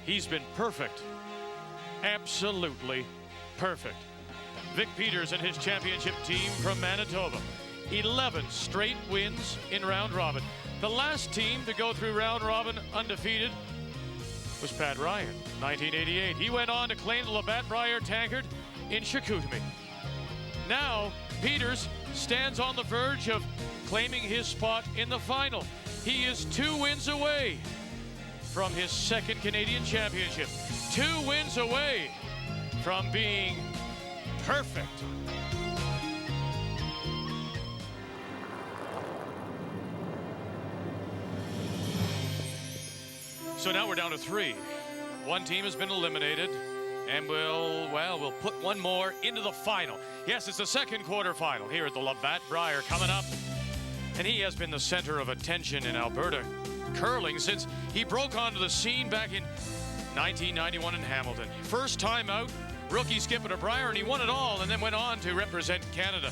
He's been perfect. Absolutely perfect. Vic Peters and his championship team from Manitoba. 11 straight wins in round robin. The last team to go through round robin undefeated was Pat Ryan, 1988. He went on to claim the Labatt Brier tankard in Chicoutimi. Now, Peters stands on the verge of claiming his spot in the final. He is 2 wins away from his second Canadian championship. 2 wins away from being perfect. So now we're down to 3. One team has been eliminated, and we'll put one more into the final. Yes, it's the second quarterfinal here at the Labatt Brier coming up. And he has been the center of attention in Alberta curling since he broke onto the scene back in 1991 in Hamilton. First time out, rookie skipper to Brier, and he won it all and then went on to represent Canada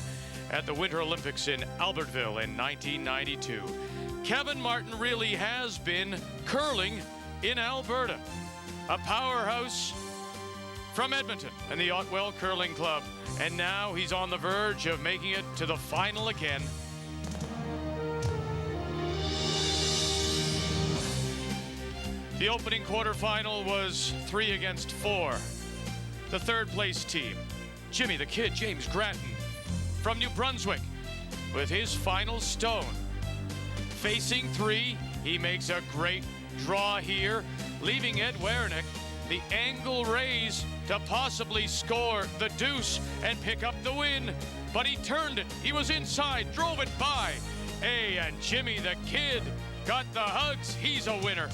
at the Winter Olympics in Albertville in 1992. Kevin Martin really has been curling in Alberta, a powerhouse from Edmonton and the Otwell Curling Club. And now he's on the verge of making it to the final again. The opening quarterfinal was 3 against 4. The third place team, Jimmy the Kid, James Gratton from New Brunswick with his final stone. Facing 3, he makes a great draw here, leaving Ed Wernick the angle raise to possibly score the deuce and pick up the win. But he turned it, he was inside, drove it by. Hey, and Jimmy the Kid got the hugs, he's a winner.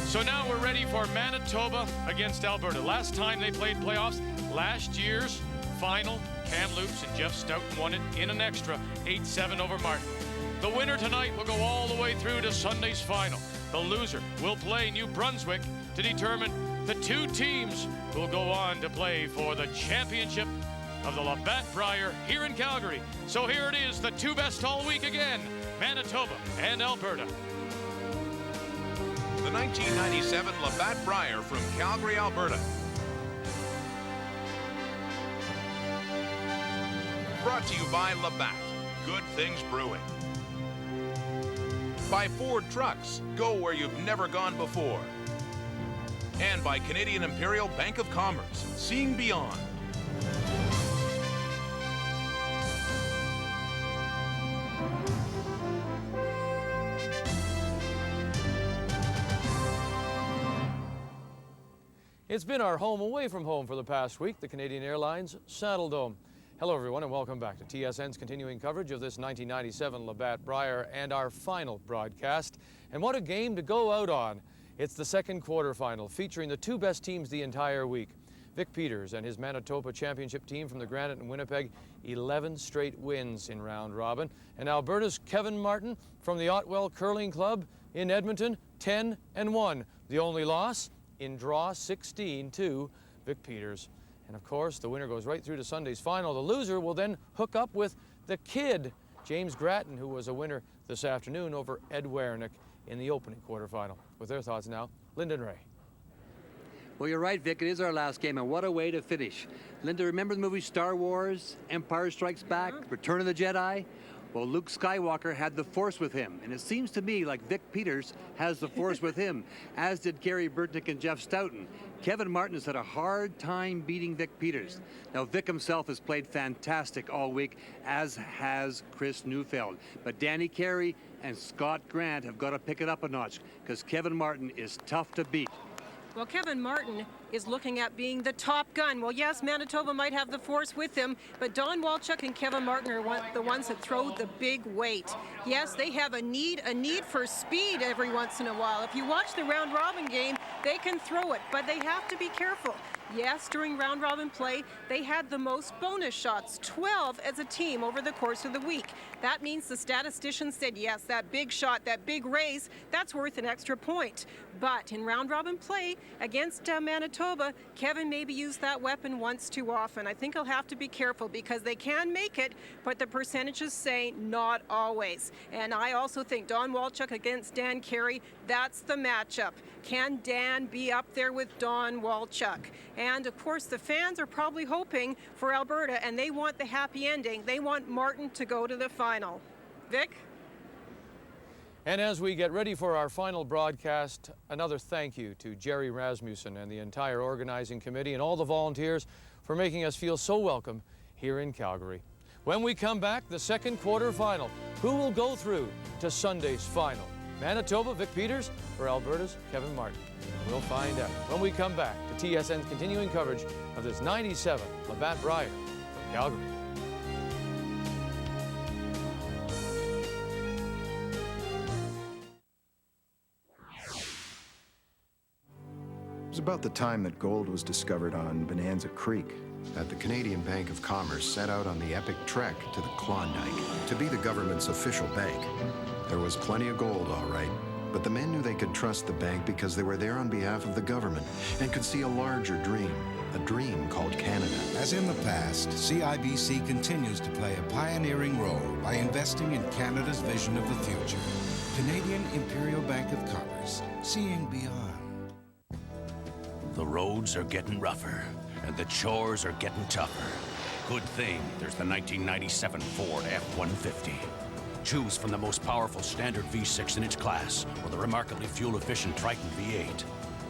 So now we're ready for Manitoba against Alberta. Last time they played playoffs, last year's final, Cam Loops and Jeff Stoughton won it in an extra, 8-7 over Martin. The winner tonight will go all the way through to Sunday's final. The loser will play New Brunswick to determine the 2 teams who will go on to play for the championship of the Labatt Brier here in Calgary. So here it is, the 2 best all week again, Manitoba and Alberta. The 1997 Labatt Brier from Calgary, Alberta. Brought to you by Labatt, Good Things Brewing. By Ford Trucks, go where you've never gone before. And by Canadian Imperial Bank of Commerce, seeing beyond. It's been our home away from home for the past week, the Canadian Airlines Saddledome. Hello everyone and welcome back to TSN's continuing coverage of this 1997 Labatt Brier and our final broadcast. And what a game to go out on. It's the second quarterfinal featuring the 2 best teams the entire week. Vic Peters and his Manitoba championship team from the Granite and Winnipeg, 11 straight wins in round robin. And Alberta's Kevin Martin from the Otwell Curling Club in Edmonton, 10-1. The only loss in draw 16 to Vic Peters. And of course, the winner goes right through to Sunday's final. The loser will then hook up with the kid, James Gratton, who was a winner this afternoon over Ed Wernick in the opening quarterfinal. With their thoughts now, Lyndon Ray. Well, you're right, Vic. It is our last game, and what a way to finish. Linda, remember the movie Star Wars, Empire Strikes Back, Return of the Jedi? Well, Luke Skywalker had the Force with him, and it seems to me like Vic Peters has the Force with him, as did Gary Burtnick and Jeff Stoughton. Kevin Martin has had a hard time beating Vic Peters. Now, Vic himself has played fantastic all week, as has Chris Neufeld. But Danny Carey and Scott Grant have got to pick it up a notch, because Kevin Martin is tough to beat. Well, Kevin Martin is looking at being the top gun. Well, yes, Manitoba might have the Force with him, but Don Walchuk and Kevin Martin are the ones that throw the big weight. Yes, they have a need for speed every once in a while. If you watch the round-robin game, they can throw it, but they have to be careful. Yes, during round robin play, they had the most bonus shots, 12 as a team over the course of the week. That means the statistician said, yes, that big shot, that big raise, that's worth an extra point. But in round robin play against Manitoba, Kevin maybe used that weapon once too often. I think he'll have to be careful because they can make it, but the percentages say not always. And I also think Don Walchuk against Dan Carey, that's the matchup. Can Dan be up there with Don Walchuk? And of course, the fans are probably hoping for Alberta, and they want the happy ending. They want Martin to go to the final. Vic? And as we get ready for our final broadcast, another thank you to Jerry Rasmussen and the entire organizing committee and all the volunteers for making us feel so welcome here in Calgary. When we come back, the second quarterfinal. Who will go through to Sunday's final? Manitoba, Vic Peters, or Alberta's Kevin Martin? We'll find out when we come back to TSN's continuing coverage of this 97 Labatt Brier from Calgary. It was about the time that gold was discovered on Bonanza Creek that the Canadian Bank of Commerce set out on the epic trek to the Klondike to be the government's official bank. There was plenty of gold, all right, but the men knew they could trust the bank because they were there on behalf of the government and could see a larger dream, a dream called Canada. As in the past, CIBC continues to play a pioneering role by investing in Canada's vision of the future. Canadian Imperial Bank of Commerce, seeing beyond. The roads are getting rougher, and the chores are getting tougher. Good thing there's the 1997 Ford F-150. Choose from the most powerful standard V6 in its class, or the remarkably fuel-efficient Triton V8.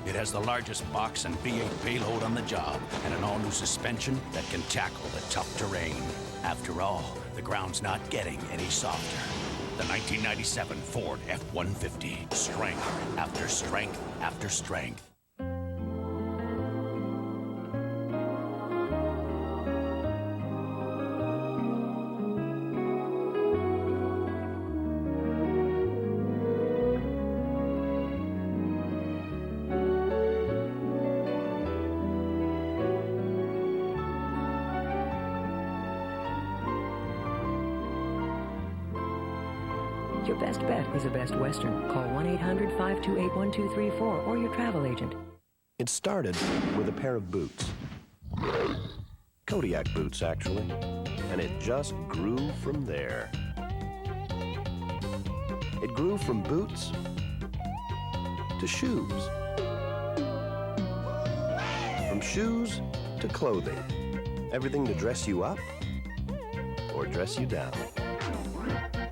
It has the largest box and V8 payload on the job, and an all-new suspension that can tackle the tough terrain. After all, the ground's not getting any softer. The 1997 Ford F-150. Strength after strength after strength. Your best bet is a Best Western. Call 1-800-528-1234 or your travel agent. It started with a pair of boots. Kodiak boots, actually. And it just grew from there. It grew from boots to shoes. From shoes to clothing. Everything to dress you up or dress you down.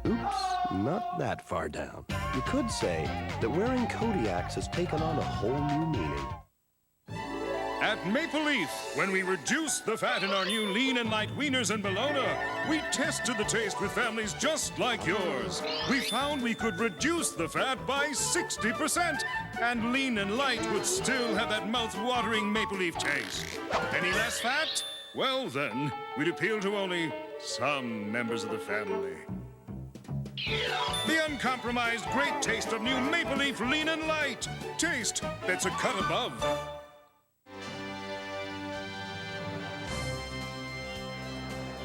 Oops, not that far down. You could say that wearing Kodiaks has taken on a whole new meaning. At Maple Leaf, when we reduced the fat in our new lean and light wieners and bologna, we tested the taste with families just like yours. We found we could reduce the fat by 60%, and lean and light would still have that mouth-watering Maple Leaf taste. Any less fat? Well then, we'd appeal to only some members of the family. The uncompromised great taste of new Maple Leaf Lean and Light. Taste that's a cut above.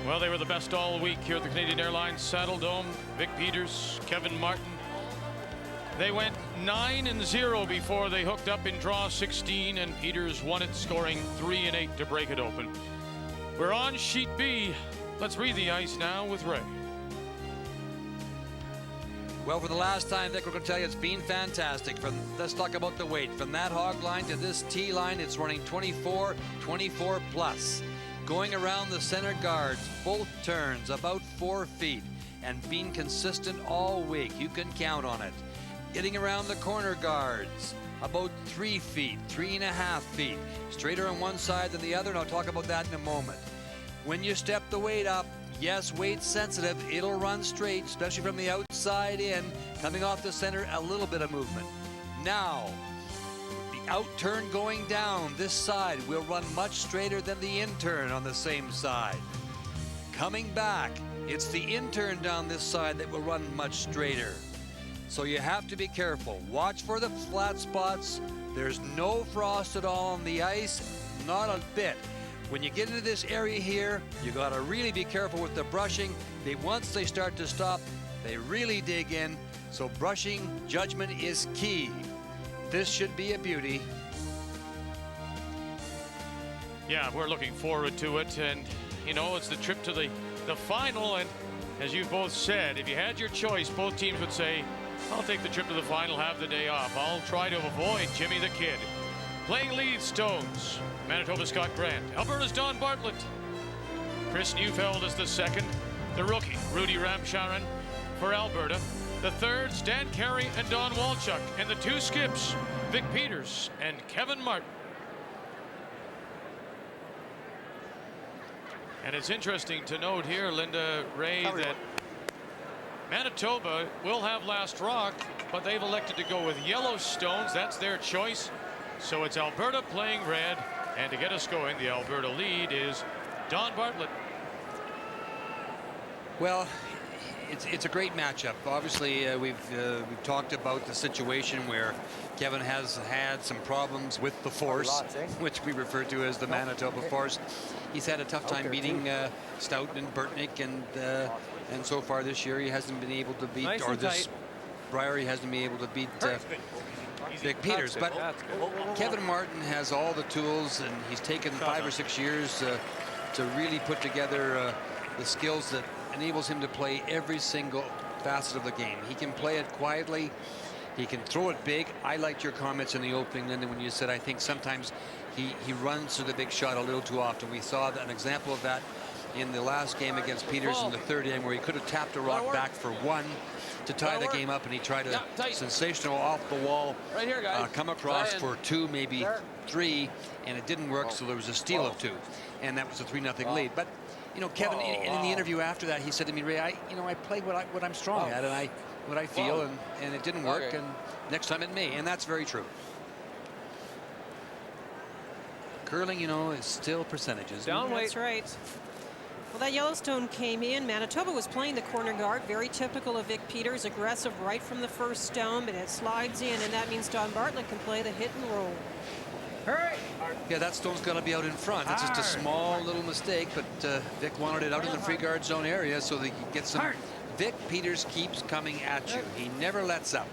Well, they were the best all week here at the Canadian Airlines Saddledome. Vic Peters, Kevin Martin. They went 9-0 before they hooked up in draw 16, and Peters won it, scoring 3 and 8 to break it open. We're on sheet B. Let's read the ice now with Ray. Well, for the last time, Vic, we're going to tell you it's been fantastic. Let's talk about the weight. From that hog line to this tee line, it's running 24 plus. Going around the center guards, both turns, about 4 feet, and being consistent all week. You can count on it. Getting around the corner guards, about 3 feet, 3.5 feet. Straighter on one side than the other, and I'll talk about that in a moment. When you step the weight up, yes, weight sensitive, it'll run straight, especially from the outside in. Coming off the center, a little bit of movement. Now, the out turn going down this side will run much straighter than the in turn on the same side. Coming back, it's the in turn down this side that will run much straighter. So you have to be careful. Watch for the flat spots. There's no frost at all on the ice. not a bit. When you get into this area here, you got to really be careful with the brushing. Once they start to stop, they really dig in. So brushing judgment is key. This should be a beauty. Yeah, we're looking forward to it, and you know, it's the trip to the final, and as you both said, if you had your choice, both teams would say, I'll take the trip to the final, have the day off. I'll try to avoid Jimmy the Kid. Playing lead stones, Manitoba Scott Grant, Alberta's Don Bartlett. Chris Neufeld is the second, the rookie, Rudy Ramcharan for Alberta. The third, Stan Carey and Don Walchuk, and the two skips, Vic Peters and Kevin Martin. And it's interesting to note here, Linda Ray, that Manitoba will have last rock, but they've elected to go with yellow stones. That's their choice. So it's Alberta playing red, and to get us going, the Alberta lead is Don Bartlett. Well, it's a great matchup. Obviously, we've talked about the situation where Kevin has had some problems with the force, which we refer to as the Manitoba force. He's had a tough time beating Stout and Burtnick, and so far this year he hasn't been able to beat, or this Brier he hasn't been able to beat Vic Peters. But Kevin Martin has all the tools, and he's taken 5 or 6 years to really put together the skills that enables him to play every single facet of the game. He can play it quietly. He can throw it big. I liked your comments in the opening, Linda, when you said I think sometimes he runs to the big shot a little too often. We saw an example of that in the last game against Peters in the third inning, where he could have tapped a rock back for 1 to tie the game up, and he tried a sensational off the wall come across for 2, maybe 3, and it didn't work, so there was a steal of 2, and that was a 3-0 lead. But you know, Kevin, in the interview after that, he said to me, Ray, I played what I'm strong at, and what I feel, and it didn't work, and next time it may, and that's very true. Curling, you know, is still percentages. That's right. Well, that Yellowstone came in. Manitoba was playing the corner guard, very typical of Vic Peters, aggressive right from the first stone, but it slides in, and that means Don Bartlett can play the hit and roll. Yeah, that stone's got to be out in front. It's just a small little mistake, but Vic wanted it out in the free guard zone area so they could get some. Vic Peters keeps coming at you. He never lets up.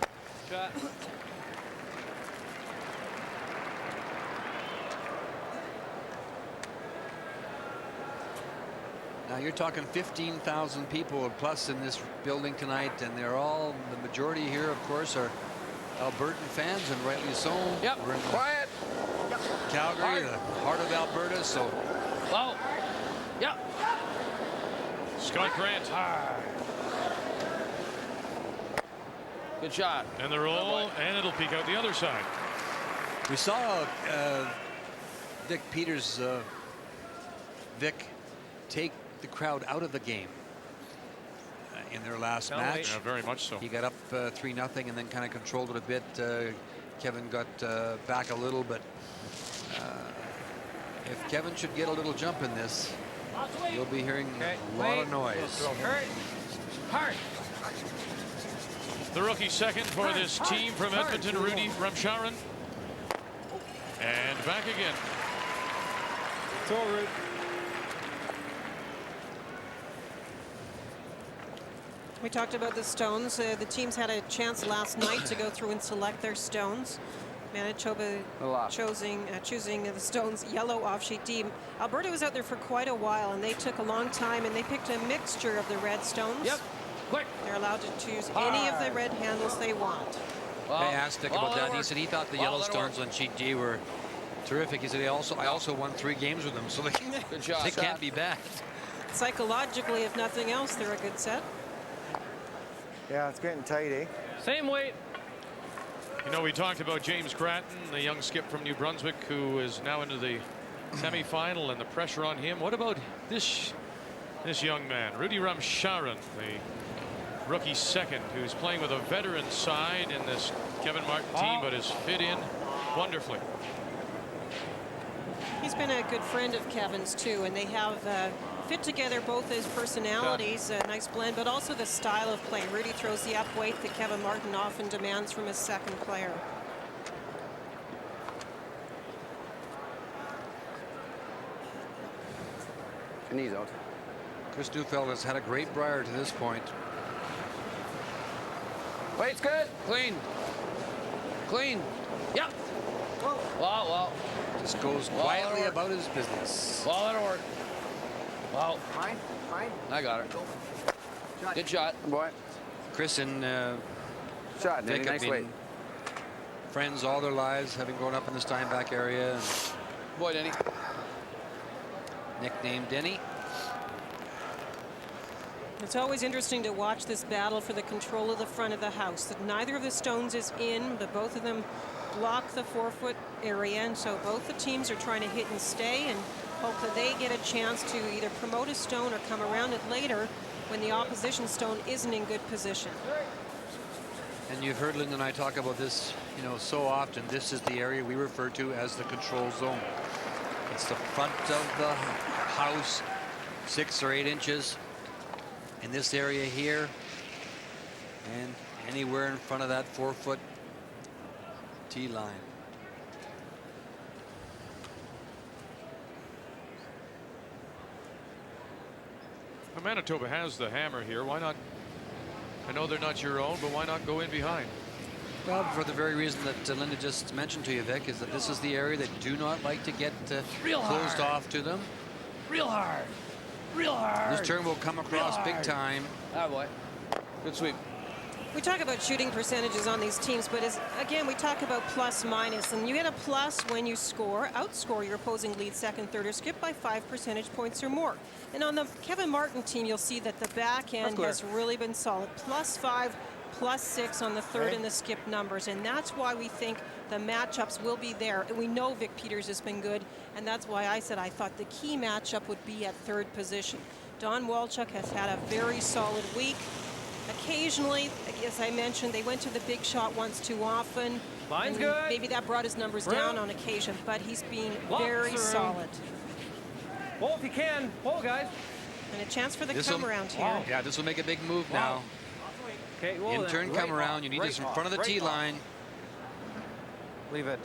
Now you're talking 15,000 people plus in this building tonight, and they're all, the majority here, of course, are Albertan fans, and rightly so. Yep. We're in Quiet. Calgary, the heart of Alberta, so. Low. Yep. Scott Grant. Good shot. And the roll, and it'll peek out the other side. We saw Vic Peters, Vic, take the crowd out of the game in their last match. Yeah, very much so. He got up 3-0 and then kind of controlled it a bit. Kevin got back a little, but if Kevin should get a little jump in this, you'll be hearing a lot of noise. The rookie second for this team from Edmonton, Rudy Ramcharan. And back again. We talked about the stones. The teams had a chance last night to go through and select their stones. Manitoba choosing the stones yellow off-sheet D. Alberta was out there for quite a while, and they took a long time, and they picked a mixture of the red stones. Yep. Quick. They're allowed to choose any of the red handles they want. I asked Dick about that. He said he thought the yellow stones on sheet D were terrific. He said I also won 3 games with them, so they can't be bad. Psychologically, if nothing else, they're a good set. Yeah, it's getting tight, eh? Same weight. You know, we talked about James Gratton, the young skip from New Brunswick, who is now into the semifinal, and the pressure on him. What about this young man, Rudy Ramcharan, the rookie second, who's playing with a veteran side in this Kevin Martin team, but has fit in wonderfully. He's been a good friend of Kevin's too, and they have fit together both as personalities, a nice blend, but also the style of play. Rudy throws the up weight that Kevin Martin often demands from his second player. Knees out. Chris Neufeld has had a great Brier to this point. Weight's good. Clean. Clean. Yep. Well. Just goes quietly about his business. Well, that'll work. Well. Fine. I got it. Good shot. Boy. Chris and shot. Vic have Nice been weight. friends all their lives, having grown up in the Steinbach area. And Boy, Denny. nicknamed Denny. It's always interesting to watch this battle for the control of the front of the house. That neither of the stones is in, but both of them block the 4-foot area, and so both the teams are trying to hit and stay and hope that they get a chance to either promote a stone or come around it later when the opposition stone isn't in good position. And you've heard Linda and I talk about this, so often. This is the area we refer to as the control zone. It's the front of the house, 6 or 8 inches in this area here, and anywhere in front of that 4-foot tee line. Well, Manitoba has the hammer here. Why not? I know they're not your own, but why not go in behind? Well, for the very reason that Linda just mentioned to you, Vic, is that this is the area they do not like to get closed off to them. Real hard. Real hard. This turn will come across big time. Ah, boy. Good sweep. We talk about shooting percentages on these teams, but again, we talk about plus minus, and you get a plus when you outscore your opposing lead, second, third, or skip by 5 percentage points or more. And on the Kevin Martin team, you'll see that the back end has really been solid. +5, +6 on the third and the skip numbers, and that's why we think the matchups will be there. And we know Vic Peters has been good, and that's why I said I thought the key matchup would be at third position. Don Walchuk has had a very solid week. Occasionally, as I mentioned, they went to the big shot once too often. Line's good. Maybe that brought his numbers down on occasion, but he's been very solid. Pull if you can. Pull, guys. And a chance for the come around here. Yeah, this will make a big move now. Okay, In turn, come around. You need this in front of the tee line. Leave it.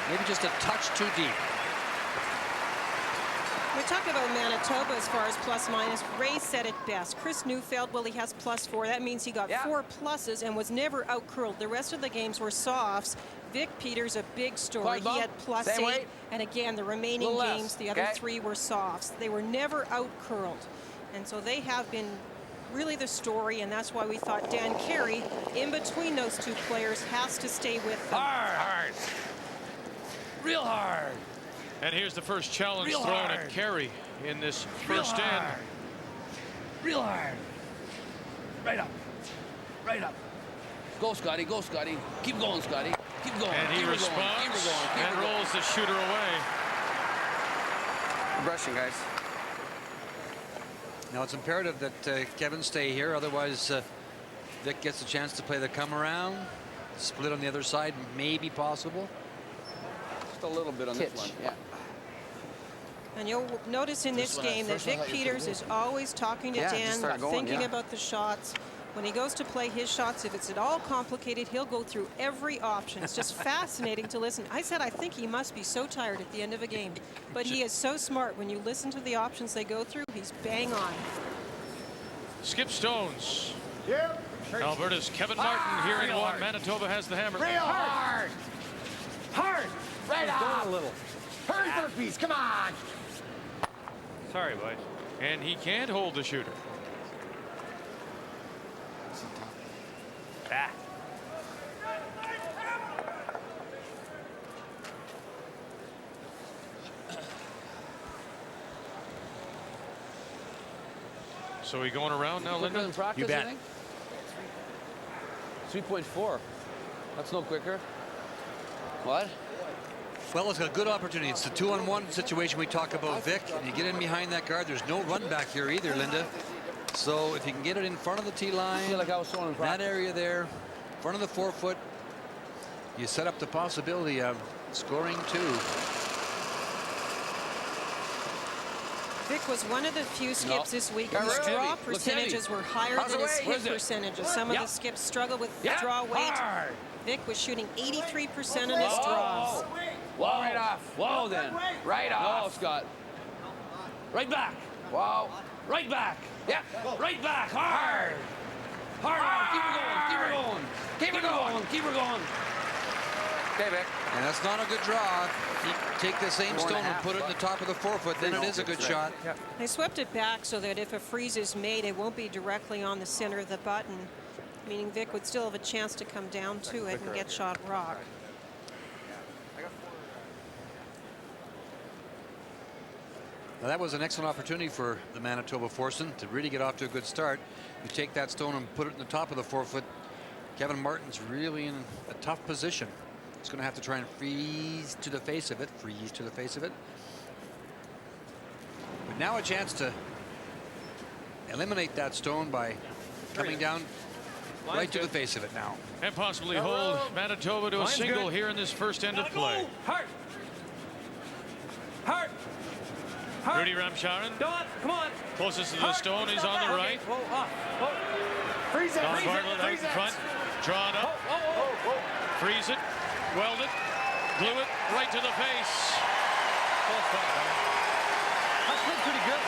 Maybe just a touch too deep. We talked about Manitoba as far as plus minus. Ray said it best. Chris Neufeld, well, he has +4. That means he got 4 pluses and was never out-curled. The rest of the games were softs. Vic Peters, a big story. He had +8. And again, the remaining games, the other 3 were softs. They were never out-curled. And so they have been really the story, and that's why we thought Dan Carey, in between those 2 players, has to stay with them. Hard. Real hard. And here's the first challenge thrown at Carey in this first end. Real hard. Right up. Right up. Go, Scotty. Go, Scotty. Keep going, Scotty. Keep going. And he responds and rolls the shooter away. We're brushing, guys. Now it's imperative that Kevin stay here, otherwise Vic gets a chance to play the come around. Split on the other side may be possible. Just a little bit on this one. Yeah. And you'll notice in this game that Vic Peters is always talking to Dan, thinking about the shots. When he goes to play his shots, if it's at all complicated, he'll go through every option. It's just fascinating to listen. I said I think he must be so tired at the end of a game, but he is so smart. When you listen to the options they go through, he's bang on. Skip stones. Alberta's Kevin Martin here in one. Manitoba has the hammer. Real hard. Hard. Right up. A little. Hurry for the piece. Come on. Sorry, boys. And he can't hold the shooter. Ah. So we going around now, Linda? You bet. 3.4. That's no quicker. What? Well, it's a good opportunity. It's the 2-on-1 situation we talk about, Vic. And you get in behind that guard. There's no run back here either, Linda. So if you can get it in front of the tee line, like I was throwing in that area there, in front of the 4-foot, you set up the possibility of scoring 2. Vic was one of the few skips this week whose draw percentages were higher than his hit percentages. Some of the skips struggle with draw weight. Vic was shooting 83% on his draws. Wow. Right off. Wow, then. Right off. No, Scott. Right back. Wow. Right back. Yeah. Right back. Hard. Hard. Keep her going. Keep her going. Keep her going. Okay, Vic. And that's not a good draw. You take the same stone and put it in the top of the 4-foot, then it is a good shot. They swept it back so that if a freeze is made, it won't be directly on the center of the button, meaning Vic would still have a chance to come down to it and get shot rock. Now that was an excellent opportunity for the Manitoba foursome to really get off to a good start. You take that stone and put it in the top of the 4-foot. Kevin Martin's really in a tough position. He's going to have to try and freeze to the face of it. But now a chance to eliminate that stone by coming down right to the face of it now. And possibly hold Manitoba to a single here in this first end of play. Hard. Hard. Rudy Ramcharan. Don, come on. Closest to the stone is on the right. Freeze it. Don Bartlett out in front. Draw it up. Freeze it. Weld it. Glue it right to the face. That's been pretty good.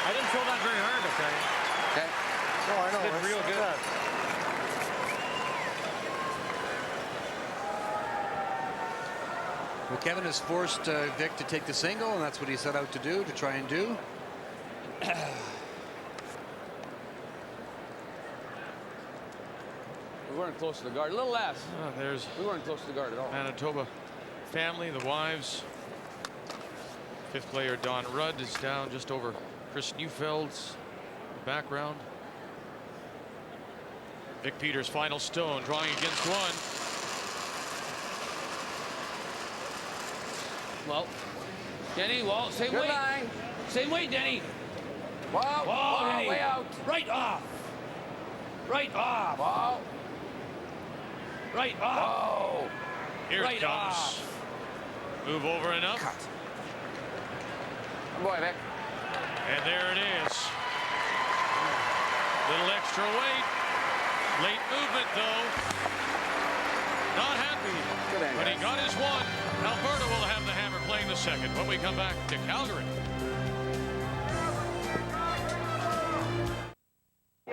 I didn't throw that very hard, okay? Okay. No, I know. It's real good. Well, Kevin has forced Vic to take the single, and that's what he set out to do, to try and do. We weren't close to the guard. A little less. We weren't close to the guard at all. Manitoba family, the wives. Fifth player Don Rudd is down just over Chris Neufeld's background. Vic Peters' final stone, drawing against one. Well, Denny, well, same Good weight. line. Same weight, Denny. Wow. Wow. Denny. Way out. Right off. Right off. Wow. Right off. Oh. Here Right it comes. off. Move over enough. Cut. Good boy, Vic. And there it is. Little extra weight. Late movement, though. Not happy. Good end, But he guys. got his one. Alberta will have the hammer playing the second when we come back to Calgary.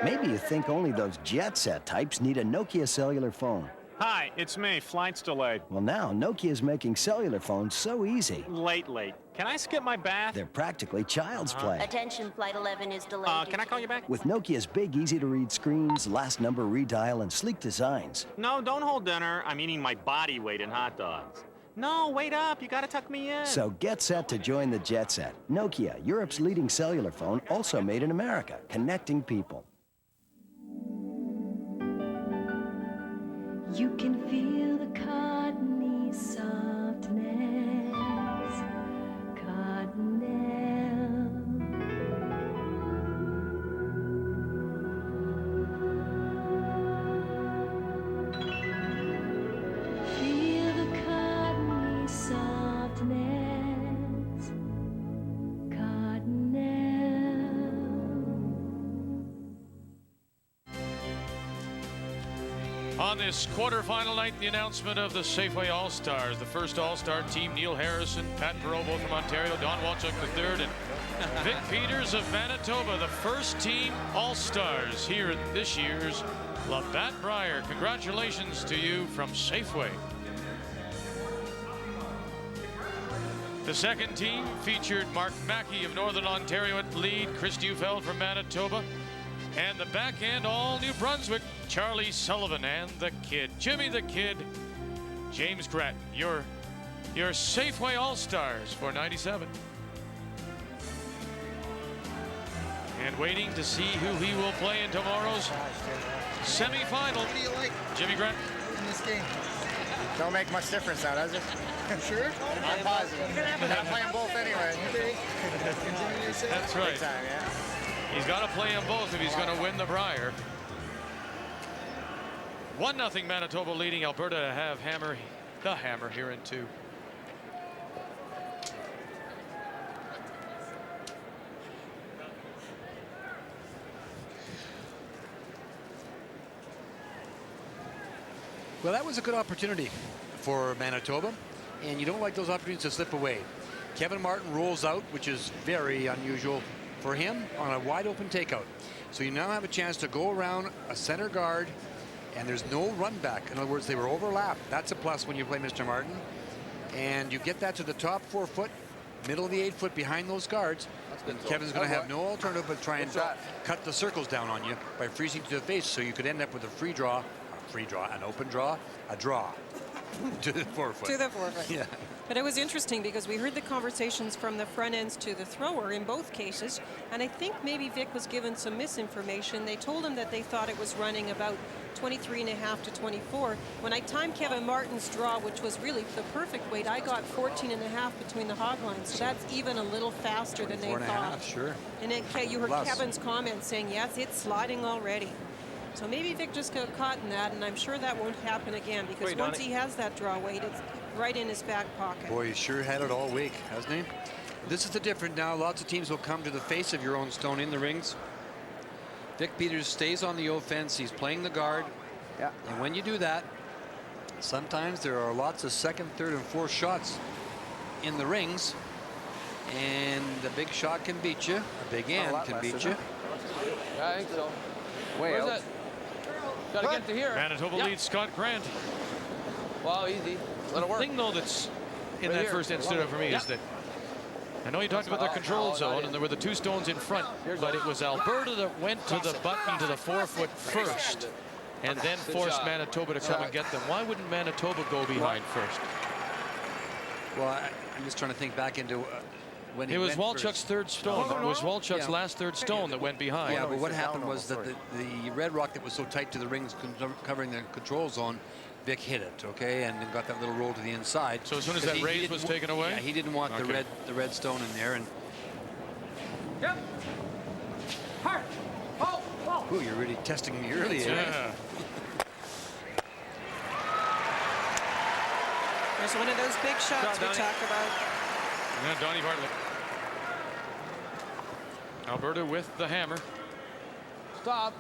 Maybe you think only those jet set types need a Nokia cellular phone. Hi, it's me. Flight's delayed. Well, now Nokia's making cellular phones so easy. Late. Can I skip my bath? They're practically child's play. Attention, Flight 11 is delayed. Can I call you back? With Nokia's big, easy-to-read screens, last number redial, and sleek designs. No, don't hold dinner. I'm eating my body weight in hot dogs. No, wait up. You gotta tuck me in. So get set to join the jet set. Nokia, Europe's leading cellular phone, also made in America, connecting people. You can feel the cottony softness, cottonelle. Feel the cottony softness, cottonelle. On this quarterfinal night, the announcement of the Safeway All-Stars. The first All-Star team, Neil Harrison, Pat Perovo from Ontario, Don Walchuk III, and Vic Peters of Manitoba, the first team All-Stars here at this year's Labatt Brier. Congratulations to you from Safeway. The second team featured Mark Mackey of Northern Ontario at lead, Chris Neufeld from Manitoba, and the backhand, all New Brunswick, Charlie Sullivan and the kid, Jimmy the Kid, James Gratton, your Safeway All-Stars for 97. And waiting to see who he will play in tomorrow's semifinal. What do you like, Jimmy Gratton? in this game? Don't make much difference now, does it? Sure? I'm positive. I'm playing both anyway. Continue your save. That's right. Big time, yeah. He's got to play them both if he's going to win the Brier. 1-0 Manitoba leading Alberta to have the hammer here in 2. Well, that was a good opportunity for Manitoba. and you don't like those opportunities to slip away. Kevin Martin rolls out, which is very unusual for him, on a wide open takeout. So you now have a chance to go around a center guard, and there's no run back. In other words, they were overlapped. That's a plus when you play Mr. Martin. And you get that to the top 4 foot, middle of the 8 foot behind those guards. And Kevin's going to have no alternative but try and cut the circles down on you by freezing to the face, so you could end up with a an open draw, a draw to the 4 foot. To the 4 foot. Yeah. But it was interesting because we heard the conversations from the front ends to the thrower in both cases, and I think maybe Vic was given some misinformation. They told him that they thought it was running about 23.5 to 24. When I timed Kevin Martin's draw, which was really the perfect weight, I got 14.5 between the hog lines, so that's even a little faster than they thought. Sure. And then you heard Plus. Kevin's comment saying, yes, it's sliding already. So maybe Vic just got caught in that, and I'm sure that won't happen again, because once he has that draw weight, it's right in his back pocket. Boy, he sure had it all week, hasn't he? This is the different now. Lots of teams will come to the face of your own stone in the rings. Vic Peters stays on the offense. He's playing the guard. Yeah. And when you do that, sometimes there are lots of second, third, and fourth shots in the rings. And a big shot can beat you. A big end can beat you. Yeah, I think so. Way out. Got to get to here. Manitoba leads Scott Grant. Wow, easy. Let it work. The thing, though, that's in Right that here. first end stood out for me is that I know you talked about the control zone, and there were the 2 stones in front, but it was Alberta that went to the button to the 4 foot first, and then forced Manitoba to come and get them. Why wouldn't Manitoba go behind first? Well, I'm just trying to think back into when he it was went Walchuk's first. third stone. It was Walchuk's last third stone that went behind. Yeah, but what happened was that the red rock that was so tight to the rings covering the control zone, Vic hit it, okay, and then got that little roll to the inside. So as soon as that raise was taken away? Yeah, he didn't want the red stone in there. And Yep. Hard. Oh. Oh. Ooh, you're really testing me early. Yeah. There's one of those big shots we talk about. Yeah, Donnie Bartlett. Alberta with the hammer. Stop.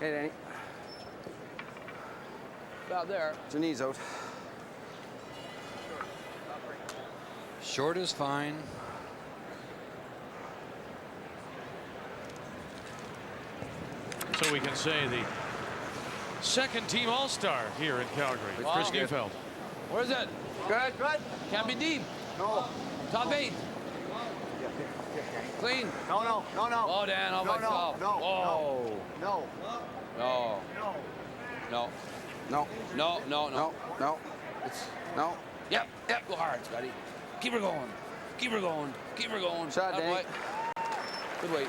Hey, Danny. About there. It's your knees out. Short is fine. So we can say the second team all-star here in Calgary. Chris Neufeld. Where is it? Good, good. Can't be deep. No. Top 8. Clean. No, no, no, no. Oh, Dan, all by myself. No, oh. no. No. No. No. No, no, no. No. It's no. Yep, yep. Go hard, Scotty. Keep her going. Keep her going. Keep her going. Shot, Danny. Good weight.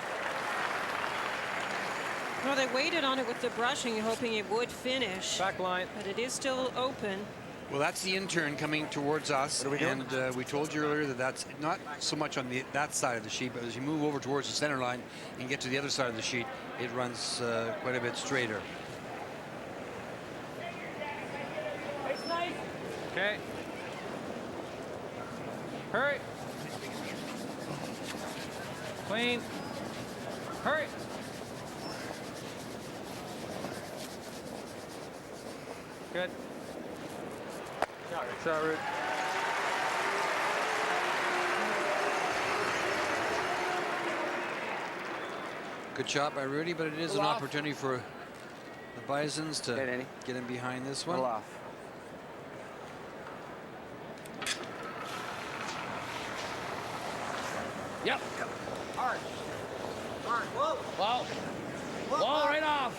Well, they waited on it with the brushing, hoping it would finish. Back line. But it is still open. Well, that's the intern coming towards us, and we told you earlier that that's not so much on that side of the sheet, but as you move over towards the center line and get to the other side of the sheet, it runs quite a bit straighter. Okay. Hurry. Clean. Hurry. Good. Shot route. Good shot by Rudy, but it is an opportunity for the Bisons to get in behind this one. Off. Yep. Hard. Hard. Whoa. Wow. Whoa, right off.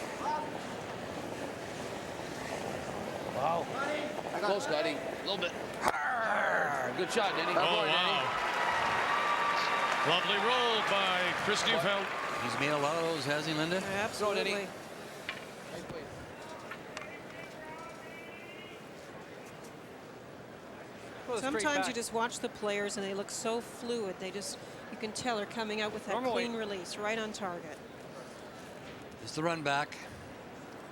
Wow. Close, Scotty. A little bit. Good shot, Danny. Oh, wow. Lovely roll by Chris Neufeld. He's made a lot of those, has he, Linda? Absolutely. Sometimes you just watch the players and they look so fluid. They just, you can tell they're coming out with that clean release right on target. It's the run back.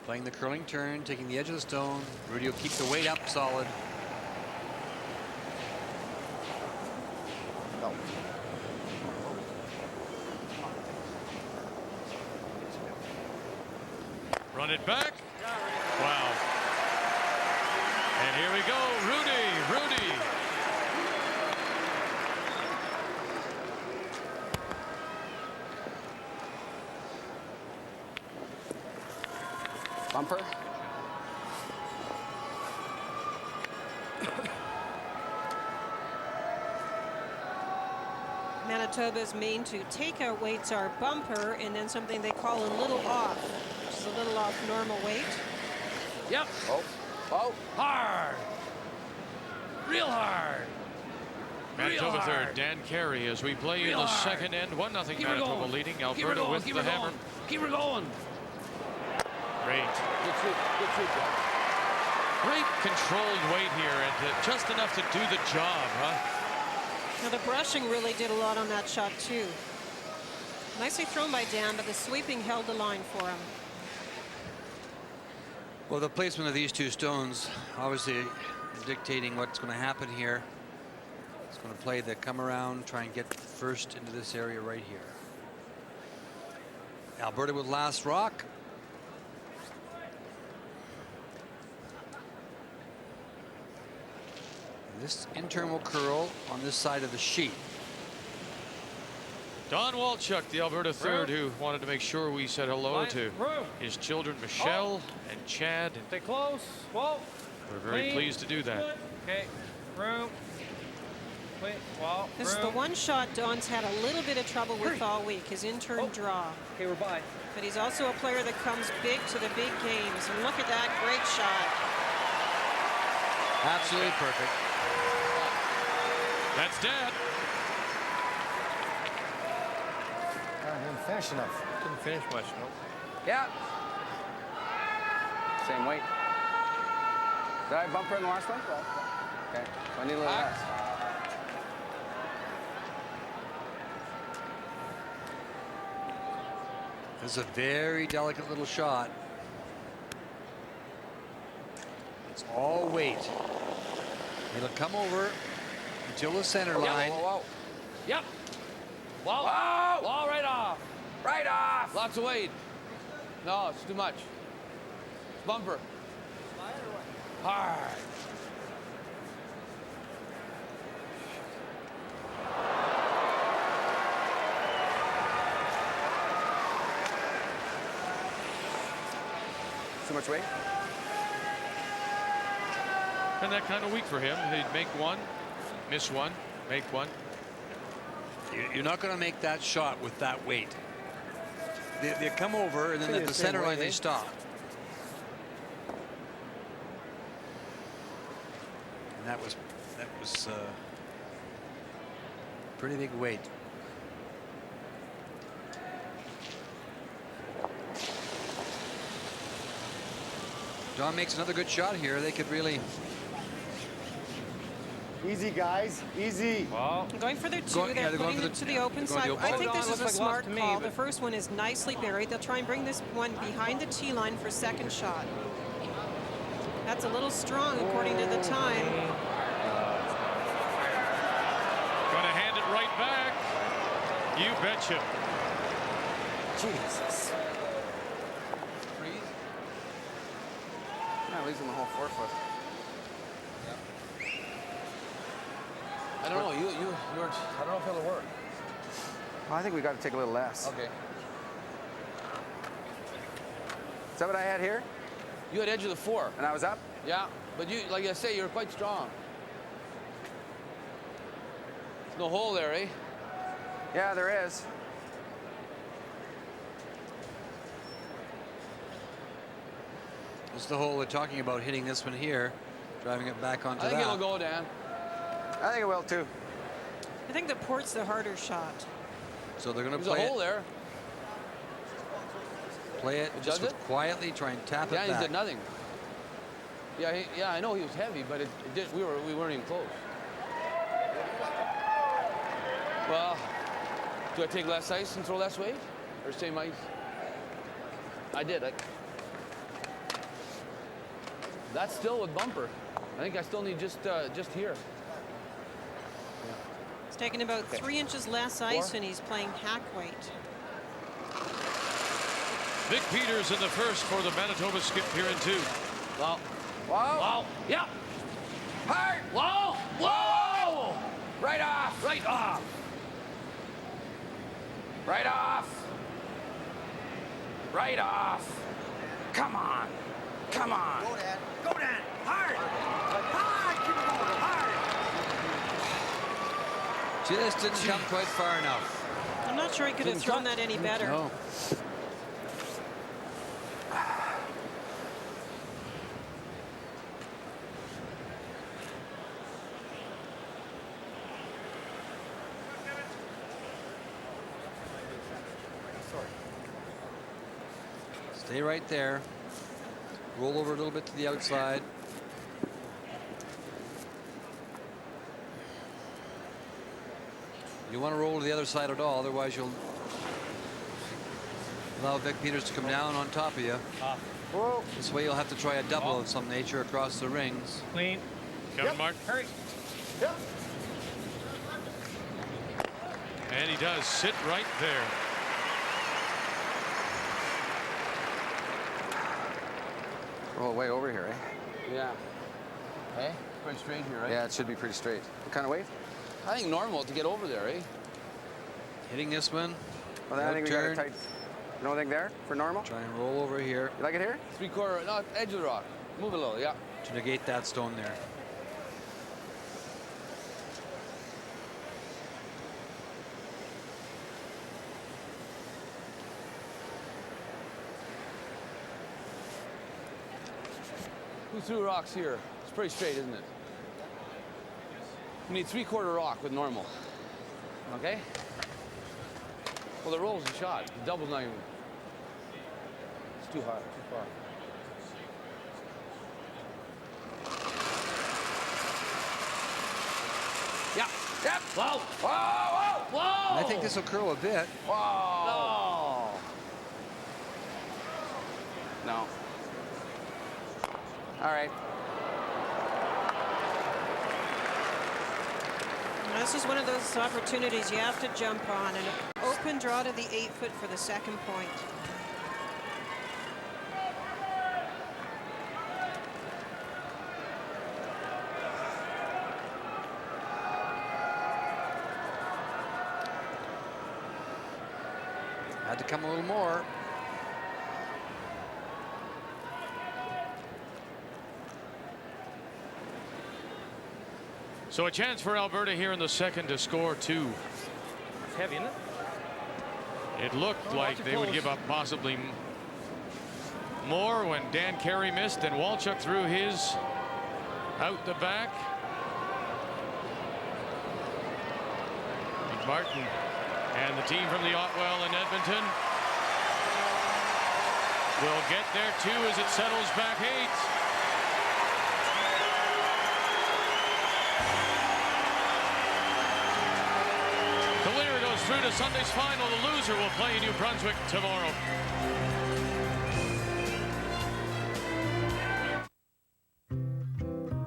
Playing the curling turn, taking the edge of the stone. Rudy will keep the weight up solid. No. Run it back. Wow. And here we go. Rudy Bumper. Manitoba's main two takeout weights are bumper and then something they call a little off, which is a little off normal weight. Yep. Oh. Oh. Hard. Real hard. Manitoba Real hard. third, Dan Carey as we play Real in the hard. second end. 1-0 Keep her Manitoba going. leading. Keep her Alberta going. with Keep the her hammer. going. Keep her going. Great. Good shoot. Good shoot, Jeff. Great controlled weight here and just enough to do the job, huh? Now the brushing really did a lot on that shot too. Nicely thrown by Dan, but the sweeping held the line for him. Well, the placement of these two stones obviously dictating what's going to happen here. It's going to play the come around, try and get first into this area right here. Alberta with last rock. This intern will curl on this side of the sheet. Don Walchuk, the Alberta third, who wanted to make sure we said hello to his children, Michelle and Chad. Stay close. Whoa. We're very pleased to do that. Okay. Room. Wait. Well. This is the one shot Don's had a little bit of trouble with all week, his intern draw. Okay, we're by. But he's also a player that comes big to the big games. And look at that great shot. Absolutely perfect. That's Dad. I didn't finish enough. Didn't finish much, no. Yeah. Same weight. Did I bumper in the last one? Okay. So I need a little less. This is a very delicate little shot. It's all weight. It'll come over until the center line. Whoa, whoa, whoa. Yep. Whoa. Whoa. Whoa, right off. Right off. Lots of weight. No, it's too much. It's bumper. Hard. Too much weight? And that kind of week for him. He'd make one, miss one, make one. You're not going to make that shot with that weight. They come over, and then at the center line they stop. And that was pretty big weight. Don makes another good shot here. They could really. Easy, guys. Easy. Wow. Going for their two. They're putting them to the open side. I think this is a smart call. The first one is nicely buried. They'll try and bring this one behind the tee line for second shot. That's a little strong according to the time. Gonna hand it right back. You betcha. Jesus. Freeze. That leaves him the whole 4-foot. I don't know. You weren't. I don't know if it'll work. I think we got to take a little less. Okay. Is that what I had here? You had edge of the 4. And I was up? Yeah. But you, like I say, you're quite strong. There's no hole there, eh? Yeah, there is. This is the hole we're talking about, hitting this one here, driving it back onto that. I think it'll go, Dan. I think it will, too. I think the port's the harder shot. So they're going to There's play a hole it. there. Play it just quietly, try and tap it back. Yeah, he did nothing. Yeah, I know he was heavy, but it did. We weren't even close. Well, do I take less ice and throw less weight, or same ice? I did. That's still with bumper. I think I still need just here. He's taking about 3 inches less ice, and he's playing hack weight. Vic Peters in the first for the Manitoba skip here in 2. Wow. Whoa. Wow. Yeah. Hard. Whoa. Whoa. Right off. Right off. Right off. Right off. Come on. Come on. Go, Dad. Go, Dad. Hard. Hard. Keep it going. Hard. Just didn't come quite far enough. I'm not sure he could have thrown that any better. No. Stay right there. Roll over a little bit to the outside. You want to roll to the other side at all, otherwise you'll allow Vic Peters to come down on top of you. This way you'll have to try a double of some nature across the rings. Clean. Kevin Martin. Hurry. Yep. And he does sit right there. Roll way over here, eh? Yeah. Hey? Pretty straight here, right? Yeah, it should be pretty straight. What kind of weight? I think normal to get over there, eh? Hitting this one. Well, then I think we got it tight. No thing there for normal? Try and roll over here. You like it here? 3/4, no, edge of the rock. Move it a little, yeah. To negate that stone there. Who threw rocks here? It's pretty straight, isn't it? We need 3/4 rock with normal. Okay? Well, the roll's a shot. The double's not even. It's too hard, too far. Yeah. Yep. Whoa. Whoa. Whoa. Whoa. I think this will curl a bit. Whoa. No. All right. This is one of those opportunities you have to jump on. An open draw to the 8-foot for the second point. Had to come a little more. So a chance for Alberta here in the second to score 2. It's heavy, isn't it? It looked like they would give up possibly more when Dan Carey missed and Walchuk threw his out the back. Martin and the team from the Otwell in Edmonton will get there too as it settles back 8. The winner goes through to Sunday's final. The loser will play New Brunswick tomorrow.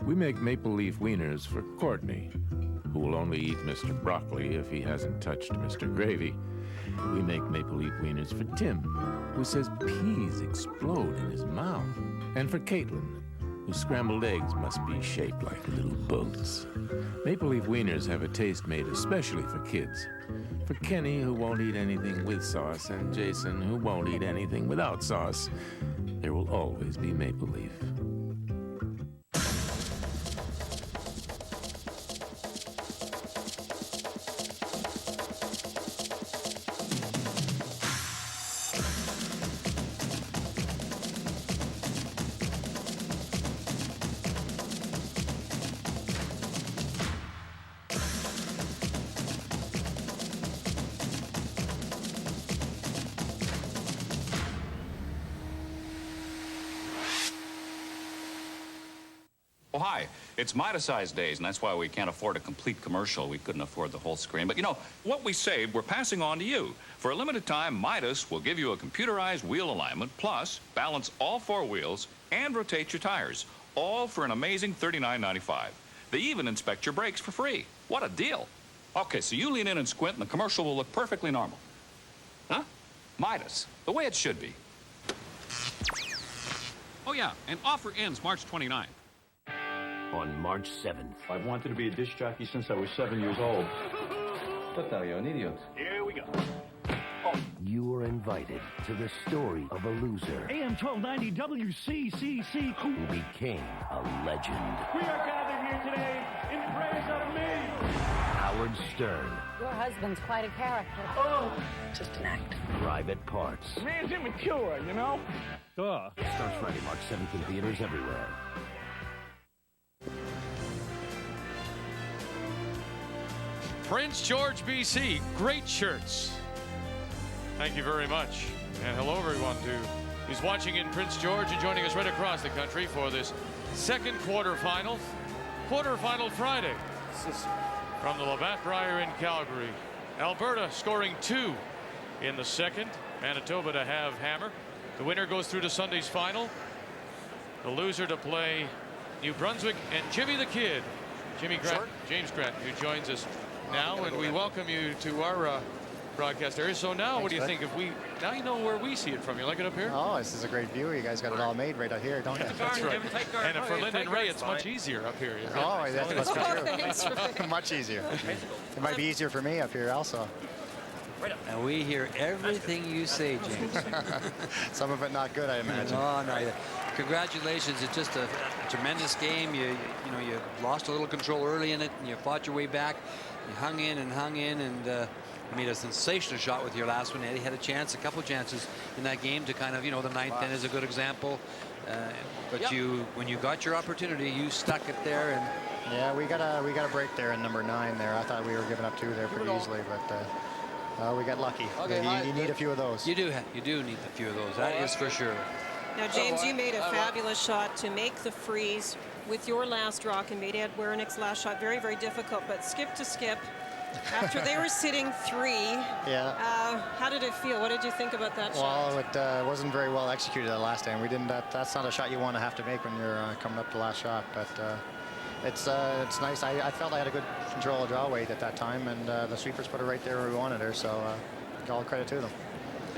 We make maple leaf wieners for Courtney, who will only eat Mr. Broccoli if he hasn't touched Mr. Gravy. We make maple leaf wieners for Tim, who says peas explode in his mouth. And for Caitlin, whose scrambled eggs must be shaped like little boats. Maple leaf wieners have a taste made especially for kids. For Kenny, who won't eat anything with sauce, and Jason, who won't eat anything without sauce, there will always be maple leaf. Oh, hi. It's Midas-sized days, and that's why we can't afford a complete commercial. We couldn't afford the whole screen. But, you know, what we saved, we're passing on to you. For a limited time, Midas will give you a computerized wheel alignment, plus balance all 4 wheels and rotate your tires, all for an amazing $39.95. They even inspect your brakes for free. What a deal. Okay, so you lean in and squint, and the commercial will look perfectly normal. Huh? Midas, the way it should be. Oh, yeah, and offer ends March 29th. On March 7th. I've wanted to be a disc jockey since I was 7 years old. Here we go. You are invited to the story of a loser AM 1290 WCCC who became a legend. We are gathered here today in praise of me. Howard Stern. Your husband's quite a character. Oh, just an act. Private Parts. The man's immature, you know? Duh. Starts Friday, March 7th in theaters everywhere. Prince George, BC, great shirts. Thank you very much. And hello, everyone, who's watching in Prince George and joining us right across the country for this second quarterfinal Friday from the Labatt Brier in Calgary. Alberta scoring 2 in the second. Manitoba to have hammer. The winner goes through to Sunday's final. The loser to play New Brunswick and Jimmy the Kid. James Gratton, who joins us now, and we welcome you to our broadcast area. So now, Thanks, what do you bud. think? Now you know where we see it from. You like it up here? Oh, this is a great view. You guys got it all made right out here, don't you? That's right. And for Lyndon Ray, it's much easier up here. Oh, that must be true. Much easier. It might be easier for me up here also. And we hear everything you say, James. Some of it not good, I imagine. No, no. Congratulations. It's just a tremendous game. You lost a little control early in it, and you fought your way back. You hung in, and made a sensational shot with your last one. Eddie had a chance, a couple chances in that game to kind of, the ninth then is a good example. But when you got your opportunity, you stuck it there. And yeah, we got a break there in number 9 there. I thought we were giving up 2 there pretty easily, but we got lucky. Okay, you need a few of those. You do need a few of those. That is for sure. Now, James, you made a fabulous shot to make the freeze with your last rock and made Ed Wernick's last shot very, very difficult. But skip to skip, after they were sitting 3, how did it feel? What did you think about that shot? Well, it wasn't very well executed the last time. We didn't. That's not a shot you want to have to make when you're coming up the last shot. But it's nice. I felt I had a good control of draw weight at that time, and the sweepers put her right there where we wanted her. So all credit to them.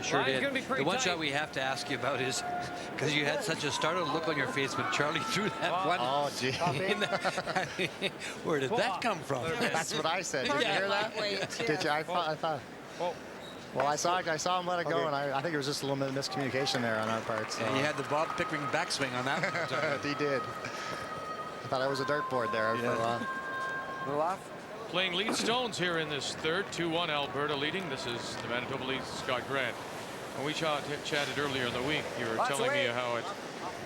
Sure did. The one shot we have to ask you about is because you had such a startled look on your face when Charlie threw that one. Oh, gee. Where did that come from? That's what I said. Did you hear that? Did you? I thought. Well, I saw him let it go, and I think it was just a little bit of miscommunication there on our part. So. And he had the Bob Pickering backswing on that one. He did. I thought I was a dartboard there for a while. A little off. Playing lead stones here in this third, 2-1 Alberta leading. This is the Manitoba lead, Scott Grant. When we chatted earlier in the week, you were telling me how at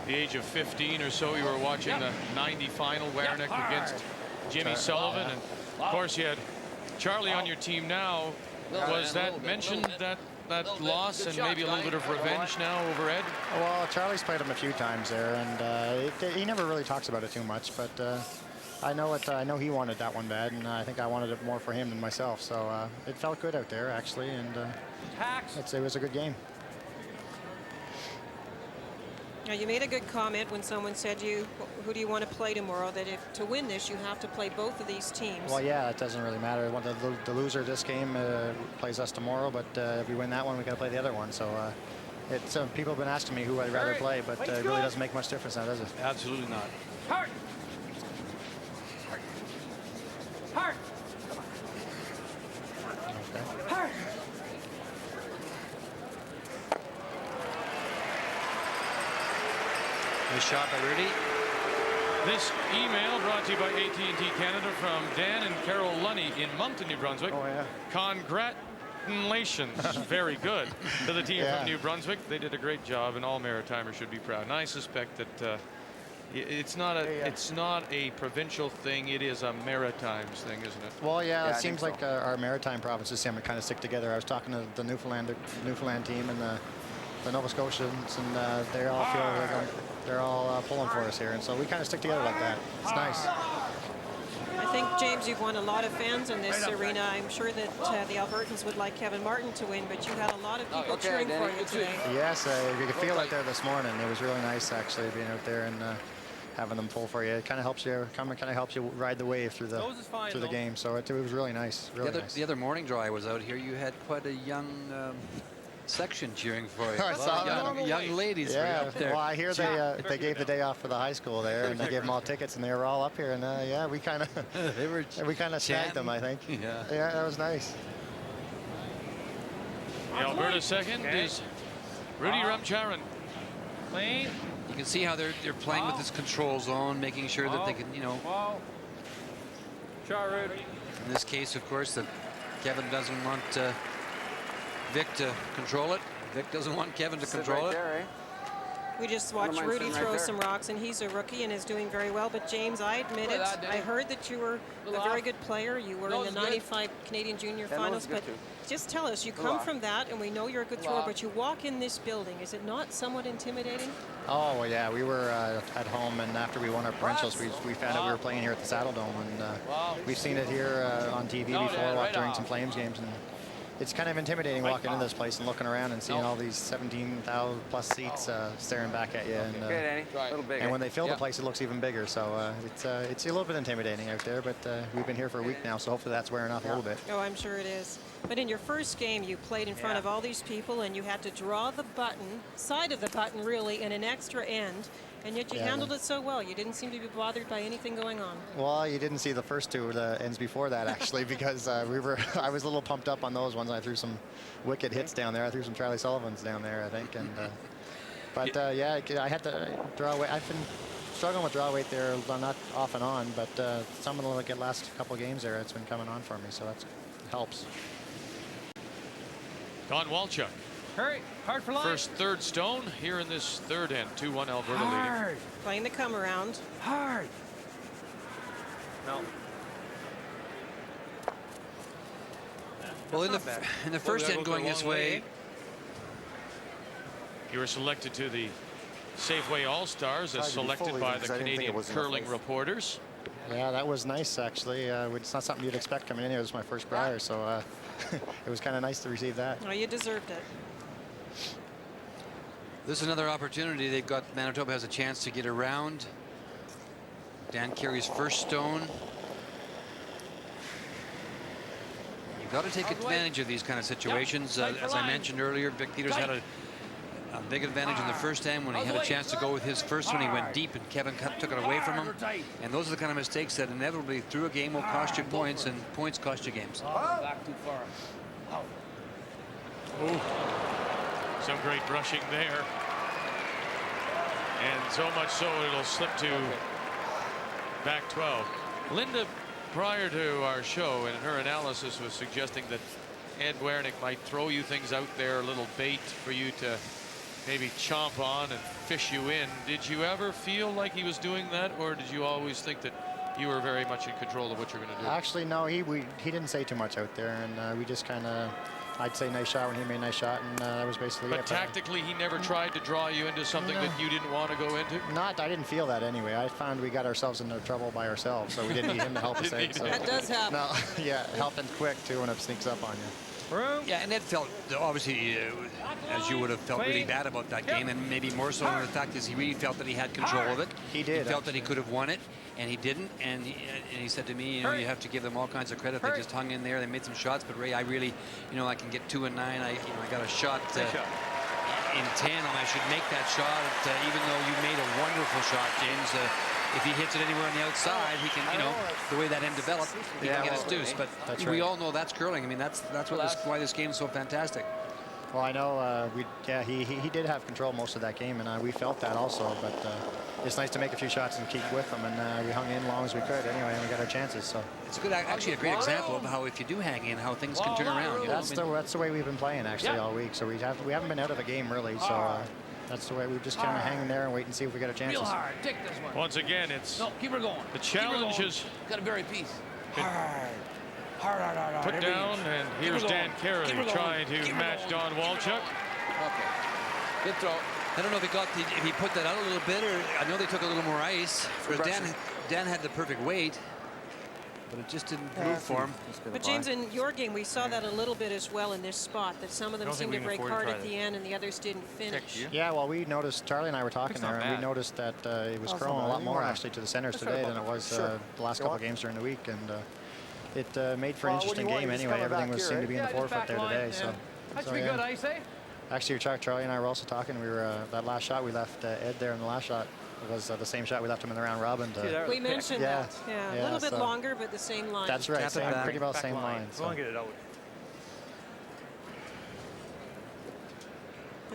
the age of 15 or so you were watching the 90 final, Wernick against Jimmy Sullivan. And of course you had Charlie on your team now. Was that mentioned, that loss, and maybe a little bit of revenge now over Ed? Well, Charlie's played him a few times there, and he never really talks about it too much, but I know he wanted that one bad, and I think I wanted it more for him than myself. So it felt good out there, actually, and it was a good game. Now, you made a good comment when someone said who do you want to play tomorrow, that if to win this, you have to play both of these teams. Well, yeah, it doesn't really matter. The loser of this game plays us tomorrow, but if we win that one, we got to play the other one. So people have been asking me who I'd rather play, but it really doesn't make much difference now, does it? Absolutely not. Hard. Hard. Okay. Hard. Nice shot by Rudy. This email brought to you by AT&T Canada from Dan and Carol Lunny in Moncton, New Brunswick. Oh, yeah. Congratulations. Very good to the team from New Brunswick. They did a great job, and all Maritimers should be proud. And I suspect that it's not a provincial thing. It is a Maritimes thing, isn't it? Well, yeah, it seems like our Maritime provinces kind of stick together. I was talking to the Newfoundland team and the Nova Scotians, and they all feel they're all pulling for us here, and so we kind of stick together like that. It's nice. I think, James, you've won a lot of fans in this arena. I'm sure that the Albertans would like Kevin Martin to win, but you had a lot of people cheering for you today. Yes, you could feel it there this morning. It was really nice, actually, being out there and having them pull for you. It kind of helps you ride the wave through the game. So it was really nice. The other morning draw I was out here, you had quite a young section cheering for you. I saw young ladies were up there. Well, I hear they gave the day off for the high school there, and they gave them all tickets, and they were all up here, and we kind of snagged them, I think. Yeah, that was nice. The Alberta second is Rudy Ramcharan. You can see how they're playing with this control zone, making sure that they can, you know. In this case, of course, that Kevin doesn't want Vic to control it. Vic doesn't want Kevin to control it. We just watched Rudy throw some rocks, and he's a rookie and is doing very well. But James, I admit it, I heard that you were a very good player. You were in the '95 Canadian Junior Finals. But just tell us, you come from that, and we know you're a good thrower, but you walk in this building. Is it not somewhat intimidating? Oh, well, yeah, we were at home, and after we won our provincials, we found out we were playing here at the Saddledome, and we've seen it here on TV before during some Flames games. And it's kind of intimidating walking into this place and looking around and seeing all these 17,000 plus seats staring back at you. And when they fill the place, it looks even bigger. So it's a little bit intimidating out there, but we've been here for a week now, so hopefully that's wearing off a little bit. Oh, I'm sure it is. But in your first game, you played in front of all these people, and you had to draw the button, side of the button really, in an extra end. And yet you handled it so well. You didn't seem to be bothered by anything going on. Well, you didn't see the first two ends before that, actually, because I was a little pumped up on those ones. I threw some wicked hits down there. I threw some Charlie Sullivans down there, I think. And yeah, I had to draw weight. I've been struggling with draw weight there, not off and on, but some of the last couple of games there, it's been coming on for me, so that helps. Don Walchuk. Hurry, hard for line. First third stone here in this third end. 2-1 Alberta leading. Playing the come around. Hard. No. Well, in the first end going this way. You were selected to the Safeway All-Stars as selected by the Canadian Curling Reporters. Yeah, that was nice, actually. It's not something you'd expect coming in here. This is my first Brier, so it was kind of nice to receive that. Oh, you deserved it. This is another opportunity. They've got, Manitoba has a chance to get around. Dan Carey's first stone. You've got to take advantage of these kind of situations. As I mentioned earlier, Vic Peters had a big advantage in the first end when he had a chance to go with his first one. He went deep and Kevin took it away from him. And those are the kind of mistakes that inevitably through a game will cost you points, and points cost you games. Back too far. Ooh. Some great brushing there. And so much so it'll slip to back 12. Linda, prior to our show, and her analysis was suggesting that Ed Wernick might throw you things out there, a little bait for you to maybe chomp on and fish you in. Did you ever feel like he was doing that, or did you always think that you were very much in control of what you're going to do? Actually, no, he didn't say too much out there, and we just kind of, I'd say nice shot when he made a nice shot, and that was basically it. But tactically, he never tried to draw you into something that you didn't want to go into? I didn't feel that anyway. I found we got ourselves into trouble by ourselves, so we didn't need him to help us out. So. That does happen. No, yeah, helping quick, too, when it sneaks up on you. Yeah, and Ed felt, obviously, as you would have felt really bad about that game, and maybe more so than the fact is he really felt that he had control of it. He did. He felt that he could have won it, and he didn't. And he said to me, you know, you have to give them all kinds of credit. They just hung in there. They made some shots, but Ray, I really, you know, I can get 2 and 9. I got a shot in 10, and I should make that shot. Even though you made a wonderful shot, James. If he hits it anywhere on the outside, he can, you know, the way that end developed, he can get his deuce. But we all know that's curling. I mean, that's why this game is so fantastic. Well, I know he did have control most of that game, and we felt that also. But it's nice to make a few shots and keep with them, and we hung in long as we could anyway, and we got our chances. So it's actually a great example of how if you do hang in, how things can turn around. You know? That's the way we've been playing actually all week. So we haven't been out of a game really. So. That's the way we just kind of hang in there and wait and see if we get a chance. Real hard. Take this one. Once again, it's keep her going. The challenge is got a very piece. Hard. Put down, and here's Dan Carey trying to match Don Walchuk. Okay. Good throw. I don't know if he put that out a little bit, or I know they took a little more ice. Dan had the perfect weight. But it just didn't move for him. But James, in your game, we saw that a little bit as well in this spot, that some of them seemed to break hard at the end and the others didn't finish. Yeah, well, we noticed, Charlie and I were talking there, and we noticed that it was curling a lot more actually to the centers today than it was the last couple of games during the week. And it made for an interesting game anyway. Everything seemed to be in the forefront there today. So, good ice, eh? Actually, Charlie and I were also talking. We were that last shot we left Ed there in the last shot. It was the same shot we left him in the round robin. We mentioned that. Yeah, a little bit longer, but the same line. That's right. Pretty well same line. So. Get it out.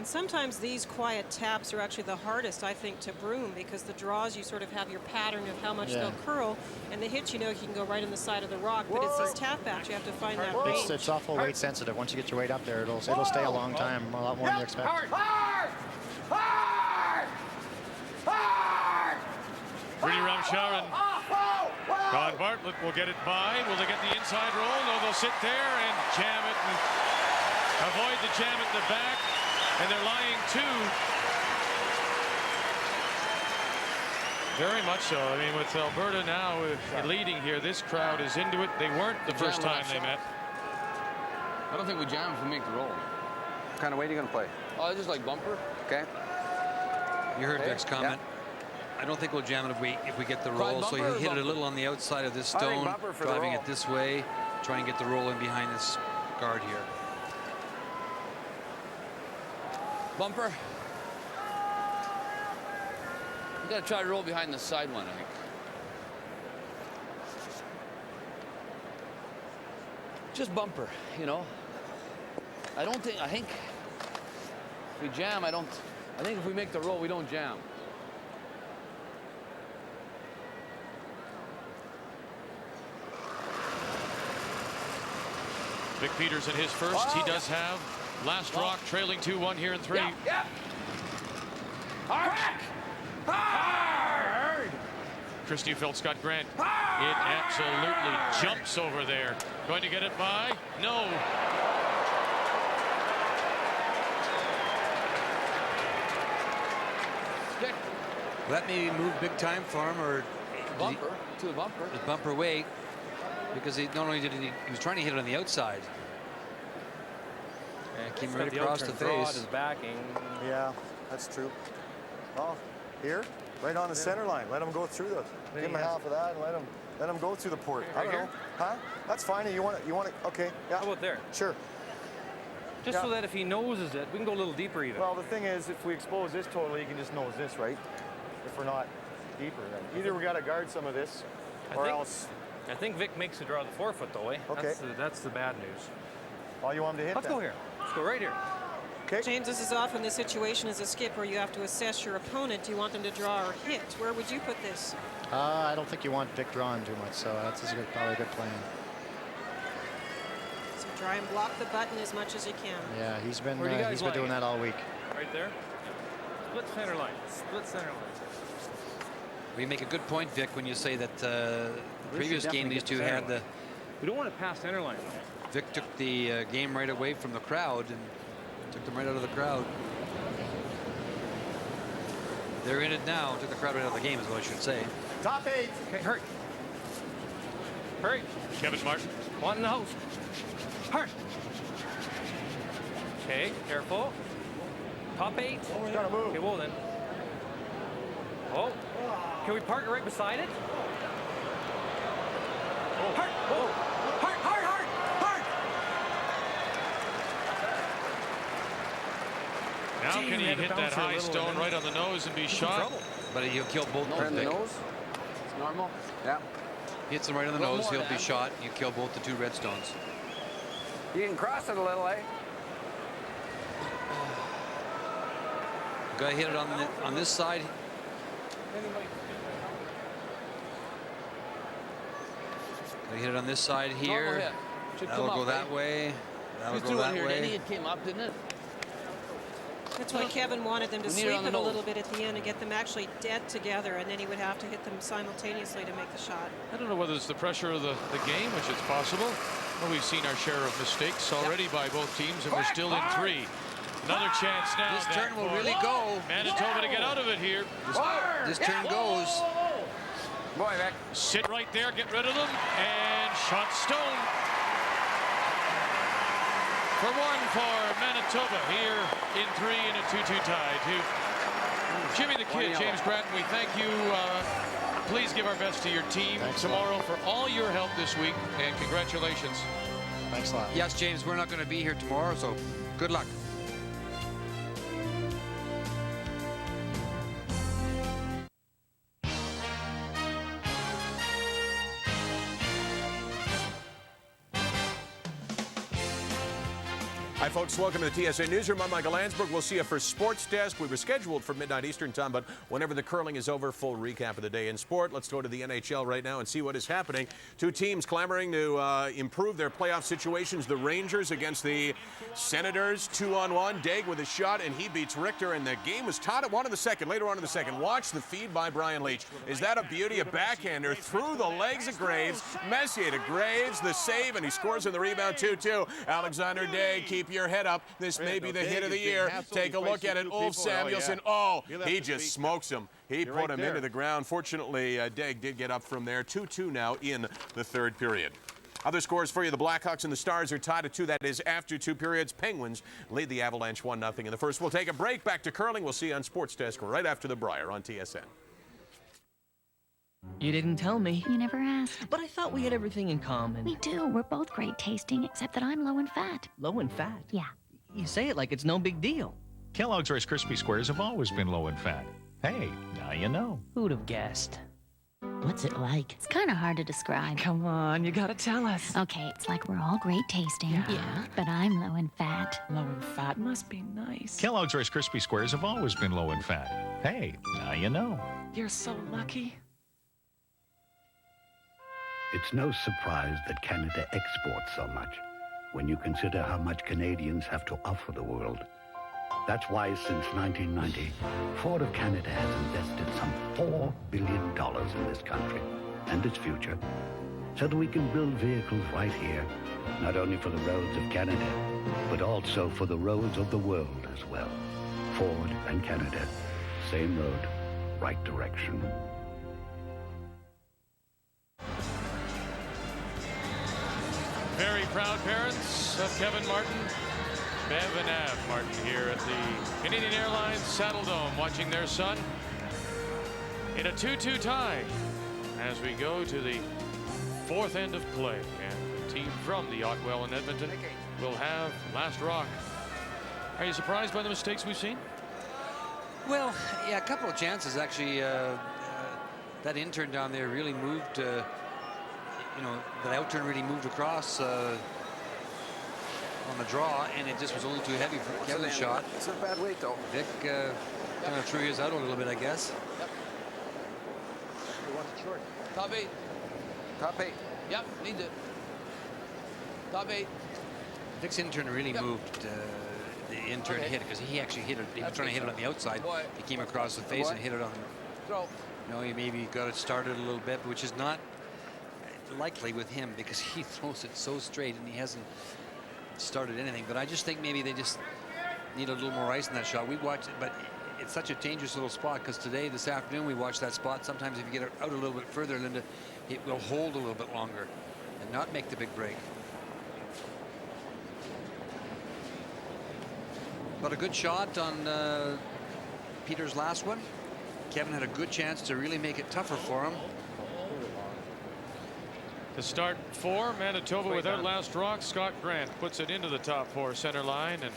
And sometimes these quiet taps are actually the hardest, I think, to broom, because the draws, you sort of have your pattern of how much they'll curl, and the hits, you know, you can go right in the side of the rock, but it's these tap backs, you have to find that range. It's awful weight sensitive. Once you get your weight up there, it'll stay a long time, a lot more than you expect. Pretty Ramshar and Don Bartlett will get it by. Will they get the inside roll? No, they'll sit there and jam it and avoid the jam at the back. And they're lying too. Very much so. I mean, with Alberta now leading here, this crowd is into it. They weren't the first time they met. I don't think we jam if we make the roll. What kind of weight are you going to play? Oh, just like bumper. Okay. You heard Vic's comment. I don't think we'll jam it if we get the roll. So he hit it a little on the outside of this stone, driving it this way, try and get the roll in behind this guard here. Bumper. You got to try to roll behind the side one, I think. Just bumper, you know. I think if we jam, I think if we make the roll, we don't jam. Vic Peterson his first. He does have last rock trailing 2-1 here in 3. Yep. Hard. Chris Neufeld, Scott Grant. It absolutely jumps over there. Going to get it by? No. Let me move big time for him, or bumper to a bumper. His bumper weight, because he not only did he was trying to hit it on the outside. And came right across the face. Is backing. Yeah, that's true. Oh, here, right on the center line. Let him go through the. Give him half of that and let him go through the port. I don't know. Huh? That's fine. You want it? Okay. Yeah. How about there? Sure. Just so that if he noses it, we can go a little deeper even. Well, the thing is, if we expose this totally, you can just nose this, right? If we're not deeper, then either we got to guard some of this, or else. I think Vic makes the draw the 4 foot though, eh? Okay. That's the bad news. Oh, you want him to hit? Let's go here. Let's go right here. Okay. James, this is often the situation as a skip where you have to assess your opponent. Do you want them to draw or hit? Where would you put this? I don't think you want Vic drawing too much, so that's probably a good plan. So try and block the button as much as you can. Yeah, he's been doing that all week. Right there. Split center line. Split center line. We make a good point, Vic, when you say that the previous game these two had the. We don't want to pass center line. Vic took the game right away from the crowd and took them right out of the crowd. They're in it now. Took the crowd right out of the game, is what I should say. Top 8. Okay, hurry. Hurry. Kevin Martin. One in the house. Hurry. Okay, careful. Top 8. Gotta move. Okay, well then. Oh. Can we park it right beside it? Oh. Hard. Oh. Hard. Now can he hit that high stone right on the nose and be shot? But he'll kill both. Turn the nose. It's normal. Yeah. Hits him right on the nose. He'll be shot. You kill both the 2 red stones. You can cross it a little, eh? Guy hit it on this side. Guy hit it on this side here. That'll go that way. That'll go that way. It came up, didn't it? That's why Kevin wanted them to sweep it a little bit at the end and get them actually dead together, and then he would have to hit them simultaneously to make the shot. I don't know whether it's the pressure of the game, which it's possible. Well, we've seen our share of mistakes already by both teams, and we're still in 3. Another chance now. This turn will really go. Manitoba to get out of it here. This turn goes. Boy, Vic. Sit right there, get rid of them, and shot stone. For 1 for Manitoba here in 3 in a 2-2 tie to Jimmy the Kid. James Gratton, we thank you. Please give our best to your team tomorrow for all your help this week, and congratulations. Thanks a lot. Yes, James, we're not going to be here tomorrow, so good luck. Hi, folks. Welcome to the TSN Newsroom. I'm Michael Landsberg. We'll see you for Sports Desk. We were scheduled for midnight Eastern time, but whenever the curling is over, full recap of the day in sport. Let's go to the NHL right now and see what is happening. Two teams clamoring to improve their playoff situations. The Rangers against the Senators, 2-on-1. Daig with a shot, and he beats Richter, and the game was tied at 1 in the second. Later on in the second, watch the feed by Brian Leach. Is that a beauty? A backhander through the legs of Graves. Messier to Graves, the save, and he scores in the rebound, 2-2. Alexander Daig, keep your head up. This may be the hit of the year. Take a look at it. Ulf Samuelsson. Oh, he just smokes him. He put him into the ground. Fortunately, Daig did get up from there. 2-2 now in the third period. Other scores for you. The Blackhawks and the Stars are tied at 2. That is after 2 periods. Penguins lead the Avalanche 1-0 in the first. We'll take a break. Back to curling. We'll see you on Sports Desk right after the Brier on TSN. You didn't tell me. You never asked. But I thought we had everything in common. We do. We're both great tasting, except that I'm low in fat. Low in fat? Yeah. You say it like it's no big deal. Kellogg's Rice Krispie Squares have always been low in fat. Hey, now you know. Who'd have guessed? What's it like? It's kind of hard to describe. Come on, you gotta tell us. Okay, it's like we're all great tasting. Yeah. But I'm low in fat. Low in fat must be nice. Kellogg's Rice Krispie Squares have always been low in fat. Hey, now you know. You're so lucky. It's no surprise that Canada exports so much when you consider how much Canadians have to offer the world. That's why since 1990, Ford of Canada has invested some $4 billion in this country and its future so that we can build vehicles right here, not only for the roads of Canada, but also for the roads of the world as well. Ford and Canada, same road, right direction. Very proud parents of Kevin Martin, Bev and Av Martin here at the Canadian Airlines Saddledome, watching their son in a 2-2 tie as we go to the fourth end of play. And the team from the Otwell and Edmonton will have last rock. Are you surprised by the mistakes we've seen? Well, yeah, a couple of chances actually. That intern down there really moved. You know, that outturn really moved across on the draw, and it just was a little too heavy for Kevin's shot. It's a bad weight, though. Vic kind of threw his out a little bit, I guess. Yep. He wants it short. Top 8. Top 8. Yep, needs it. Top 8. Vic's intern really moved. The intern hit it because he actually hit it. He was trying to hit it on the outside. He came across the face and hit it on. Throw. You know, he maybe got it started a little bit, which is not likely with him because he throws it so straight and he hasn't started anything. But I just think maybe they just need a little more ice in that shot. We watched it, but it's such a dangerous little spot because this afternoon, we watched that spot. Sometimes if you get it out a little bit further, Linda, it will hold a little bit longer and not make the big break. But a good shot on Peter's last one. Kevin had a good chance to really make it tougher for him. To start 4, Manitoba without last rock. Scott Grant puts it into the top 4 center line, and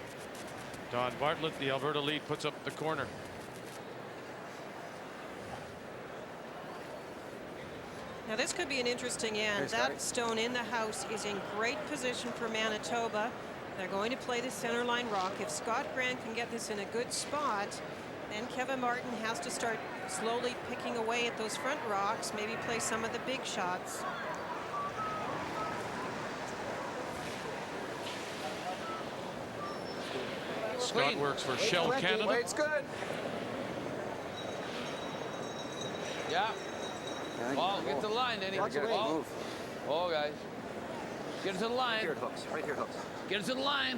Don Bartlett, the Alberta lead, puts up the corner. Now this could be an interesting end. That stone in the house is in great position for Manitoba. They're going to play the center line rock. If Scott Grant can get this in a good spot, then Kevin Martin has to start slowly picking away at those front rocks, maybe play some of the big shots. Scott works for Shell Canada. It's good. Yeah. Well, get to the line, Denny. Oh, guys. Get it to the line. Here it hooks. Right here it hooks. Get it to the line.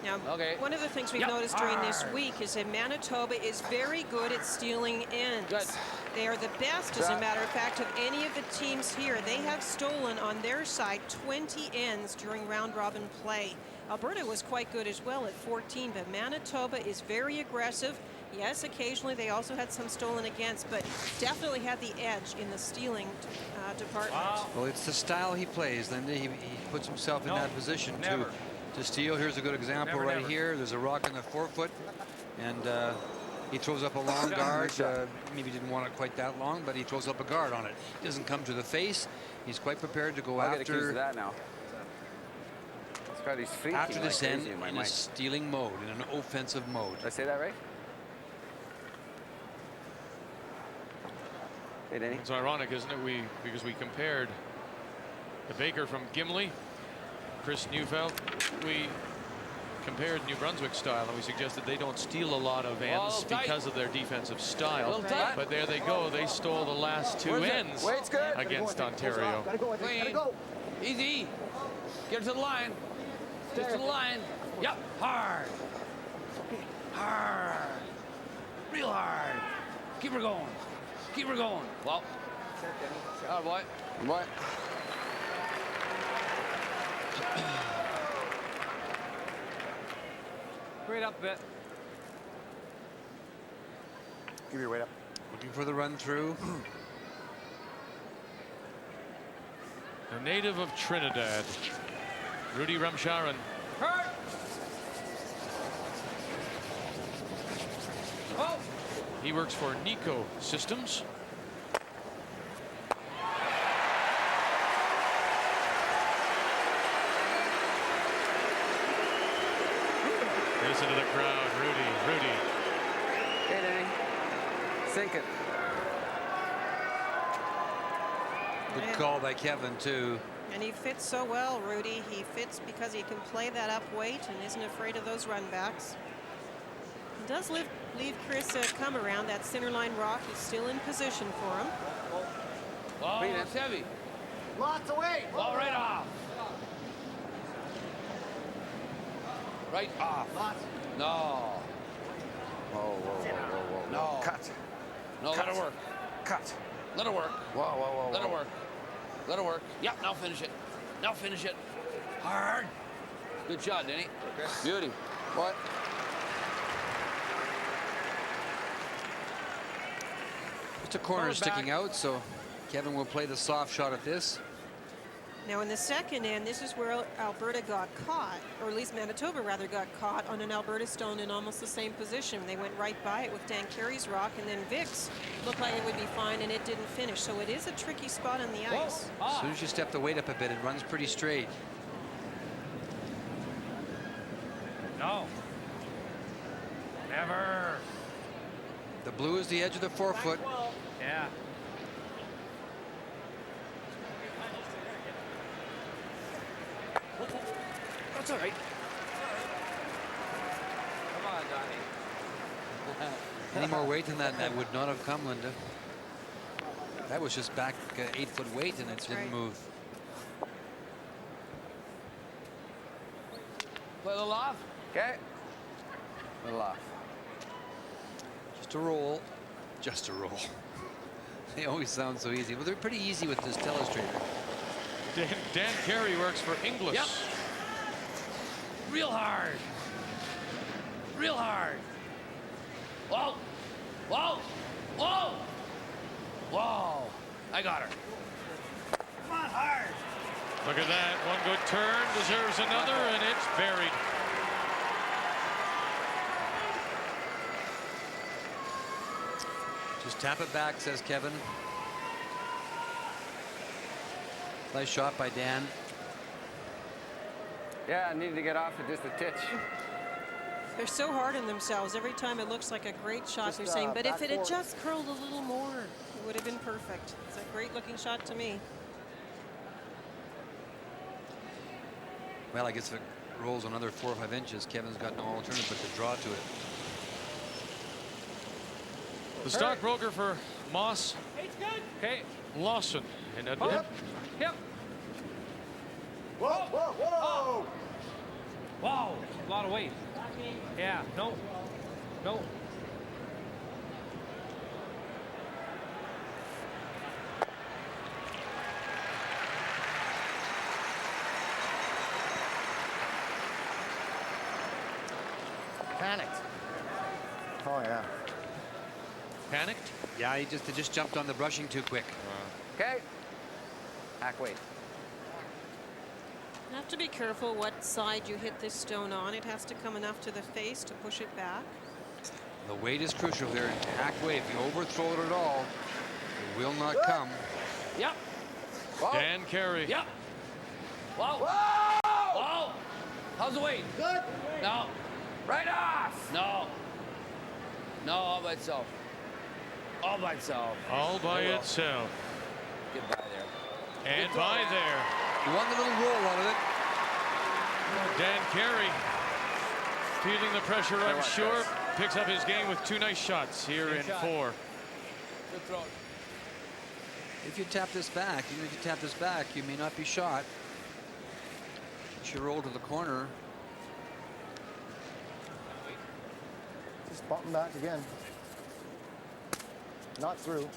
Now, one of the things we've noticed during this week is that Manitoba is very good at stealing ends. Good. They are the best, as a matter of fact, of any of the teams here. They have stolen on their side 20 ends during round-robin play. Alberta was quite good as well at 14, but Manitoba is very aggressive. Yes, occasionally they also had some stolen against, but definitely had the edge in the stealing department. Well, it's the style he plays, Linda. He puts himself in that position to steal. Here's a good example here. There's a rock in the forefoot, and he throws up a long guard. Maybe didn't want it quite that long, but he throws up a guard on it. He doesn't come to the face. He's quite prepared to go after. Get accused of that now. Scotty's freaking after this like end crazy in my in a mind. stealing mode, in an offensive mode. Did I say that right? Hey, Danny. It's ironic, isn't it? Because we compared the Baker from Gimli, Chris Neufeld. We compared New Brunswick style, and we suggested they don't steal a lot of ends because of their defensive style. But there they go. They stole the last two ends against Ontario. Clean. Easy. Get to the line. Get to the line. Yep. Hard. Hard. Real hard. Keep her going. Keep her going. Well. Oh, boy. What? Straight up a bit. Give your weight up. Looking for the run through. A native of Trinidad, Rudy Ramcharan. Hurt. Oh. He works for Nico Systems. Listen to the crowd, Rudy. Hey, Danny. Sink it. Good call by Kevin, too. And he fits so well, Rudy. He fits because he can play that up weight and isn't afraid of those run backs. He does leave Chris come around. That center line rock is still in position for him. Oh, it's heavy. Lots of weight. Ball right off. Right off. No. Whoa. No. Cut. No, let her work. Cut. Let her work. Whoa. Let her work. Let her work. Yep, now finish it. Now finish it. Hard. Good shot, Denny. Okay. Beauty. What? Just a corner sticking out, so Kevin will play the soft shot at this. Now in the second end, this is where Alberta got caught, or at least Manitoba rather got caught on an Alberta stone in almost the same position. They went right by it with Dan Carey's rock, and then Vic's looked like it would be fine, and it didn't finish. So it is a tricky spot on the ice. As soon as you step the weight up a bit, it runs pretty straight. No. Never. The blue is the edge of the forefoot. Yeah. That's all right. Come on, Donnie. Any more weight than that, and that would not have come, Linda. That was just back 8-foot weight, and it didn't move. Play a little off. Okay. Little off. Just a roll. Just a roll. They always sound so easy. Well, they're pretty easy with this telestrator. Dan Carey works for Inglis. Yep. Real hard. Real hard. Whoa. Whoa. Whoa. Whoa. I got her. Come on, hard. Look at that. One good turn deserves another, and it's buried. Just tap it back, says Kevin. Nice shot by Dan. Yeah, I needed to get off it just a titch. They're so hard on themselves. Every time it looks like a great shot, they're saying, but if it had just curled a little more, it would have been perfect. It's a great looking shot to me. Well, I guess if it rolls another 4 or 5 inches, Kevin's got no alternative but to draw to it. The stockbroker for Moss. Okay. Lawson. And Yep. Yep. Whoa. Wow. A lot of weight. Yeah. No. No. Panicked. Oh, yeah. Panicked? Yeah, he just jumped on the brushing too quick. Okay. Hack weight. You have to be careful what side you hit this stone on. It has to come enough to the face to push it back. The weight is crucial here. Hack weight. If you overthrow it at all, it will not come. Yep. Dan Carey. Yep. Whoa. Whoa. Whoa. How's the weight? Good. No. Right off. No. No, all by itself. All by itself. All by Very well. itself. Get by there. And by there. You want the little roll out of it. Dan Carey feeling the pressure, I'm watch sure. this. Picks up his game with 2 nice shots here Good in shot. 4. Good throw. If you tap this back, even if you tap this back, you may not be shot. You should roll to the corner. Just bump him back again. Not through.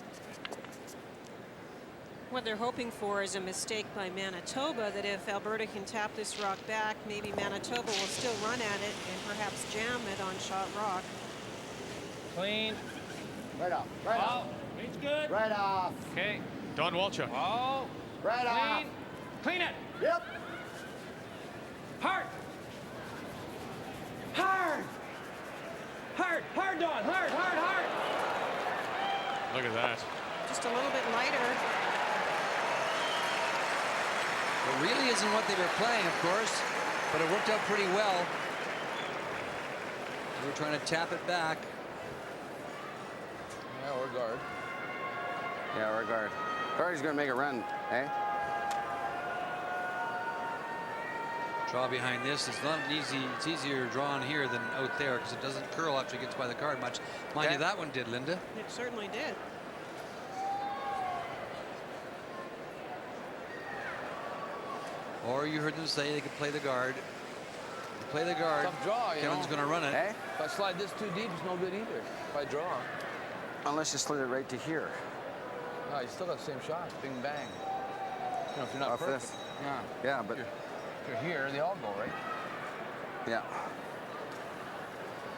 What they're hoping for is a mistake by Manitoba, that if Alberta can tap this rock back, maybe Manitoba will still run at it and perhaps jam it on shot rock. Clean. Right off. Right off. It's good. Right off. Okay. Don Walchuk. Oh. Right off. Clean. Clean it. Yep. Hard. Hard. Hard. Hard, Don. Hard, hard, hard. Look at that. Just a little bit lighter. It really isn't what they were playing, of course, but it worked out pretty well. They were trying to tap it back. Yeah, we're guard. Yeah, we're guard. Guard's gonna make a run, eh? Draw behind this. It's not easy. It's easier drawn here than out there because it doesn't curl after it gets by the card much. Mind you, that one did, Linda. It certainly did. Or you heard them say they could play the guard. They play the guard. Tough draw, you Kevin's know. going to run it. Eh? If I slide this too deep, it's no good either. If I draw. Unless you slid it right to here. No, you still got the same shot. Bing, bang. You know, if you're not Off perfect. this. Yeah. Yeah, but If you're here, they all go, right? yeah.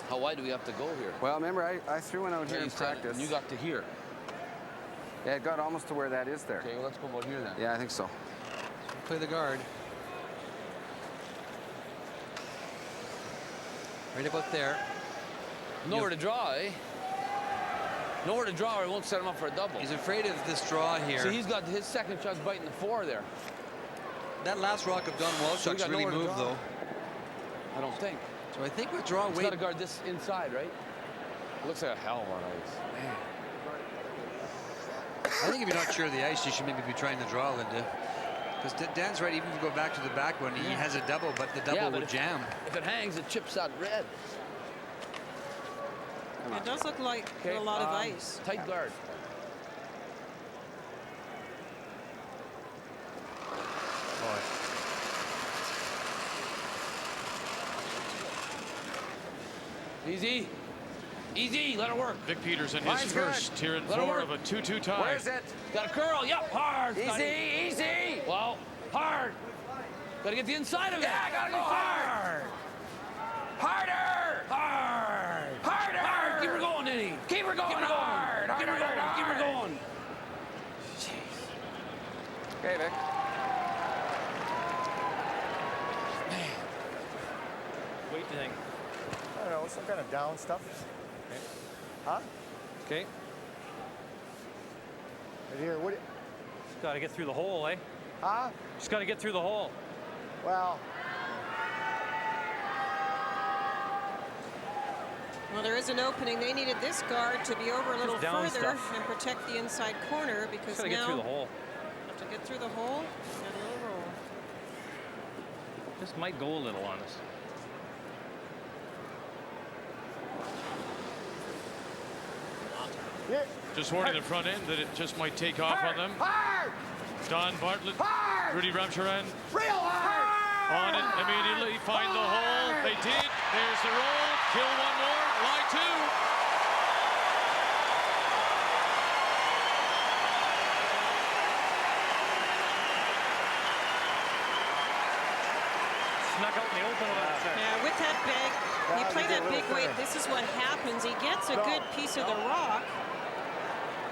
How wide do we have to go here? Well, remember, I threw one out here in you said it, practice. and you got to here. Yeah, it got almost to where that is there. Okay, well, let's go about here then. Yeah, I think so. Play the guard. Right about there. Nowhere to draw, eh? Nowhere to draw, or he won't set him up for a double. He's afraid of this draw here. See, he's got his second shot's biting the 4 there. That last rock of Don So we Walchuk's got really nowhere to moved, draw. though. I don't think. So I think with draw He's weight. got to guard this inside, right? Looks like a hell of on ice. I think if you're not sure of the ice, you should maybe be trying to draw, Linda. Because Dan's right, even if you go back to the back one, he has a double, but the double would jam. If it hangs, it chips out red. It does look like a lot of ice. Tight guard. Easy. Easy, let it work. Vic Peterson, his Line's first good. here in Let it 4 work. of a 2-2 tie. Where's it? Got a curl. Yep, hard. Easy, Scotty. easy. Well, hard. Got to get the inside of it. Yeah, gotta go hard. Harder. Hard. Harder. Hard. Keep her going, Eddie. Keep her going Keep her going. hard. Keep her Hard, going. Keep her hard. going. Okay, Vic. Wait, you think? I don't know, some kind of down stuff. Okay. Huh? Okay. Right here. What? Just got to get through the hole, eh? Huh? Just got to get through the hole. Well, Well, there is an opening. They needed this guard to be over a little Just down further stuff. and protect the inside corner because Just got to now get through the hole. have to get through the hole and a little roll. Just might go a little on us. yeah. Just warning the front end that it just might take off on them. Hard. Don Bartlett, Hard. Rudy Ramcharan Real hard. on it immediately. Find the hole. They did. There's the roll. Kill one more. Lie 2. Snuck out in the open a little bit. Yeah, with that big, you Yeah, play you get that a big little weight, further. this is what happens. He gets a good piece of the rock.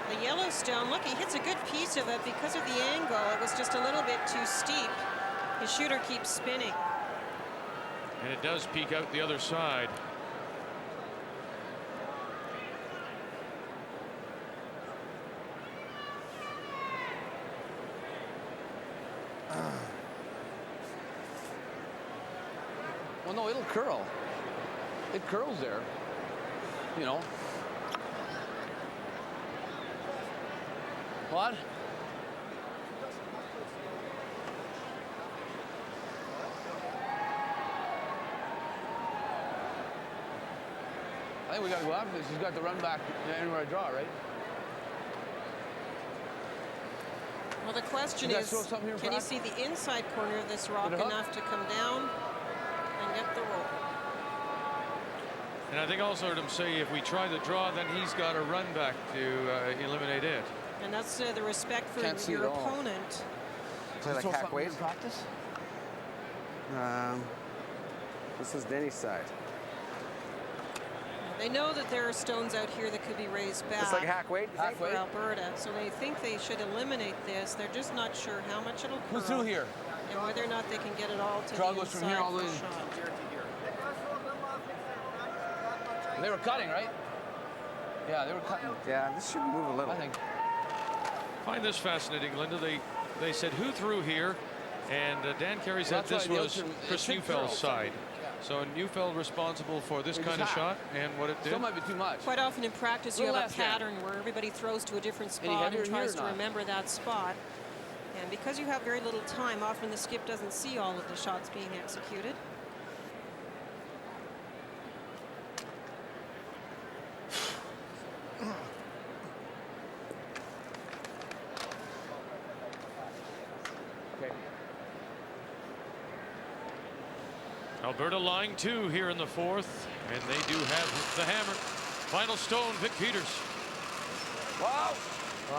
The Yellowstone, look, he hits a good piece of it because of the angle. It was just a little bit too steep. His shooter keeps spinning. And it does peek out the other side. Well, no, it'll curl. It curls there. You know. What? I think we got to go after this. He's got to run back anywhere I draw, right? Well, the question is, can you see the inside corner of this rock enough to come down and get the roll? And I think also heard him say if we try the draw, then he's got to run back to eliminate it. And that's the respect for your opponent. Play like hack weight? Practice? This is Denny's side. They know that there are stones out here that could be raised back. It's like hack weight? For Alberta. So they think they should eliminate this. They're just not sure how much it'll curl. Who's through here? And whether or not they can get it all to Draw the goes from inside here all the way for to the shot. here. They were cutting, right? Yeah, they were cutting. Yeah, this should move a little. I think. Find this fascinating, Linda. They said who threw here, and Dan Carey said this was Chris Neufeld's side. So Neufeld responsible for this kind of shot and what it did. Still might be too much. Quite often in practice you have a pattern where everybody throws to a different spot and tries to remember that spot. And because you have very little time, often the skip doesn't see all of the shots being executed. Alberta lying 2 here in the 4th, and they do have the hammer. Final stone, Vic Peters. Wow.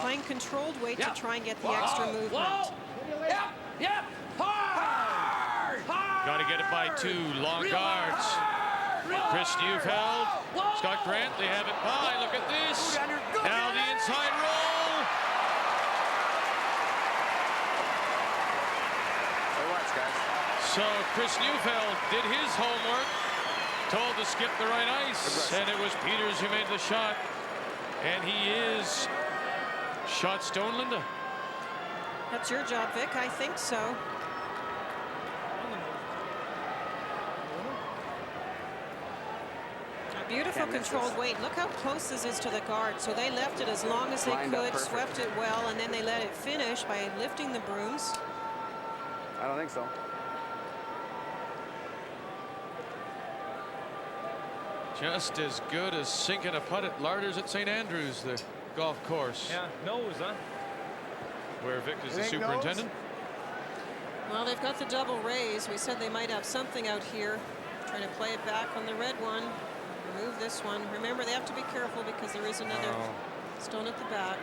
Playing controlled weight to try and get the extra movement. Yep. Hard. Got to get it by 2 long guards. Chris Neufeld, Scott Grant, they have it by. Look at this. Now the inside roll. So Chris Neufeld did his homework, told to skip the right ice, and it was Peters who made the shot. And he is shot stone, Linda. That's your job, Vic. I think so. A beautiful controlled weight. Look how close this is to the guard. So they left it as long as they could, swept it well, and then they let it finish by lifting the brooms. I don't think so. Just as good as sinking a putt at Larders at St. Andrews, the golf course. Yeah, nose, huh? Where Vic is the superintendent. Well, they've got the double raise. We said they might have something out here. Trying to play it back on the red one. Remove this one. Remember, they have to be careful because there is another stone at the back.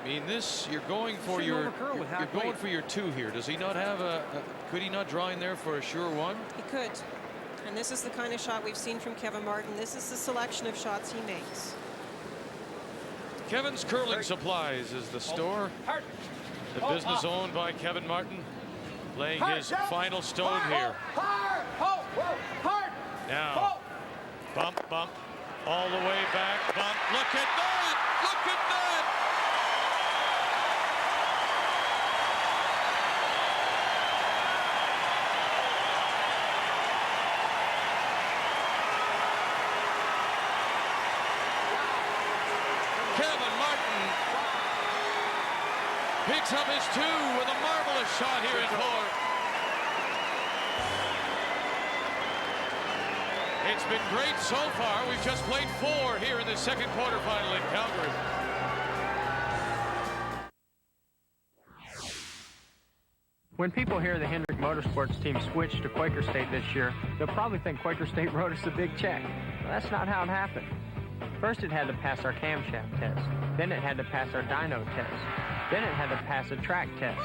I mean, this you're going for your 2 here. Does he not have could he not draw in there for a sure 1? He could. And this is the kind of shot we've seen from Kevin Martin. This is the selection of shots he makes. Kevin's Curling Supplies is the store. The business owned by Kevin Martin, laying his final stone here. Now, bump, all the way back, bump. Look at that! Look at that! Kevin Martin picks up his 2 with a marvelous shot here in Fuller. It's been great so far. We've just played 4 here in the second quarterfinal in Calgary. When people hear the Hendrick Motorsports team switch to Quaker State this year, they'll probably think Quaker State wrote us a big check. Well, that's not how it happened. First, it had to pass our camshaft test. Then it had to pass our dyno test. Then it had to pass a track test.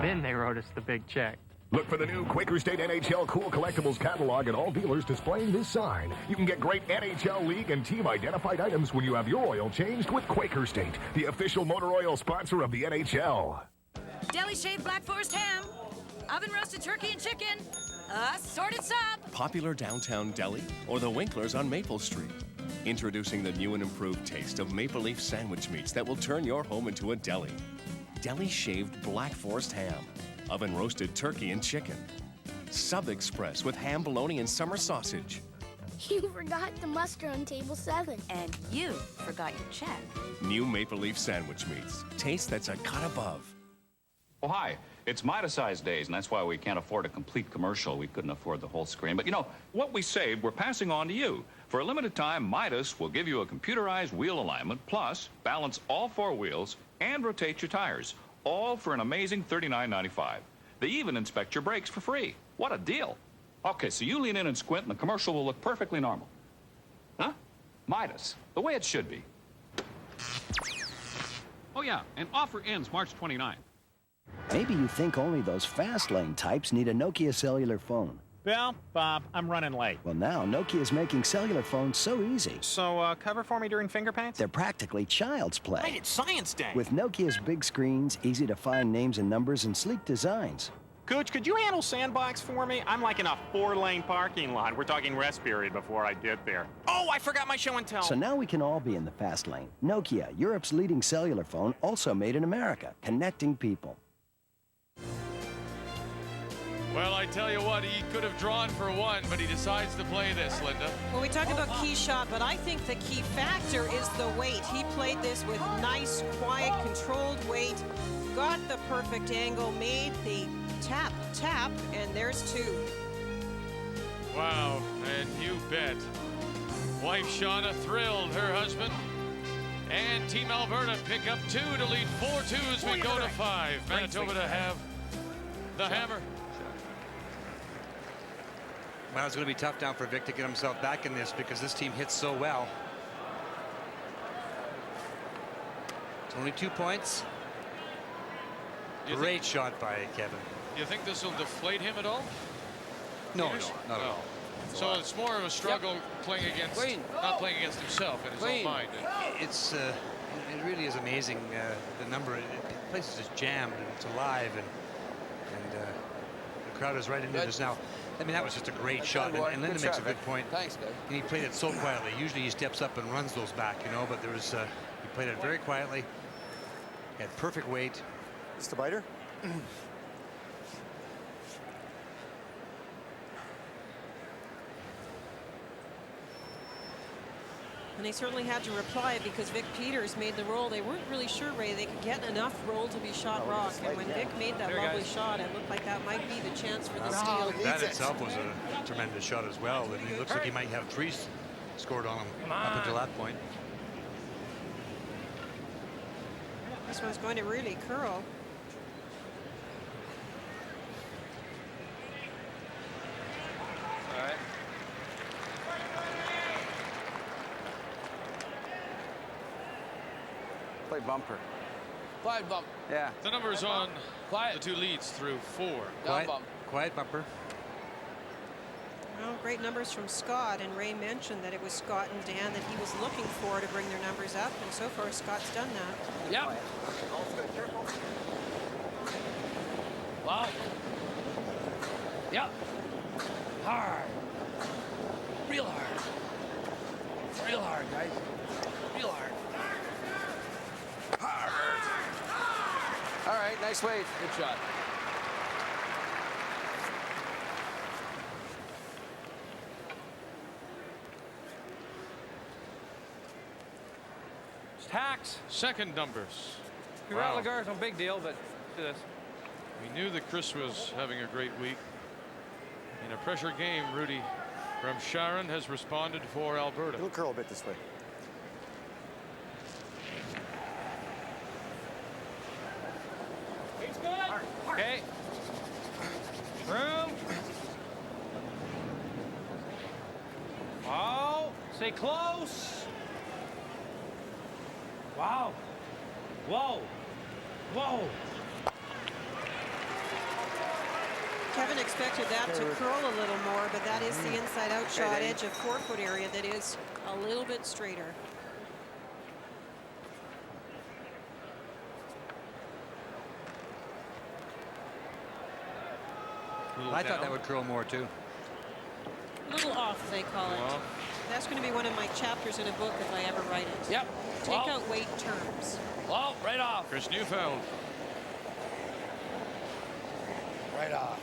Then they wrote us the big check. Look for the new Quaker State NHL Cool Collectibles catalog at all dealers displaying this sign. You can get great NHL League and team-identified items when you have your oil changed with Quaker State, the official motor oil sponsor of the NHL. Deli shaved Black Forest ham, oven roasted turkey and chicken, assorted sub. Popular downtown deli or the Winklers on Maple Street. Introducing the new and improved taste of Maple Leaf sandwich meats that will turn your home into a deli. Deli shaved Black Forest ham, oven roasted turkey and chicken, Sub Express with ham, bologna, and summer sausage. You forgot the mustard on table 7. And you forgot your check. New Maple Leaf Sandwich Meats. Taste that's a cut above. Oh, hi. It's Midas days, and that's why we can't afford a complete commercial. We couldn't afford the whole screen. But, you know, what we saved, we're passing on to you. For a limited time, Midas will give you a computerized wheel alignment, plus balance all 4 wheels and rotate your tires, all for an amazing $39.95. They even inspect your brakes for free. What a deal. Okay, so you lean in and squint, and the commercial will look perfectly normal. Huh? Midas, the way it should be. Oh, yeah, and offer ends March 29th. Maybe you think only those fast lane types need a Nokia cellular phone. Bill, Bob, I'm running late. Well, now Nokia's making cellular phones so easy. So, cover for me during finger paints? They're practically child's play. Right, it's Science Day. With Nokia's big screens, easy to find names and numbers, and sleek designs. Coach, could you handle Sandbox for me? I'm like in a 4-lane parking lot. We're talking rest period before I get there. Oh, I forgot my show and tell. So now we can all be in the fast lane. Nokia, Europe's leading cellular phone, also made in America, connecting people. Well, I tell you what, he could have drawn for 1, but he decides to play this, Linda. Well, we talk about key shot, but I think the key factor is the weight. He played this with nice, quiet, controlled weight, got the perfect angle, made the tap, and there's 2. Wow, and you bet. Wife Shauna thrilled her husband. And Team Alberta pick up 2 to lead 4-2 as we go to 5. Manitoba to have the hammer. Well, it's going to be tough now for Vic to get himself back in this because this team hits so well. It's only 2 points. Great shot by Kevin. You think this will deflate him at all? No, not at all. So it's more of a struggle playing against, not playing against himself in his own mind. It's it really is amazing the number. The place is just jammed and it's alive, and the crowd is right into this now. I mean, that was just a great shot, and Linda makes a good point. Thanks, guys. And he played it so quietly. Usually he steps up and runs those back, you know, but there was he played it very quietly. He had perfect weight. Just a biter. And they certainly had to reply because Vic Peters made the roll. They weren't really sure, Ray, they could get enough roll to be shot rock. And when Vic made that lovely shot, it looked like that might be the chance for the steal. That itself was a tremendous shot as well. And it looks like he might have 3 scored on him up until that point. This one's going to really curl. All right. Play bumper. Quiet bump. Yeah. The numbers on the 2 leads through 4. Quiet bumper. Well, great numbers from Scott, and Ray mentioned that it was Scott and Dan that he was looking for to bring their numbers up, and so far Scott's done that. Yep. Wow. Yep. Hard. Real hard. Real hard, guys. Real hard. Hard. All right, nice weight. Good shot. Hacks. Second numbers. Wow. Lagar's no big deal, but do this. We knew that Chris was having a great week. In a pressure game, Rudy from Sharon has responded for Alberta. It'll curl a bit this way. Okay. Room. Oh, stay close. Wow. Whoa. Whoa. Kevin expected that to curl a little more, but that is the inside-out shot edge of 4-foot area that is a little bit straighter. I thought that would curl more too. A little off, they call it. That's going to be one of my chapters in a book if I ever write it. Yep. Take out weight terms. Oh, right off. Chris Neufeld. Right off.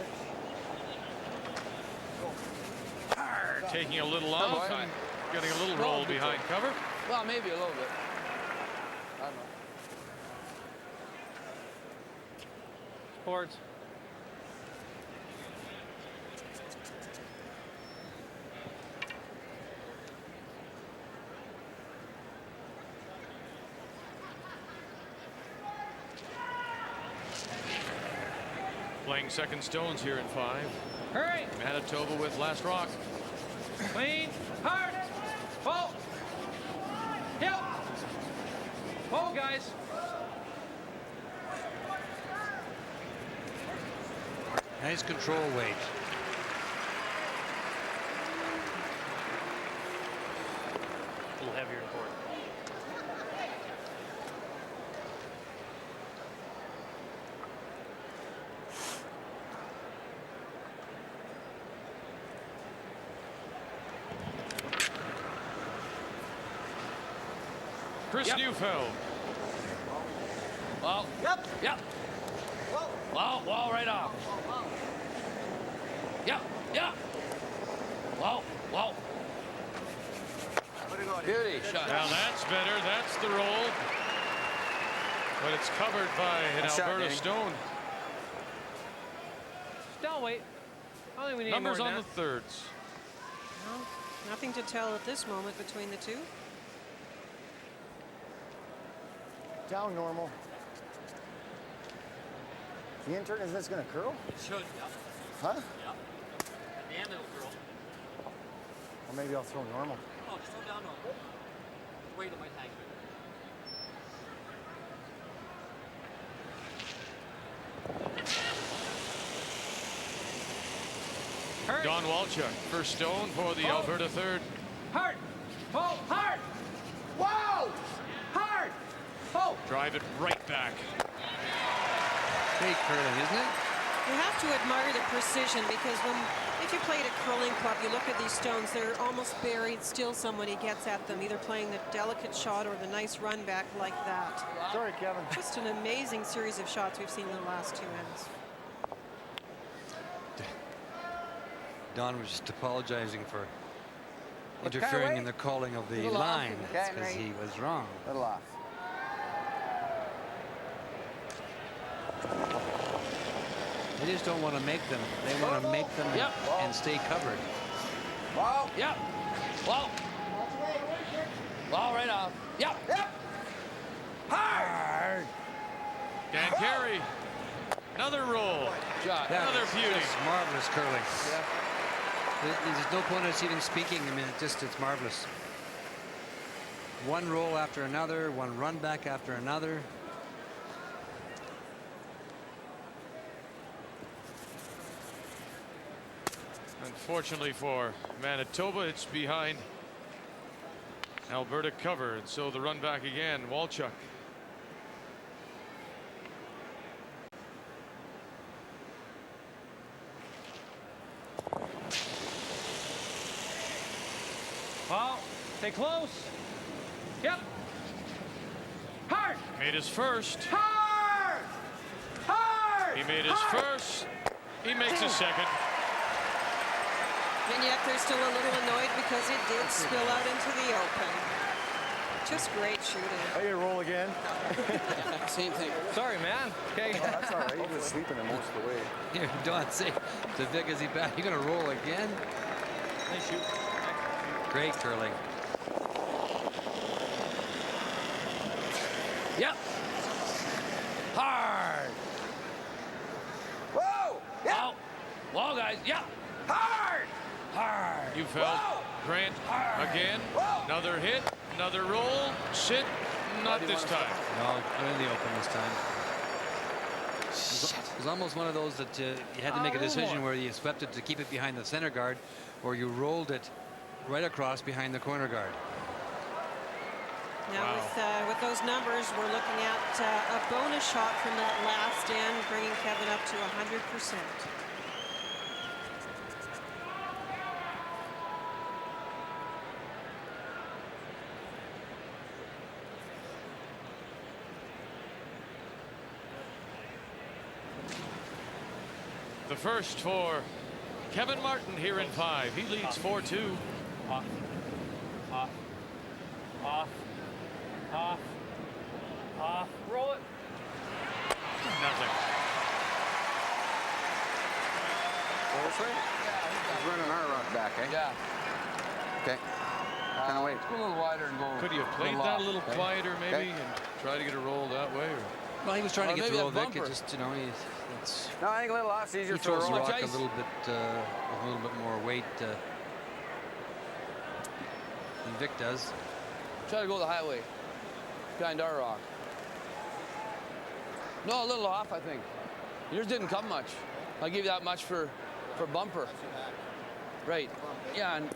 taking a little off and getting a little roll behind cover. Well, maybe a little bit. I don't know. Sports. Playing second stones here in 5. Hurry! Manitoba with last rock. Clean. Hard. Pull. Yep. Pull, guys. Nice control weight. A little heavier in court. Chris Neufeld. Well, yep. Wall right off. Yep. Whoa. Beauty shot. Now that's better. That's the roll. But it's covered by an Alberta stone. Still wait. I think we need Numbers more than on that. the thirds. Well, nothing to tell at this moment between the two. Down normal. The intern, is this going to curl? It should, yeah. Huh? Yeah. At the end it'll curl. Or maybe I'll throw normal. No, just throw down normal. Wait, it might hang. Don Walchuk, first stone for the Alberta third. Hard. Pull. Hard. Wow. Hard. Pull. Drive it right back. Great curling, isn't it? You have to admire the precision because if you played a curling club, you look at these stones, they're almost buried. Still somebody gets at them, either playing the delicate shot or the nice run back like that. Sorry, Kevin. Just an amazing series of shots we've seen in the last 2 ends. Don was just apologizing for interfering in the calling of the line because he was wrong. Little off. They just don't want to make them. They want to make them and stay covered. Wall. Yep. Wall. Wall right off. Yep. Hard. Dan Carey. Another roll. Shot. Another beauty. Just marvelous curling. There's no point in us even speaking. I mean, it's marvelous. One roll after another, one run back after another. Unfortunately for Manitoba, it's behind Alberta cover, and so the run back again. Walchuk. Well, stay close. Yep. Hard. Made his first. Hard. Hard. He made his first. He makes his second. And yet they're still a little annoyed because it did spill out into the open. Just great shooting. I get a roll again. Same thing. Sorry, man. Okay. Oh, that's all right. He was sleeping it most of the way. Here, Don, say to Vic as he back, you're going to roll again? Nice shoot. Great curling. Yep. Hard. Whoa. Yep. Wall, guys. Yep. Hard. Hard. You felt Grant again. Another hit. Another roll. Sit. Not this time. No, they're in the open this time. It was almost one of those that you had to make a decision where you swept it to keep it behind the center guard, or you rolled it right across behind the corner guard. Now with those numbers, we're looking at a bonus shot from that last end, bringing Kevin up to 100%. The first for Kevin Martin here in 5. He leads 4-2. Off. Off. Off. Off. Off. Roll it. Nothing. Force rate? Yeah, he's running our rock back, eh? Yeah. Okay. Kind of wait. Let's go a little wider and go. Could he have played that a little quieter, maybe, and try to get a roll that way? Or? Well, he was trying to get the roll, Vic. bumper. It just, you know, it's. No, I think a little off. Easier He for a throws the roll. rock a little bit with a little bit more weight than Vic does. Try to go the highway. Behind our rock. No, a little off, I think. Yours didn't come much. I'll give you that much for bumper. Right. Yeah, and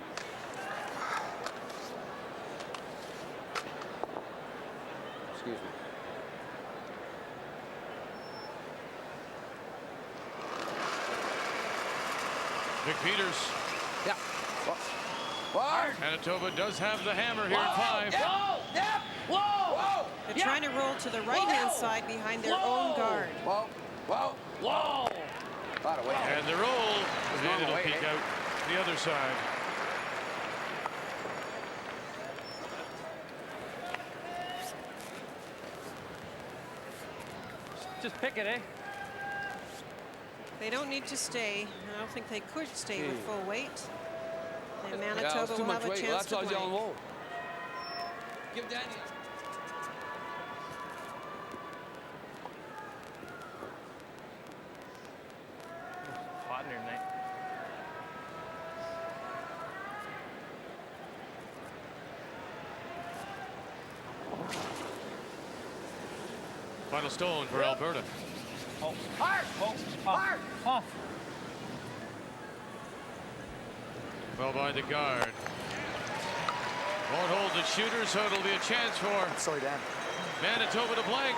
excuse me. Vic Peters. Yeah. Whoa. Manitoba does have the hammer here in 5. Whoa! Yep! Whoa! Whoa! They're trying to roll to the right-hand side behind their own guard. Whoa! Whoa! Whoa! And the roll, and it'll peek out the other side. Just pick it, eh? They don't need to stay. I don't think they could stay with full weight. And Yeah, Manitoba it's too will much have a weight. chance That's to why I was yelling, blank. whoa. Give Danny. Hot in here tonight. Final stone for Alberta. Oh. Hard! Oh. Hard! Off. Well by the guard. Won't hold the shooter, so it'll be a chance for Manitoba to blank.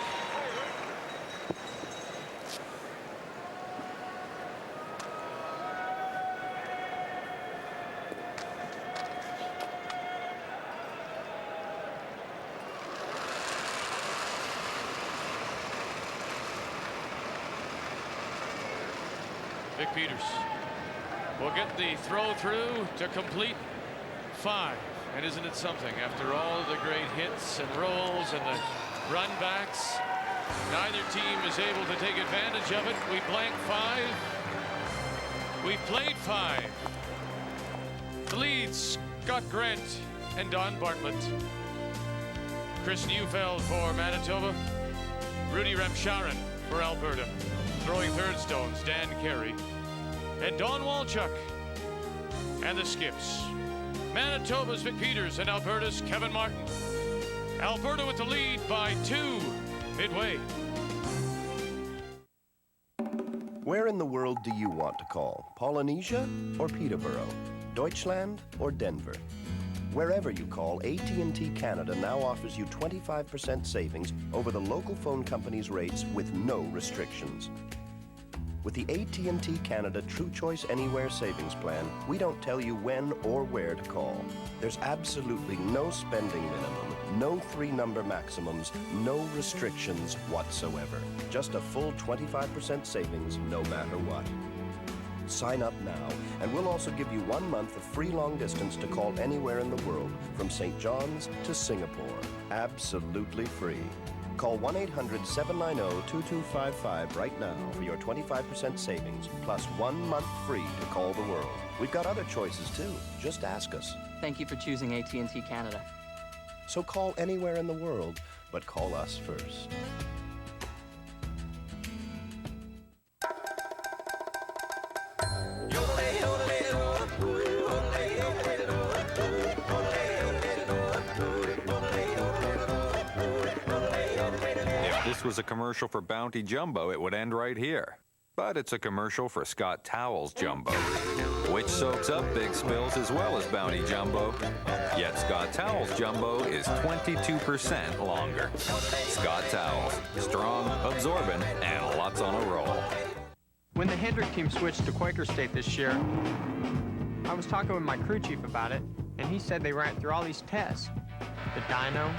Vic Peters will get the throw through to complete 5. And isn't it something, after all the great hits and rolls and the run backs, neither team is able to take advantage of it. We blank 5. We've played 5. The leads, Scott Grant and Don Bartlett. Chris Neufeld for Manitoba. Rudy Remsharon for Alberta. Throwing third stones, Dan Carey. And Don Walchuk. And the skips. Manitoba's Vic Peters and Alberta's Kevin Martin. Alberta with the lead by 2 midway. Where in the world do you want to call? Polynesia or Peterborough? Deutschland or Denver? Wherever you call, AT&T Canada now offers you 25% savings over the local phone company's rates with no restrictions. With the AT&T Canada True Choice Anywhere Savings Plan, we don't tell you when or where to call. There's absolutely no spending minimum, no 3-number maximums, no restrictions whatsoever. Just a full 25% savings no matter what. Sign up now, and we'll also give you 1 month of free long distance to call anywhere in the world, from St. John's to Singapore. Absolutely free. Call 1-800-790-2255 right now for your 25% savings, plus 1 month free to call the world. We've got other choices too. Just ask us. Thank you for choosing AT&T Canada. So call anywhere in the world, but call us first. If this was a commercial for Bounty Jumbo, it would end right here. But it's a commercial for Scott Towels Jumbo, which soaks up big spills as well as Bounty Jumbo. Yet Scott Towels Jumbo is 22% longer. Scott Towels, strong, absorbent, and lots on a roll. When the Hendrick team switched to Quaker State this year, I was talking with my crew chief about it, and he said they ran through all these tests. The dyno,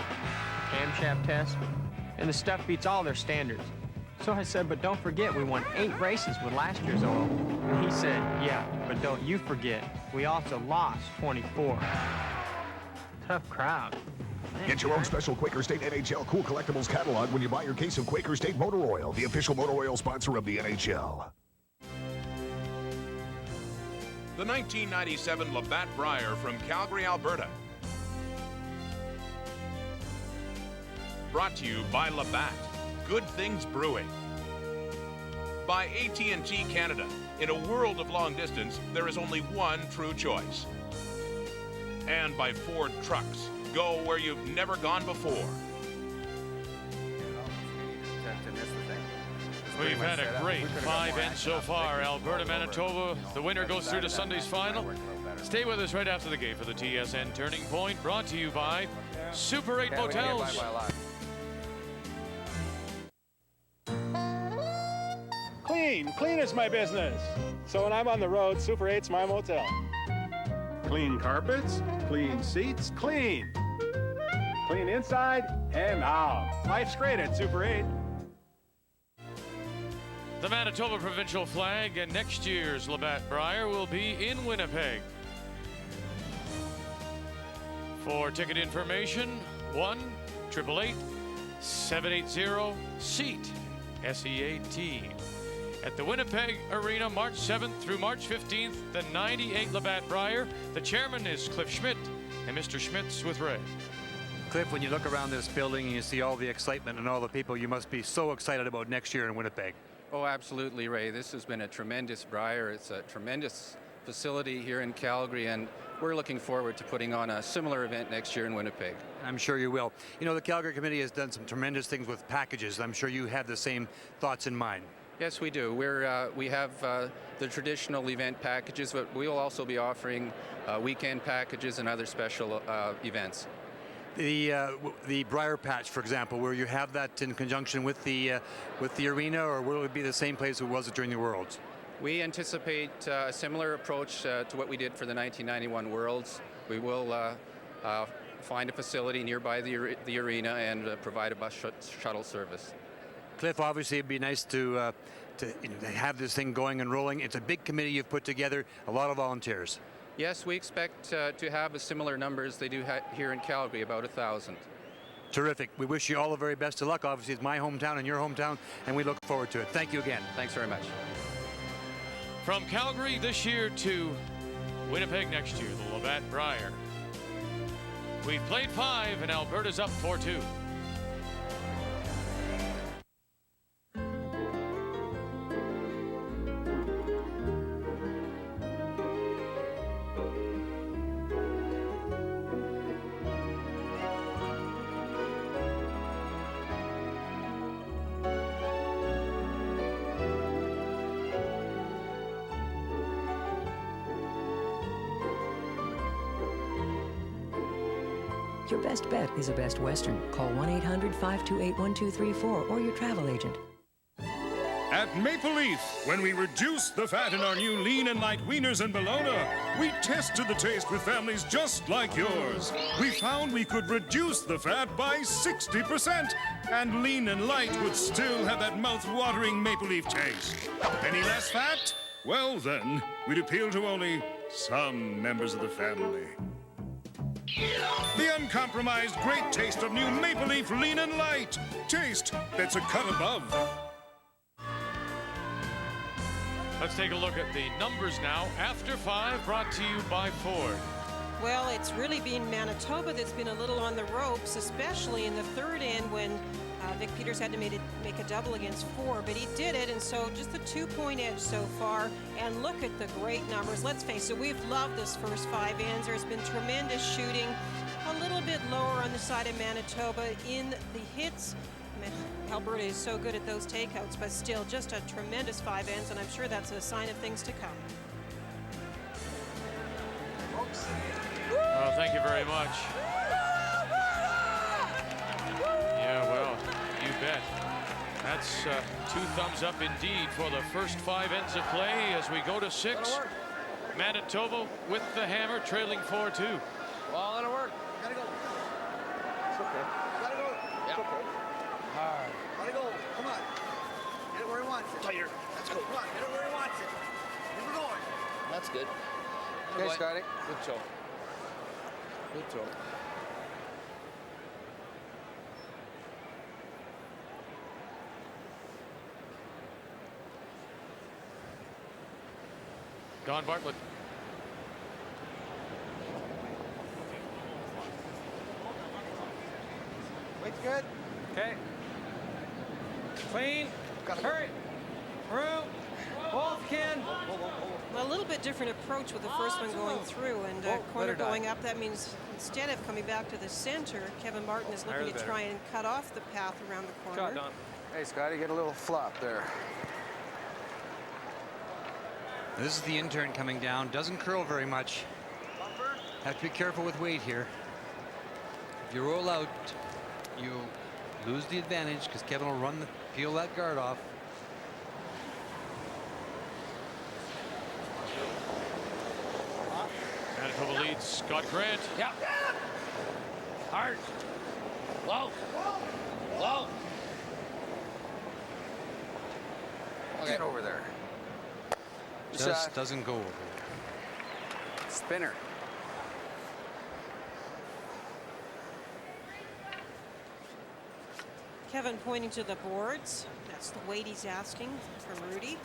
camshaft test, and the stuff beats all their standards. So I said, but don't forget, we won 8 races with last year's oil. And he said, yeah, but don't you forget, we also lost 24. Tough crowd. Get your own special Quaker State NHL Cool Collectibles catalog when you buy your case of Quaker State Motor Oil, the official motor oil sponsor of the NHL. The 1997 Labatt Brier from Calgary, Alberta. Brought to you by Labatt, Good Things Brewing. By AT&T Canada. In a world of long distance, there is only one true choice. And by Ford Trucks. Go where you've never gone before. We've had a great 5 ends so far. Alberta, Manitoba. The winner goes through to Sunday's final. Stay with us right after the game for the TSN Turning Point, brought to you by Super 8 Motels. Clean is my business. So when I'm on the road, Super 8's my motel. Clean carpets, clean seats, clean. Clean inside and out. Life's great at Super 8. The Manitoba provincial flag and next year's Labatt Brier will be in Winnipeg. For ticket information, 1-888-780-SEAT, S-E-A-T. At the Winnipeg Arena, March 7th through March 15th, the 98 Labatt Brier. The chairman is Cliff Schmidt, and Mr. Schmidt's with Ray. Cliff, when you look around this building and you see all the excitement and all the people, you must be so excited about next year in Winnipeg. Oh, absolutely, Ray. This has been a tremendous Brier. It's a tremendous facility here in Calgary, and we're looking forward to putting on a similar event next year in Winnipeg. I'm sure you will. You know, the Calgary Committee has done some tremendous things with packages. I'm sure you have the same thoughts in mind. Yes, we do. We have the traditional event packages, but we'll also be offering weekend packages and other special events. The Brier Patch, for example, where you have that in conjunction with the arena, or will it be the same place it was during the Worlds? We anticipate a similar approach to what we did for the 1991 Worlds. We will find a facility nearby the arena and provide a bus shuttle service. Cliff, obviously it'd be nice to have this thing going and rolling. It's a big committee you've put together, a lot of volunteers. Yes, we expect to have a similar number as they do here in Calgary, about 1,000. Terrific. We wish you all the very best of luck. Obviously, it's my hometown and your hometown, and we look forward to it. Thank you again. Thanks very much. From Calgary this year to Winnipeg next year, the Labatt Brier. We've played 5, and Alberta's up 4-2. Your best bet is a Best Western. Call 1-800-528-1234 or your travel agent. At Maple Leaf, when we reduced the fat in our new lean and light wieners and bologna, we tested the taste with families just like yours. We found we could reduce the fat by 60%, and lean and light would still have that mouth-watering Maple Leaf taste. Any less fat? Well then, we'd appeal to only some members of the family. The uncompromised great taste of new Maple Leaf Lean and Light. Taste that's a cut above. Let's take a look at the numbers now. After 5, brought to you by Ford. Well, it's really been Manitoba that's been a little on the ropes, especially in the third end when Vic Peters had to make a double against 4, but he did it, and so just a 2-point edge so far. And look at the great numbers. Let's face it, we've loved this first 5 ends. There's been tremendous shooting, a little bit lower on the side of Manitoba in the hits. Alberta is so good at those takeouts, but still just a tremendous 5 ends, and I'm sure that's a sign of things to come. Oh, thank you very much. Yeah, well, you bet. That's 2 thumbs up indeed for the first 5 ends of play as we go to 6. Manitoba with the hammer, trailing 4-2. Well, let it work. Gotta go. It's okay. Gotta go. It's okay. Hard. Gotta go. Come on. Hit it where he wants it. Tighter. Let's go. Come on, hit it where he wants it. Keep it going. That's good. Okay, Scotty. Good show. Good show. Don Bartlett. Weight's good. Okay. Clean. Hurry. Through. Ball if you can. Well, a little bit different approach with the first one going through, and corner going up. That means instead of coming back to the center, Kevin Martin is looking to try and cut off the path around the corner. Shot, Don. Hey, Scotty, get a little flop there. This is the intern coming down. Doesn't curl very much. Have to be careful with weight here. If you roll out, you lose the advantage because Kevin will peel that guard off. Manitoba leads Scott Grant. Yeah. Hard. Low. Low. Get over there. Just doesn't go over. Spinner. Kevin pointing to the boards. That's the weight he's asking from Rudy.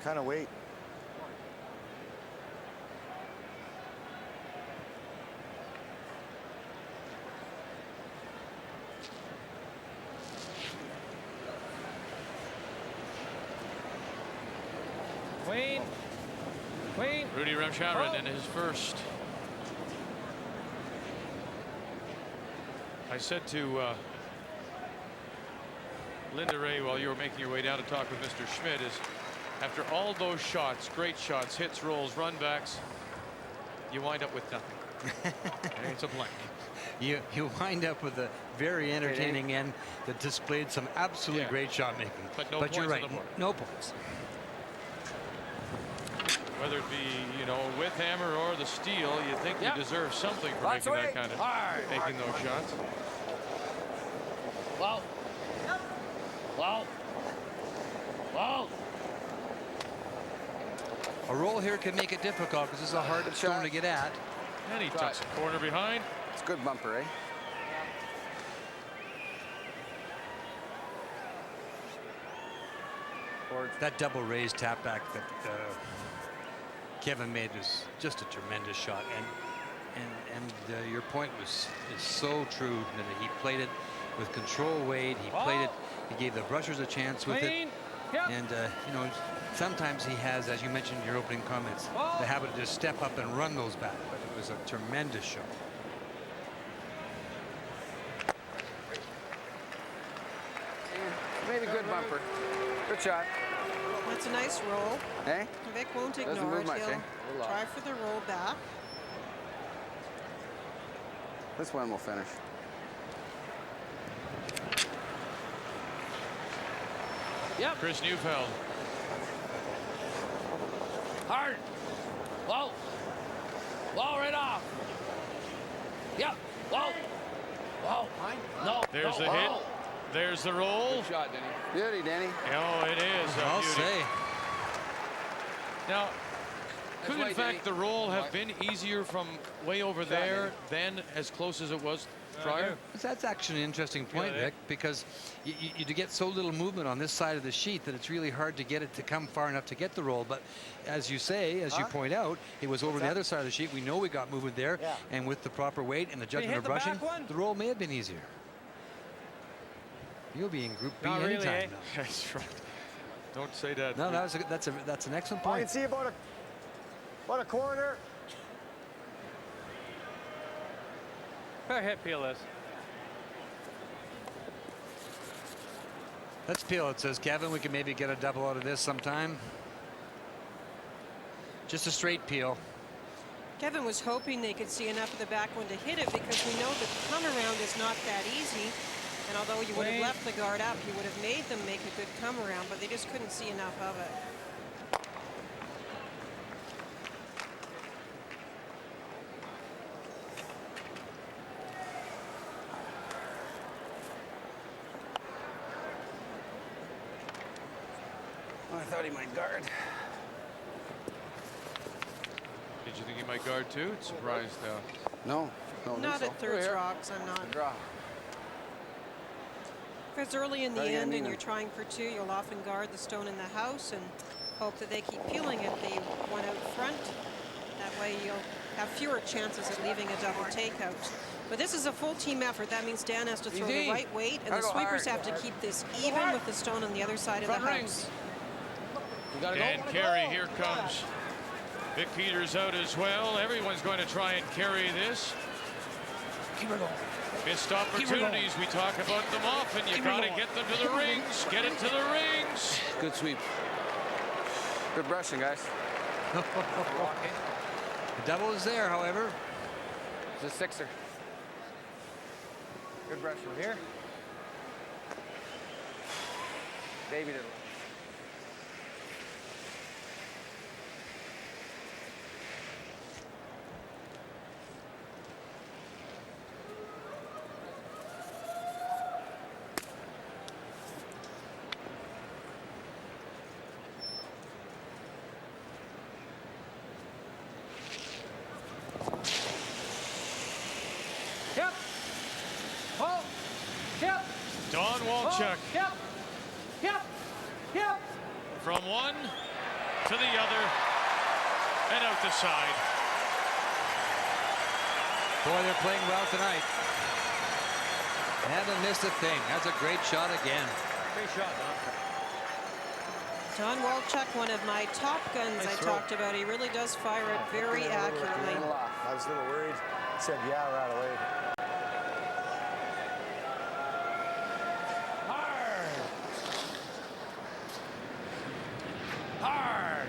Kind of weight. Queen. Queen. Rudy Remshavrin in his first. I said to Linda Ray while you were making your way down to talk with Mr. Schmidt is after all those shots, great shots, hits, rolls, runbacks, you wind up with nothing. It's a blank. You wind up with a very entertaining end that displayed some absolutely great shot making. But no points you're right, on the board. no points. Whether it be, you know, with hammer or the steal, you think you deserve something for making that kind of making those shots. Low. Low. Low. A roll here can make it difficult because this is a hard stone to get at. And he tucks a corner behind. It's a good bumper, eh? That double raise tap back that Kevin made is just a tremendous shot, and your point is so true. That he played it with control weight. He played it. He gave the rushers a chance with it. And you know, sometimes he has, as you mentioned in your opening comments, the habit to just step up and run those back. But it was a tremendous shot. Maybe good bumper. Good shot. That's a nice roll. Hey? Vic won't Doesn't ignore move it. much, He'll eh? try for the roll back. This one will finish. Yep. Chris Neufeld. Hard. Low. Low right off. Yep. Low. Low. No. There's the hit. There's the roll. Good shot, Denny. Beauty, Denny. Oh, it is. I'll say. Now, could in fact the roll have been easier from way over there than as close as it was prior? That's actually an interesting point, Vic, because you get so little movement on this side of the sheet that it's really hard to get it to come far enough to get the roll. But as you say, as you point out, it was over the other side of the sheet. We know we got movement there, and with the proper weight and the judgment of brushing, the roll may have been easier. You'll be in Group B anytime now. That's right. Don't say that. No, that's an excellent point. I can see about a corner. Go ahead, peel this. Let's peel it, says Kevin. We can maybe get a double out of this sometime. Just a straight peel. Kevin was hoping they could see enough of the back one to hit it because we know that the come around is not that easy. And although you would have left the guard up, you would have made them make a good come around, but they just couldn't see enough of it. he might guard. Did you think he might guard too? Surprised. No. Not at third rocks, I'm not. Draw. If it's early in the Try again, end and Nina. you're trying for two, you'll often guard the stone in the house and hope that they keep peeling it. They one out front. That way you'll have fewer chances of leaving a double takeout. But this is a full team effort. That means Dan has to throw the right weight, and the sweepers have to keep this even with the stone on the other side of the house. Dan Carey, here comes Vic Peters out as well. Everyone's going to try and carry this. Keep her going. Missed opportunities, we talk about them often. You got to get them to the rings. Get it to the rings. Good sweep. Good brushing, guys. The double is there, however. It's a sixer. Good brush from here. Baby little. Don Walchuk. Yep. From one to the other and out the side. Boy, they're playing well tonight. Haven't missed a thing. That's a great shot again. Great shot, Don Walchuk, one of my top guns I talked about. He really does fire it very accurately. I was a little worried. He said, yeah, right away. Hard.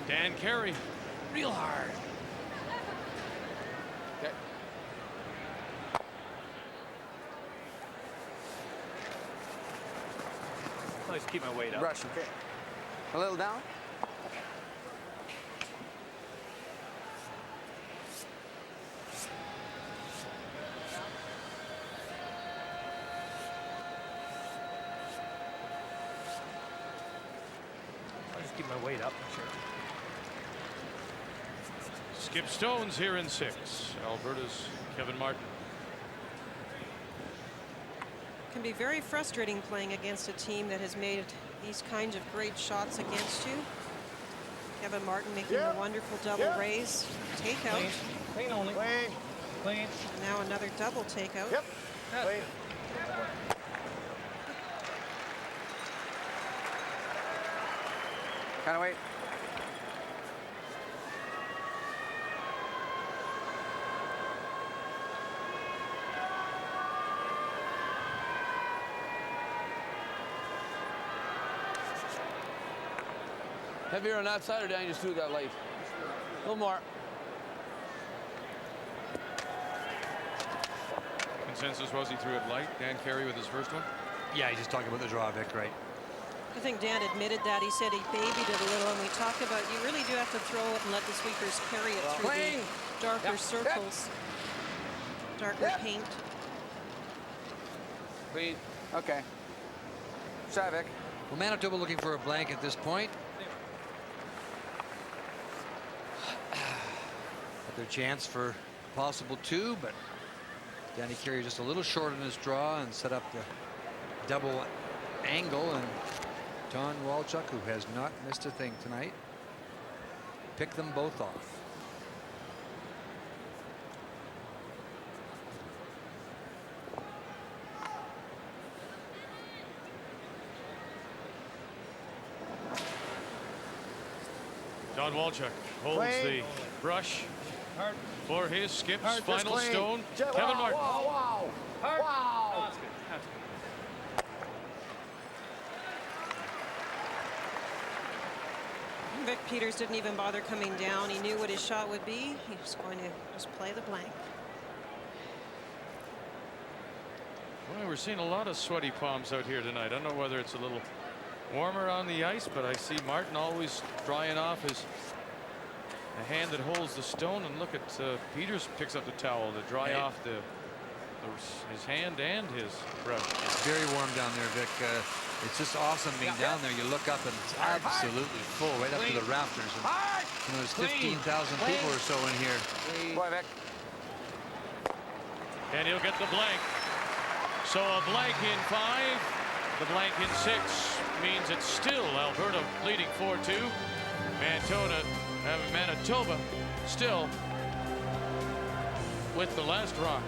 Dan Carey. Real hard. Okay. Let's keep my weight up. Brush, okay. A little down. I'll just keep my weight up. Sure. Skip Stones here in 6. Alberta's Kevin Martin. Can be very frustrating playing against a team that has made these kinds of great shots against you. Kevin Martin making a wonderful double raise. Takeout. Clean only. Clean. And now another double takeout. Yep. Clean. Kind of wait. Heavier on that side, or down you just threw that light? A little more. Consensus was he threw it light. Dan Carey with his first one. Yeah, he's just talking about the draw, Vic, right? I think Dan admitted that. He said he babied it a little, and we talked about you really do have to throw it and let the sweepers carry it through the darker circles, darker paint. Clean. Okay. Shot, Vic. Well, Manitoba looking for a blank at this point. At their chance for a possible 2, but Danny Carey just a little short on his draw and set up the double angle, and Don Walchuk, who has not missed a thing tonight, picked them both off. Don Walchuk holds the brush for his Skip's final stone. Kevin Martin. Wow. That's good. That's good. Vic Peters didn't even bother coming down. He knew what his shot would be. He was going to just play the blank. Well, we're seeing a lot of sweaty palms out here tonight. I don't know whether it's a little warmer on the ice, but I see Martin always drying off the hand that holds the stone, and look at Peters picks up the towel to dry off his hand and his brush. It's very warm down there, Vic. It's just awesome being down there. You look up and it's absolutely full, right up to the rafters. And there's 15,000 people or so in here. And he'll get the blank. So a blank in 5, the blank in 6 means it's still Alberta leading 4-2. Manitoba still with the last rock.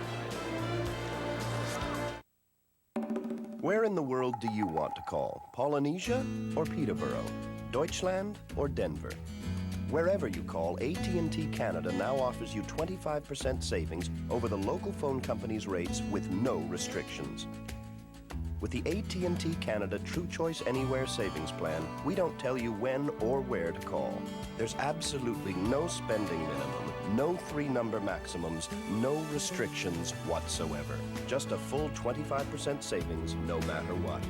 Where in the world do you want to call? Polynesia or Peterborough? Deutschland or Denver? Wherever you call, AT&T Canada now offers you 25% savings over the local phone company's rates with no restrictions. With the AT&T Canada True Choice Anywhere Savings Plan, we don't tell you when or where to call. There's absolutely no spending minimum, no 3-number maximums, no restrictions whatsoever. Just a full 25% savings no matter what.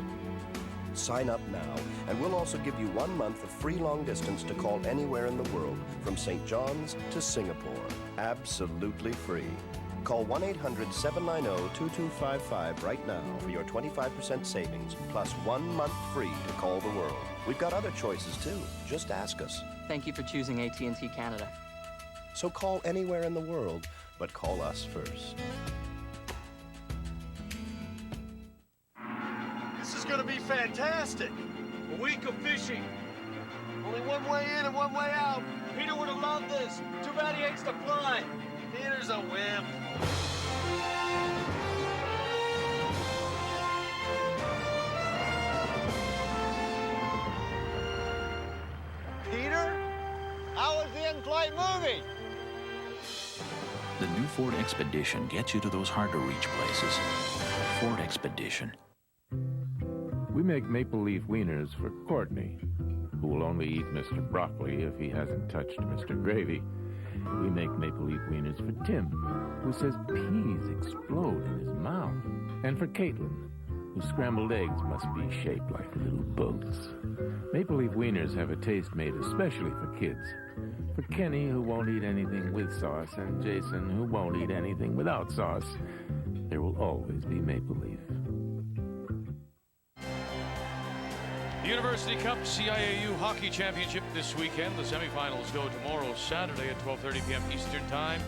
Sign up now, and we'll also give you 1 month of free long distance to call anywhere in the world, from St. John's to Singapore. Absolutely free. Call 1-800-790-2255 right now for your 25% savings, plus 1 month free to call the world. We've got other choices too. Just ask us. Thank you for choosing AT&T Canada. So call anywhere in the world, but call us first. This is gonna be fantastic. A week of fishing. Only one way in and one way out. Peter would have loved this. Too bad he hates to fly. Peter's a wimp. Peter? How was the in-flight movie? The new Ford Expedition gets you to those hard-to-reach places. Ford Expedition. We make maple leaf wieners for Courtney, who will only eat Mr. Broccoli if he hasn't touched Mr. Gravy. We make maple leaf wieners for Tim, who says peas explode in his mouth. And for Caitlin, whose scrambled eggs must be shaped like little boats. Maple leaf wieners have a taste made especially for kids. For Kenny, who won't eat anything with sauce, and Jason, who won't eat anything without sauce, there will always be maple leaf. University Cup CIAU Hockey Championship this weekend. The semifinals go tomorrow, Saturday at 12:30 p.m. Eastern Time.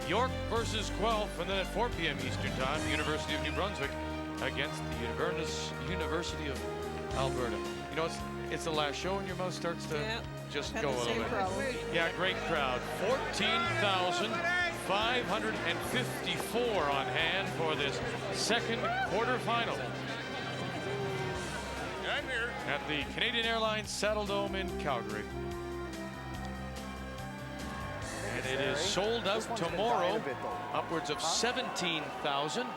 York versus Guelph, and then at 4 p.m. Eastern Time, the University of New Brunswick against the University of Alberta. You know, it's the last show and your mouth starts to just go a little bit. Yeah, great crowd. 14,554 on hand for this second quarterfinal at the Canadian Airlines Saddledome in Calgary. And it is sold out tomorrow, upwards of 17,000.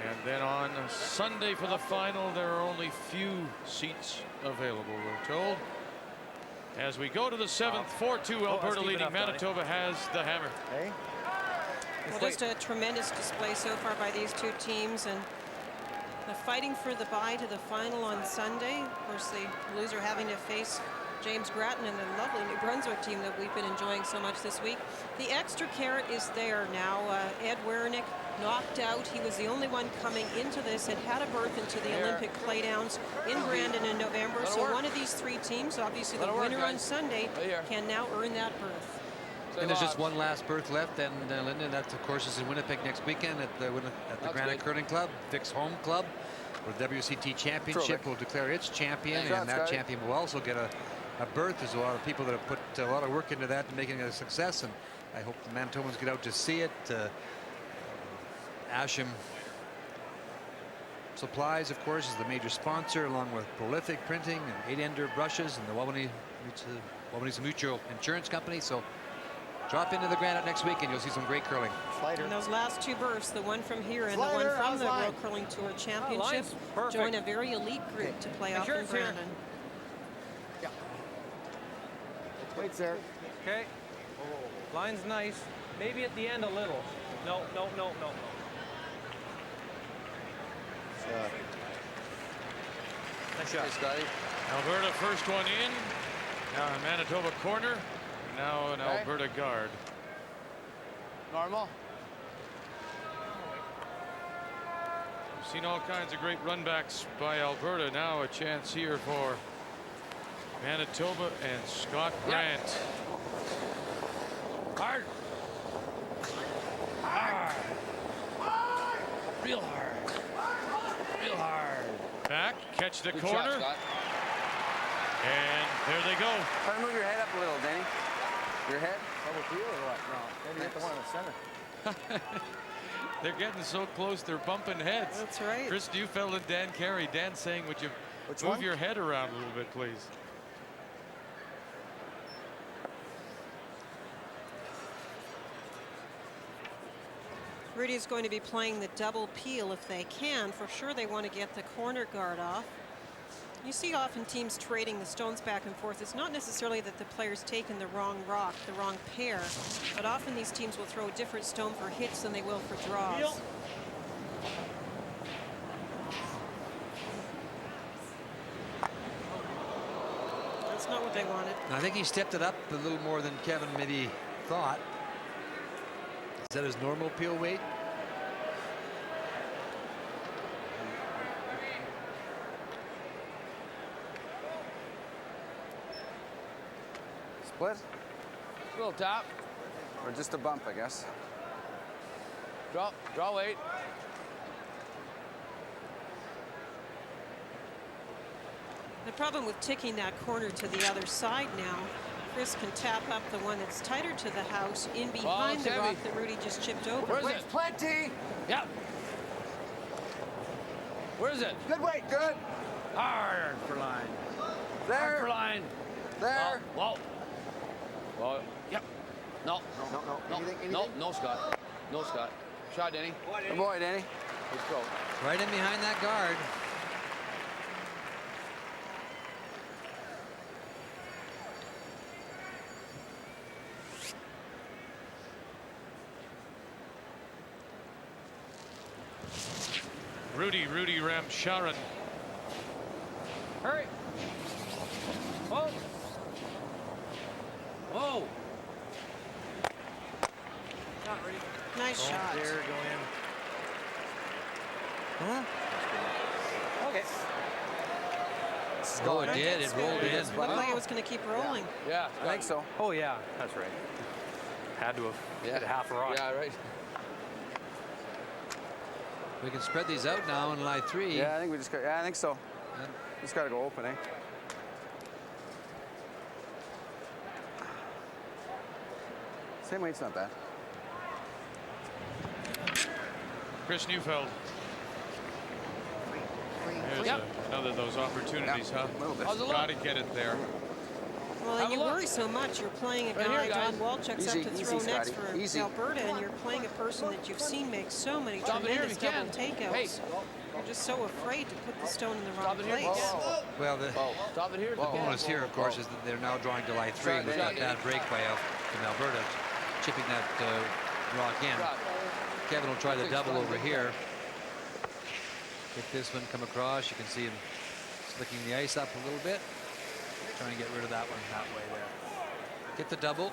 And then on Sunday for the final, there are only few seats available, we're told. As we go to the 7th, 4-2, Alberta leading. Manitoba has the hammer. Well, just a tremendous display so far by these two teams, and they're fighting for the bye to the final on Sunday. Of course, the loser having to face James Gratton and the lovely New Brunswick team that we've been enjoying so much this week. The extra carrot is there now. Ed Wernick knocked out. He was the only one coming into this and had a berth into the Olympic playdowns in Brandon in November. So one of these three teams, obviously the winner on Sunday, can now earn that berth. And there's just one last berth left, and Lyndon, that of course is in Winnipeg next weekend at the Granite Curling Club, Vic's home club, where the WCT Championship will declare its champion, and that champion will also get a berth. There's a lot of people that have put a lot of work into that and making it a success, and I hope the Manitobans get out to see it. Asham Supplies, of course, is the major sponsor, along with Prolific Printing and 8-ender brushes and the Wabanese Mutual Insurance Company. So drop into the Granite next week and you'll see some great curling. And those last two berths, the one from here and the one from the World Curling Tour Championship, join a very elite group to play off in Brandon. Yeah. Weights there. Okay. Line's nice. Maybe at the end a little. No. Nice shot, Scotty. Alberta first one in. Now a Manitoba corner. Now an Alberta guard. Normal. Seen all kinds of great runbacks by Alberta. Now a chance here for Manitoba and Scott Grant. Hard. Hard. Real hard. Real hard. Back, catch the Good corner. shot, Scott. And there they go. Try to move your head up a little, Danny. Your head? Double peel or what? No, maybe hit the one in the center. They're getting so close, they're bumping heads. That's right. Chris Neufeld and Dan Carey. Dan saying, would you move your head around a little bit, please? Rudy is going to be playing the double peel if they can. For sure, they want to get the corner guard off. You see often teams trading the stones back and forth. It's not necessarily that the player's taken the wrong rock, the wrong pair, but often these teams will throw a different stone for hits than they will for draws. That's not what they wanted. I think he stepped it up a little more than Kevin maybe thought. Is that his normal peel weight? Split? A little tap. Or just a bump, I guess. Draw weight. The problem with ticking that corner to the other side now, Chris can tap up the one that's tighter to the house in behind the rock that Rudy just chipped over. Where's it? Plenty. Yep. Where is it? Good weight. Good. Hard for line. There. Hard for line. There. Whoa. Whoa. Yep. No. No, Scott. No, Scott. Shot, Danny. Good boy, Danny. Let's go. Right in behind that guard. Rudy Ramcharan. Hurry. Whoa. Whoa. Not ready. Nice shot. There, go in. Huh? Okay. Oh, it did. It rolled in. It looked like it was going to keep rolling. Yeah, I think so. Oh, yeah, that's right. Had to have hit half a rock. Yeah, right. We can spread these out now in line 3. Yeah, I think we just got. Yeah, I think so. Just got to go open, eh? Same weight's not bad. Chris Neufeld. There's another of those opportunities, huh? Got to get it there. Well, and you worry so much. You're playing a guy, Don Walchuk's up to throw next for Alberta, and you're playing a person that you've seen make so many tremendous double takeouts. You're just so afraid to put the stone in the wrong place. Well, the bonus here, of course, is that they're now drawing to line 3. We've got that breakaway from Alberta, chipping that rock in. Kevin will try the double over here. If this one come across, you can see him slicking the ice up a little bit. Trying to get rid of that one that way there. Get the double.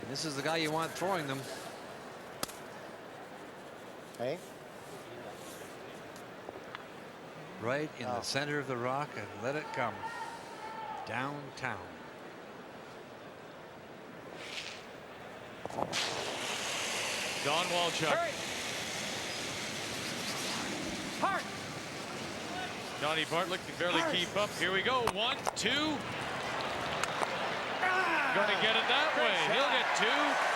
And this is the guy you want throwing them. Hey. Right in the center of the rock and let it come. Downtown. Don Walchuk. Hurry. Hard. Donnie Bartlett can barely keep up. Here we go. 1, 2. Gonna get it that way. He'll get 2.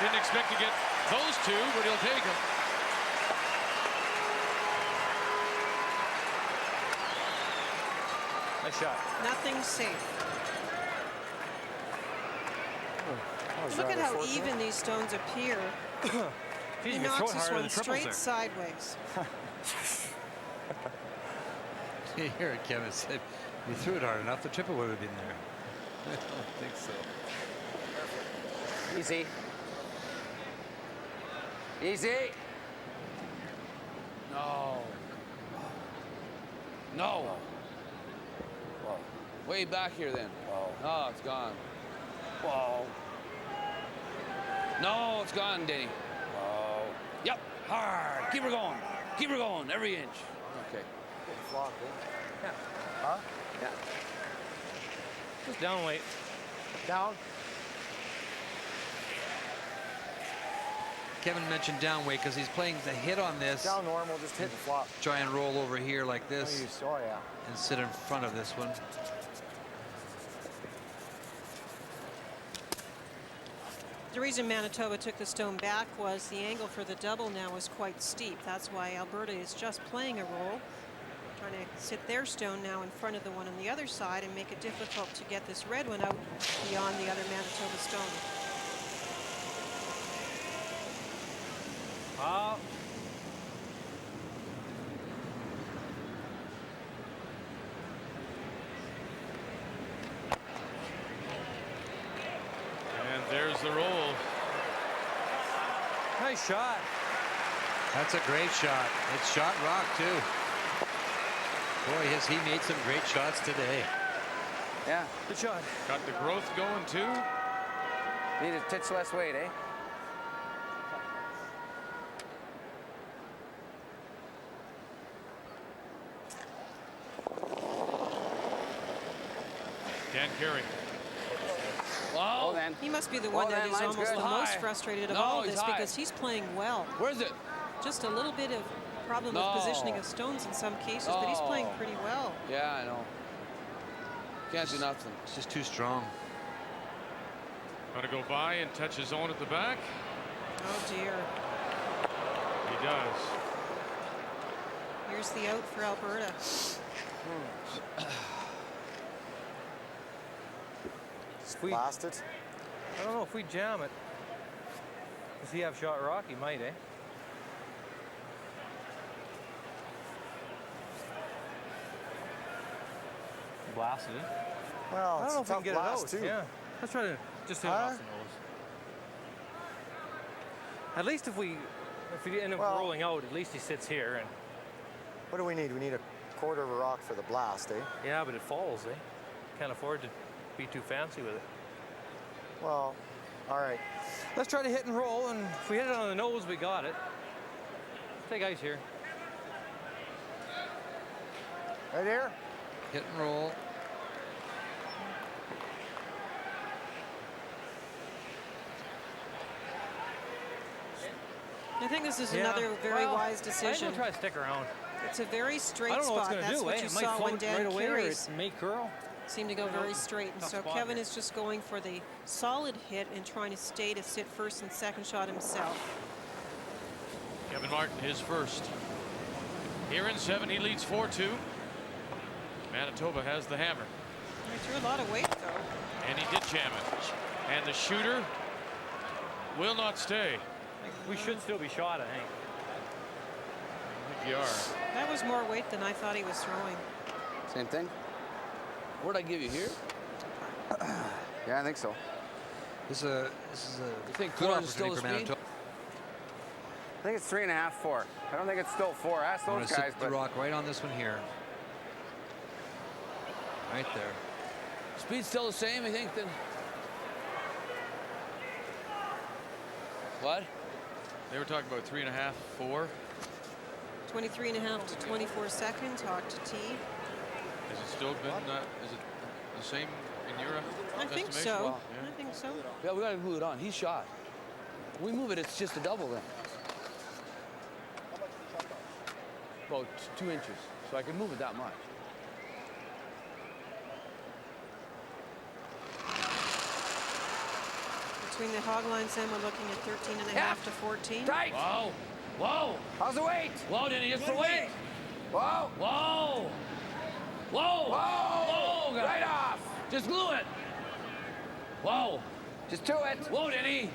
Didn't expect to get those 2, but he'll take them. Nice shot. Nothing safe. Look at how even these stones appear. He knocks this one straight sideways. You hear it, Kevin said, you threw it hard enough, the triple would have been there. I don't think so. Easy. Easy. No. No. Whoa. Way back here then. Whoa. Oh, it's gone. Whoa. No, it's gone, Danny. Yep, hard. Keep her going. Keep her going, every inch. Okay. Flock, Yeah. Huh? Yeah. Just down weight. Down. Kevin mentioned down weight because he's playing the hit on this. Down normal, just hit and flop. Try and roll over here like this. Oh, yeah. And sit in front of this one. The reason Manitoba took the stone back was the angle for the double now was quite steep. That's why Alberta is just playing a roll, trying to sit their stone now in front of the one on the other side and make it difficult to get this red one out beyond the other Manitoba stone. And there's the roll. Nice shot. That's a great shot. It's shot rock too. Boy, has he made some great shots today. Yeah. Good shot. Got the growth going too. Need a titch less weight, eh? Dan Carey. Wow. Then. He must be the one that is mine's almost good. the most High. frustrated of No, all he's this high. because he's playing well. Where is it? Just a little bit of problem No. with positioning of stones in some cases, but he's playing pretty well. Yeah, I know. Can't do nothing. It's just too strong. Got to go by and touch his own at the back. Oh dear. He does. Here's the out for Alberta. Blast it. I don't know if we jam it. Does he have shot rock? He might, eh? Blasted it. Well, I it's don't know if a we tough can get blast, it out. too. Yeah. Let's try to just hit it off the nose. At least if we end up rolling out, at least he sits here. And what do we need? We need a quarter of a rock for the blast, eh? yeah, but it falls, eh? Can't afford to be too fancy with it. Well, all right. Let's try to hit and roll, and if we hit it on the nose, we got it. Take ice here. Right here? Hit and roll. I think this is another very wise decision. I'm gonna try to stick around. It's a very straight I don't know spot. what's gonna That's do, what eh? you It might saw when float Dan right away, or Carey's it may curl. seemed to go very straight. And Tough so spot Kevin here. is just going for the solid hit and trying to stay to sit first and second shot himself. Kevin Martin, his first. Here in 7, he leads 4-2. Manitoba has the hammer. He threw a lot of weight, though. And he did jam it. And the shooter will not stay. We should still be shot, I think. I think you are. That was more weight than I thought he was throwing. Same thing? What'd I give you here? Yeah, I think so. This is a You think good 4 is still opportunity the for speed? Manitoba. I think it's 3.5, 4. I don't think it's still 4. Ask I'm those gonna guys, sit the but rock right on this one here. Right there. speed's still the same, I think, then. What? They were talking about 3.5, 4. 23.5 to 24 seconds. Hawk to tee. Has it still been, is it the same in your I think estimation? so. Well, I think so. Yeah, we gotta move it on. He's shot. When we move it, it's just a double then. About 2 inches, so I can move it that much. Between the hog lines, then we're looking at 13.5 to 14. Tight. Whoa. Whoa. How's the weight? Whoa, Denny, it's the weight. Whoa. Whoa. Whoa. Whoa. Whoa. Right off. Just glue it. Whoa. Just to it. Whoa, Denny.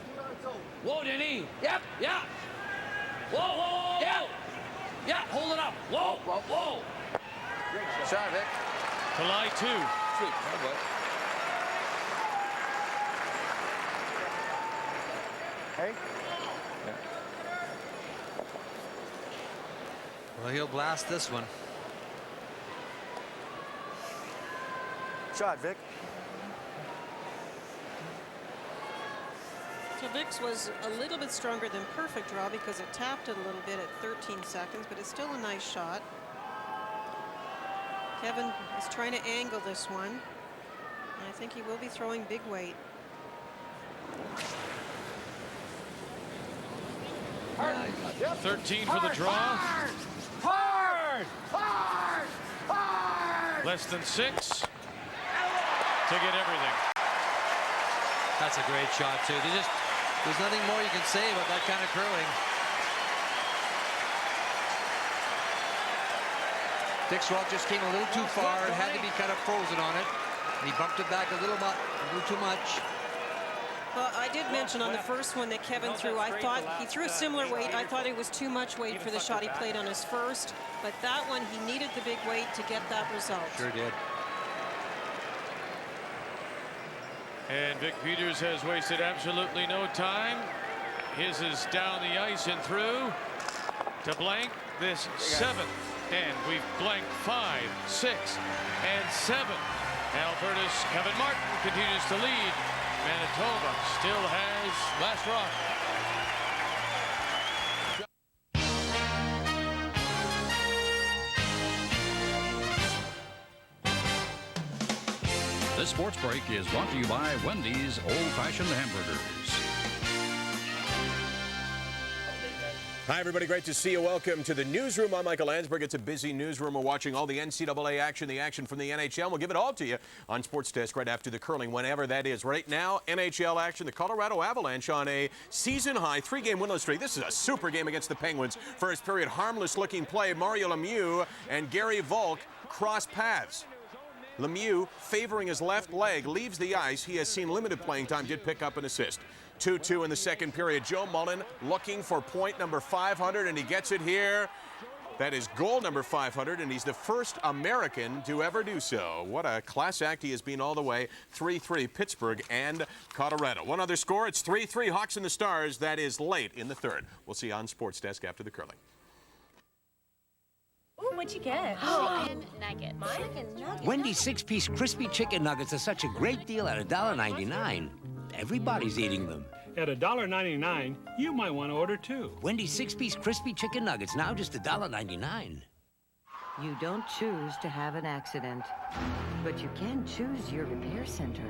Whoa, Denny. Yep. Yeah. Whoa, whoa, whoa. Yeah. Yeah, hold it up. Whoa. Whoa. Whoa. Great shot, Vic. To lie 2. Sweet. Oh, boy. Hey? Well, he'll blast this one. Shot, Vic. So Vic's was a little bit stronger than perfect draw because it tapped it a little bit at 13 seconds, but it's still a nice shot. Kevin is trying to angle this one. And I think he will be throwing big weight. Hard. 13 for the draw. Hard! Less than 6 to get everything. That's a great shot, too. There's nothing more you can say about that kind of curling. Dick's rock just came a little too far. It had to be kind of frozen on it. And he bumped it back a little too much. Well, I did mention on the first one that Kevin threw, I thought he threw a similar weight. I thought it was too much weight for the shot he played on his first. But that one, he needed the big weight to get that result. Sure did. And Vic Peters has wasted absolutely no time. His is down the ice and through to blank this 7th. And we've blanked 5, 6, and 7. Alberta's Kevin Martin continues to lead. Manitoba still has last rock. This sports break is brought to you by Wendy's Old-Fashioned Hamburgers. Hi, everybody. Great to see you. Welcome to the newsroom. I'm Michael Landsberg. It's a busy newsroom. We're watching all the NCAA action, the action from the NHL. We'll give it all to you on Sports Desk right after the curling, whenever that is. Right now, NHL action. The Colorado Avalanche on a season-high 3-game winless streak. This is a super game against the Penguins. First period, harmless-looking play. Mario Lemieux and Gary Volk cross paths. Lemieux, favoring his left leg, leaves the ice. He has seen limited playing time, did pick up an assist. 2-2 in the second period. Joe Mullen looking for point number 500, and he gets it here. That is goal number 500, and he's the first American to ever do so. What a class act he has been all the way. 3-3 Pittsburgh and Colorado. One other score, it's 3-3 Hawks and the Stars. That is late in the third. We'll see you on Sports Desk after the curling. Ooh, what'd you get? Chicken nuggets. Chicken nuggets. Wendy's 6-piece crispy chicken nuggets are such a great deal at $1.99. Everybody's eating them. At $1.99, you might want to order two. Wendy's 6-piece crispy chicken nuggets, now just $1.99. You don't choose to have an accident, but you can choose your repair center.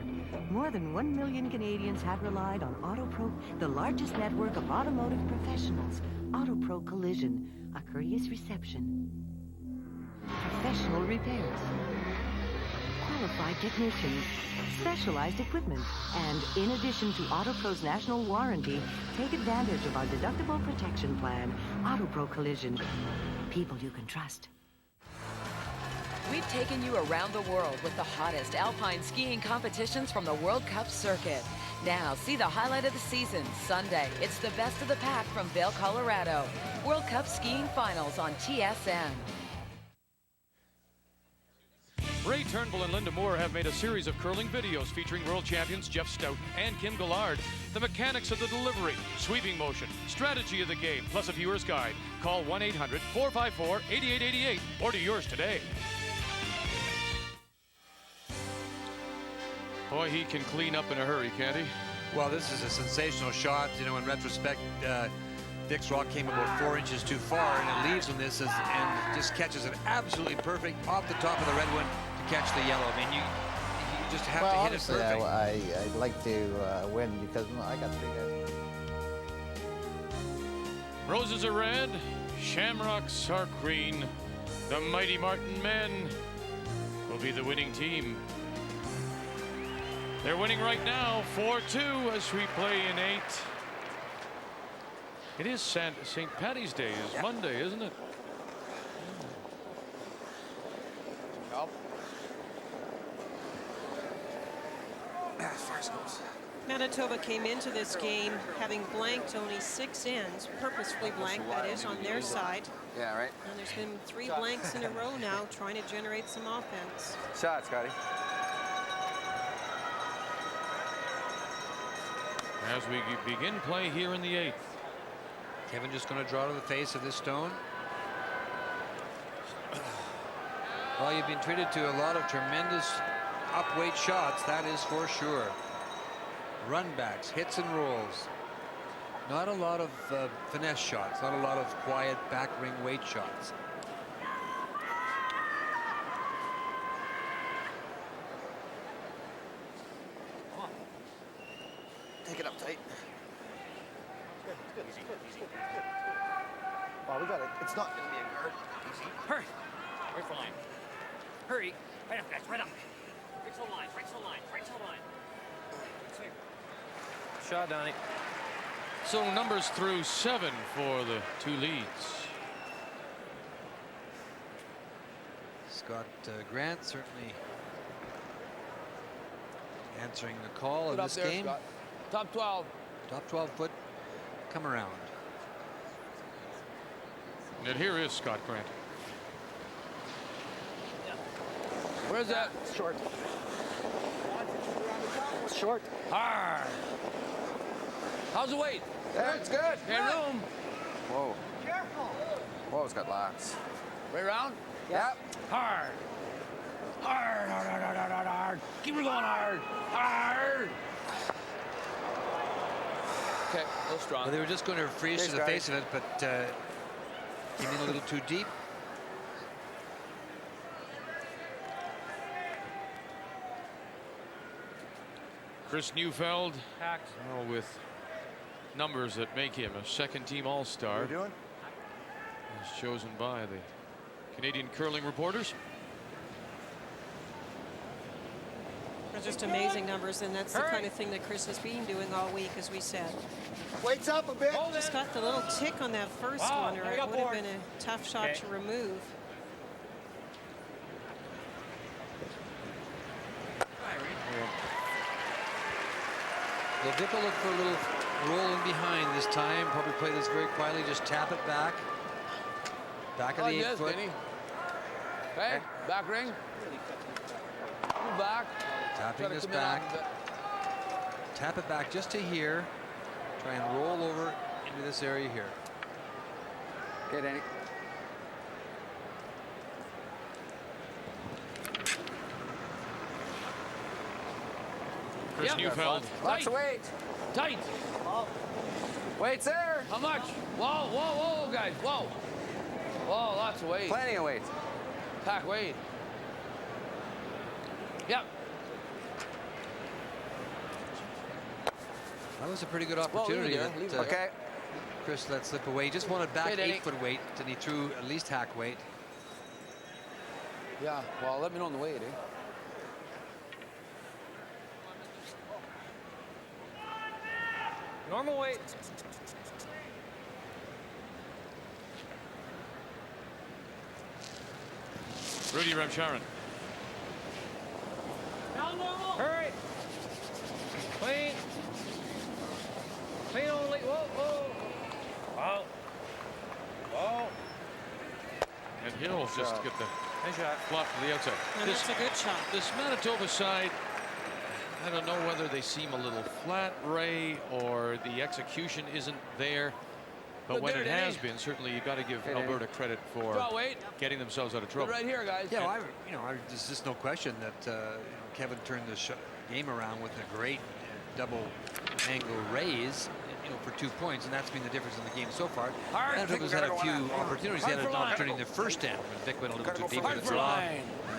More than 1 million Canadians have relied on AutoPro, the largest network of automotive professionals. AutoPro Collision, a courteous reception, professional repairs, qualified technicians, specialized equipment, and in addition to AutoPro's national warranty, take advantage of our deductible protection plan. AutoPro Collision, people you can trust. We've taken you around the world with the hottest alpine skiing competitions from the World Cup circuit. Now, see the highlight of the season, Sunday. It's the best of the pack from Vail, Colorado. World Cup skiing finals on TSN. Ray Turnbull and Linda Moore have made a series of curling videos featuring world champions Jeff Stout and Kim Gillard. The mechanics of the delivery, sweeping motion, strategy of the game, plus a viewer's guide. Call 1-800-454-8888. Order yours today. Boy, he can clean up in a hurry, can't he? Well, this is a sensational shot. You know, in retrospect, Dick's rock came about 4 inches too far, and it leaves him this and just catches it absolutely perfect off the top of the red one to catch the yellow. I mean, you just have to hit it perfect. I'd like to win because I got 3 guys. Roses are red, shamrocks are green. The mighty Martin men will be the winning team. They're winning right now, 4-2 as we play in 8. It is St. Paddy's Day, is Monday, isn't it? Manitoba came into this game having blanked only 6 ends, purposefully blanked, that is, on their side. Yeah, right. And there's been 3 blanks in a row now, trying to generate some offense. Shot, Scotty. As we begin play here in the 8th. Kevin just going to draw to the face of this stone. Well, you've been treated to a lot of tremendous upweight shots, that is for sure. Run backs, hits and rolls. Not a lot of finesse shots, not a lot of quiet back ring weight shots. Come on. Take it up tight. Good. Oh, we got it. It's not going to be a guard. Easy. Hurry. Wait for line. Hurry. Right up, guys. Right up. Right to the line. Right to the line. Right to the line. Shot, Donnie. So numbers through 7 for the 2 leads. Scott Grant certainly answering the call of this game. Scott. Top 12. Top 12 foot come around. And here is Scott Grant. Where's that? Short. Short. Hard. How's the weight? Yeah, it's good. Okay, room. Whoa. Careful. Whoa, it's got lots. Right round? Yep. Hard. Hard, hard, hard, hard, hard, hard, hard. Keep her going hard. Hard. Okay, a little strong. Well, they were just going to freeze to the face of it, but came in a little too deep. Chris Neufeld, well, with numbers that make him a second-team All-Star. What are you doing? As chosen by the Canadian curling reporters. They're just amazing numbers, and that's the kind of thing that Chris has been doing all week, as we said. Weights up a bit. Just got the little tick on that first one, or it would have been a tough shot to remove. Well, Vic will look for a little roll in behind this time. Probably play this very quietly. Just tap it back. Back of the 8 foot. Okay, back ring. Move back. Tapping this back. Tap it back just to here. Try and roll over into this area here. Okay, Danny. Chris Neufeld. Lots of weight. Tight. Weight's there. How much? Whoa, whoa, whoa, guys. Whoa. Whoa, lots of weight. Plenty of weight. Pack weight. Yep. That was a pretty good opportunity. Okay. Chris let slip away. He just wanted back 8 foot weight, and he threw at least hack weight. Yeah, well, let me know on the weight, eh? Normal weight. Rudy Remsharon. Hurry. Clean. Clean only. Whoa, whoa. Wow. Whoa. And he'll just get the flop to the outside. And that's a good shot. This Manitoba side, I don't know whether they seem a little flat, Ray, or the execution isn't there. But when it has been, certainly you've got to give Alberta credit for getting themselves out of trouble. Right here, guys. Yeah, well, there's just no question that Kevin turned the game around with a great double angle raise, for 2 points, and that's been the difference in the game so far. Manitoba's had a few opportunities. They had an opportunity in the first down when Vic went a little too deep with the draw.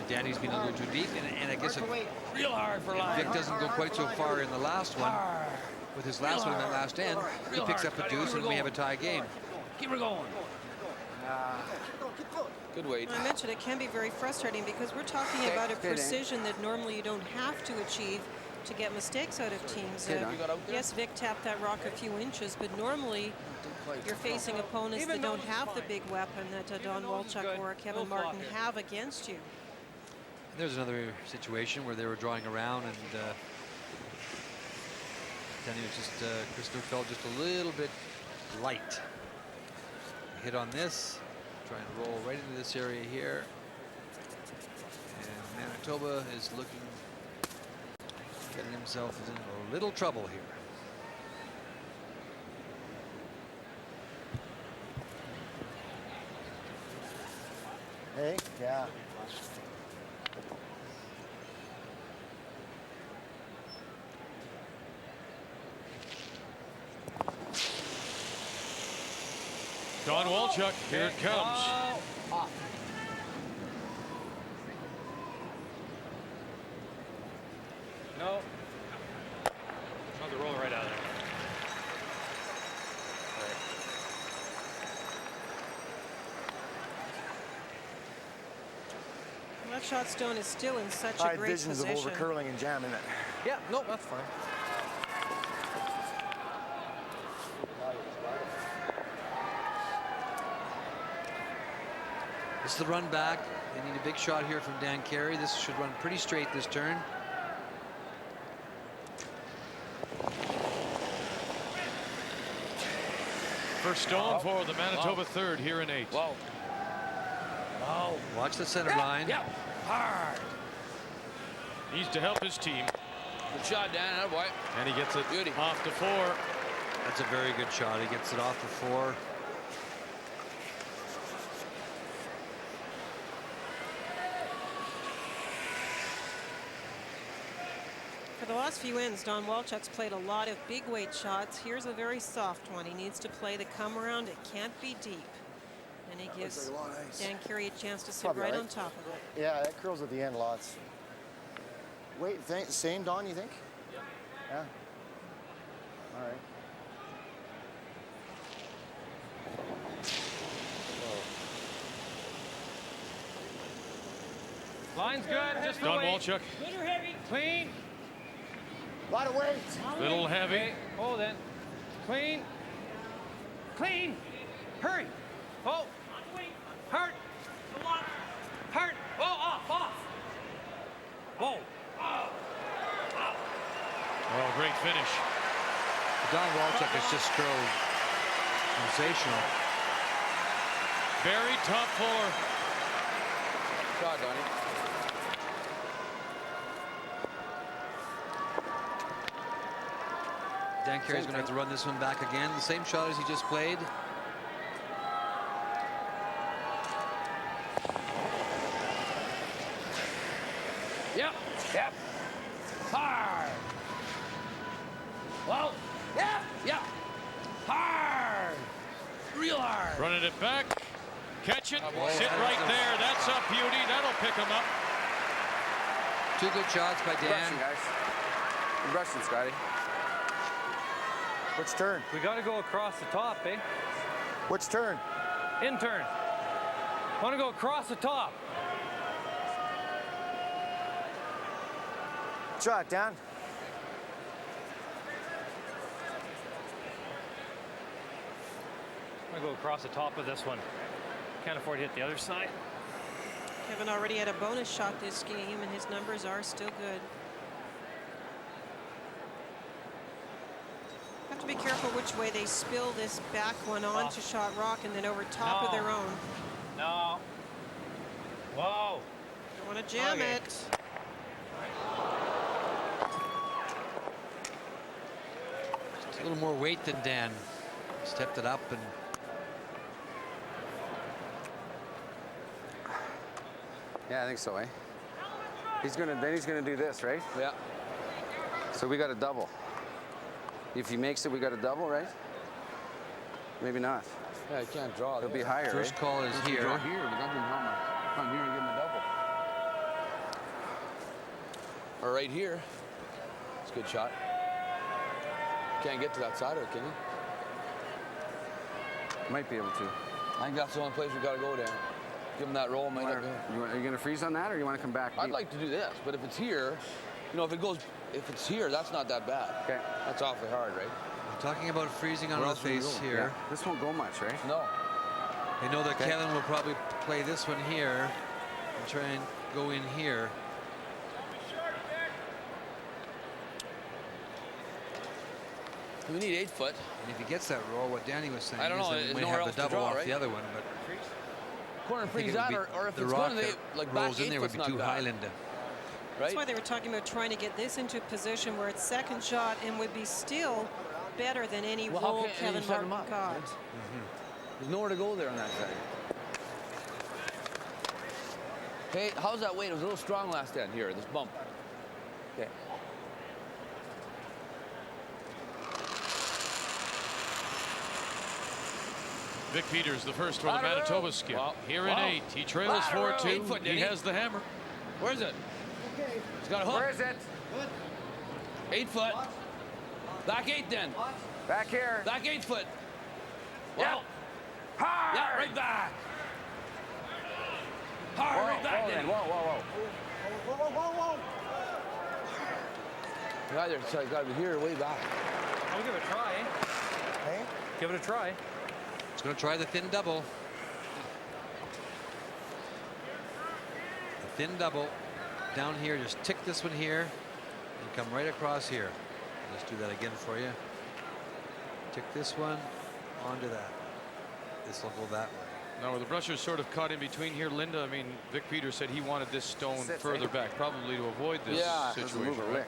Danny's been a little too deep, and I guess if real hard for line. Vic doesn't go quite so far in the last one, with his last one in that last end, he picks up a deuce, and we have a tie game. Keep her going. Good weight. I mentioned it can be very frustrating because we're talking about a precision that normally you don't have to achieve to get mistakes out of teams. Yes, Vic tapped that rock a few inches, but normally you're facing opponents that don't have the big weapon that Don Walchuk or Kevin Martin have against you. There's another situation where they were drawing around, and then it was just Chris Neufeld just a little bit light. Hit on this, try and roll right into this area here, and Manitoba is getting himself in a little trouble here. Hey, yeah. Don Walchuk, here it comes. Off. No. Another roll right out of there. That shot stone is still in such I a had great visions position. of over curling and jamming it. Yeah, no, that's fine. This is the run back. They need a big shot here from Dan Carey. This should run pretty straight this turn. First stone for the Manitoba third here in 8. Whoa. Wow. Watch the center line. Yeah. Hard. Needs to help his team. Good shot, Dan. That boy. And he gets it Beauty. off to 4. That's a very good shot. He gets it off the 4. For the last few ends, Don Walchuk's played a lot of big weight shots. Here's a very soft one. He needs to play the come around. It can't be deep. And he gives Dan Carey a chance to sit right on top of it. Yeah, that curls at the end lots. Wait, same, Don, you think? Yeah. All right. Line's good. Just Don Walchuk. Good or heavy? Clean. A lot of weight. Little heavy. Okay, hold it. Clean. Clean. Hurry. Oh. Hurt. Hurt. Oh, off. Whoa. Well, great finish. Don Walchuk has just strode. Sensational. Very top 4. Shot, Donnie. Dan Carey's going to have to run this one back again. The same shot as he just played. Yep. Hard. Well, yeah. Hard. Real hard. Running it back. Catch it. Sit right there. That's a beauty. That'll pick him up. 2 good shots by Dan. Brushing, guys. You're brushing, Scotty. Which turn? We got to go across the top, eh? Which turn? In turn. Want to go across the top. Shot, Dan. I'm going to go across the top of this one. Can't afford to hit the other side. Kevin already had a bonus shot this game, and his numbers are still good. Have to be careful which way they spill this back one onto Shot Rock and then over top of their own. No. Whoa. Don't want to jam it. Just a little more weight than Dan. Stepped it up and. Yeah, I think so, eh? Then he's gonna do this, right? Yeah. So we got a double. If he makes it, we got a double, right? Maybe not. Yeah, you can't draw. It'll be higher. First right? call is here. Draw here, but that didn't help me. Come here and give him a double. Or right here. It's a good shot. Can't get to that side of it, can you? Might be able to. I think that's the only place we got to go, Dan. Give him that roll. Are you going to freeze on that, or you want to come back? I'd like to do this, but if it's here, you know, if it's here, that's not that bad. Okay. That's awfully hard, right? We're talking about freezing on Where the else will we face go? here. Yeah. This won't go much, right? No. I know that Okay. Kevin will probably play this one here and try and go in here. We need 8 foot. And if he gets that roll, what Danny was saying I don't is know, that we there's might nowhere have else the to double draw, off right? the other one, but Corner I think freeze it would that, be or if the it's rock going to that like rolls back in 8 there would foot's be not too high, bad. Linda. That's Right? why they were talking about trying to get this into a position where it's second shot and would be still better than any Well, how roll can- and Kevin you set 'em Martin up, got. There's nowhere to go there on that side. Hey, how's that weight? It was a little strong last end here, this bump. Okay. Vic Peters, the first for the Manitoba skip. Here in 8. He trails 4-2. He has the hammer. Where is it? He's got a hook. Where is it? 8 foot. Back 8 then. Back here. Back 8 foot. Yeah. Hard. Yeah, right back. Hard, right back then. Whoa. Either it's got to be here or way back. I'll give it a try. Hey? Give it a try. He's going to try the thin double. The thin double down here. Just tick this one here and come right across here. Let's do that again for you. Tick this one onto that. This will go that way. Now, the brushers sort of caught in between here. Linda, I mean, Vic Peters said he wanted this stone further back, probably to avoid this situation. Right?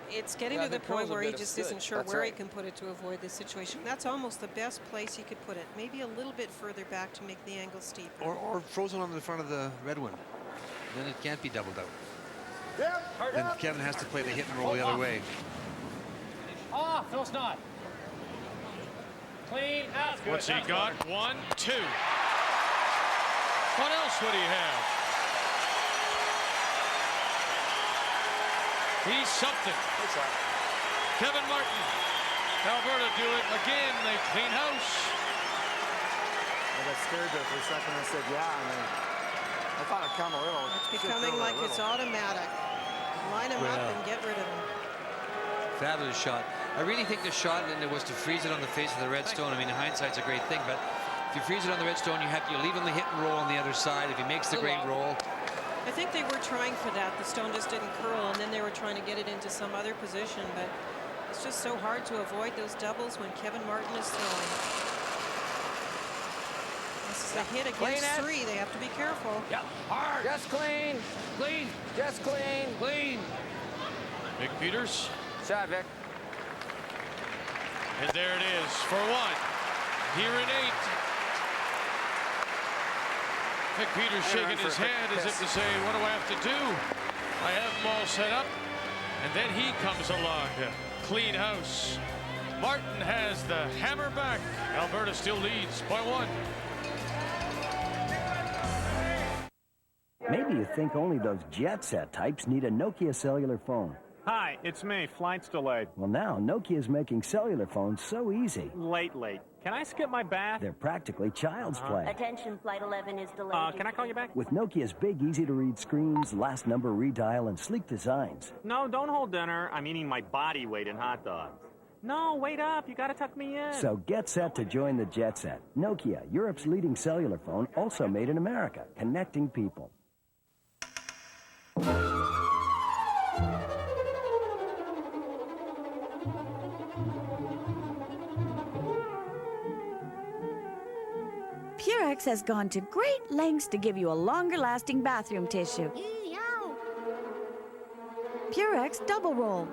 It's getting to the point where he just isn't sure where he can put it to avoid this situation. That's almost the best place he could put it. Maybe a little bit further back to make the angle steeper. Or frozen on the front of the red one. Then it can't be doubled out. Then Kevin has to play the hit and roll the other way. Ah, no, it's not. Clean. That's good. What's he got? 1, 2. What else would he have? He's something. Kevin Martin. Alberta do it again. They clean house. I got scared there for a second. I said, yeah. And then I thought it'd come a little. It's becoming like it's automatic. Line him up and get rid of him. Fabulous shot. I really think the shot, Linda, was to freeze it on the face of the red stone. I mean, hindsight's a great thing, but if you freeze it on the red stone, you leave him the hit and roll on the other side. If he makes the great roll. I think they were trying for that. The stone just didn't curl, and then they were trying to get it into some other position, but it's just so hard to avoid those doubles when Kevin Martin is throwing. This is a hit against 3. They have to be careful. Yep, hard. Just clean. Clean. Just clean. Clean. Vic Peters. Shot, Vic. And there it is for 1. Here in 8. Vic Peters shaking his head as if to say, what do I have to do? I have them all set up. And then he comes along to clean house. Martin has the hammer back. Alberta still leads by 1. Maybe you think only those jet set types need a Nokia cellular phone. Hi, it's me. Flight's delayed. Well, now Nokia's making cellular phones so easy. Late. Can I skip my bath? They're practically child's play. Attention, Flight 11 is delayed. Can I call you back? With Nokia's big, easy-to-read screens, last number redial, and sleek designs. No, don't hold dinner. I'm eating my body weight in hot dogs. No, wait up. You gotta tuck me in. So get set to join the jet set. Nokia, Europe's leading cellular phone, also made in America, connecting people. Purex has gone to great lengths to give you a longer-lasting bathroom tissue. Purex Double Roll.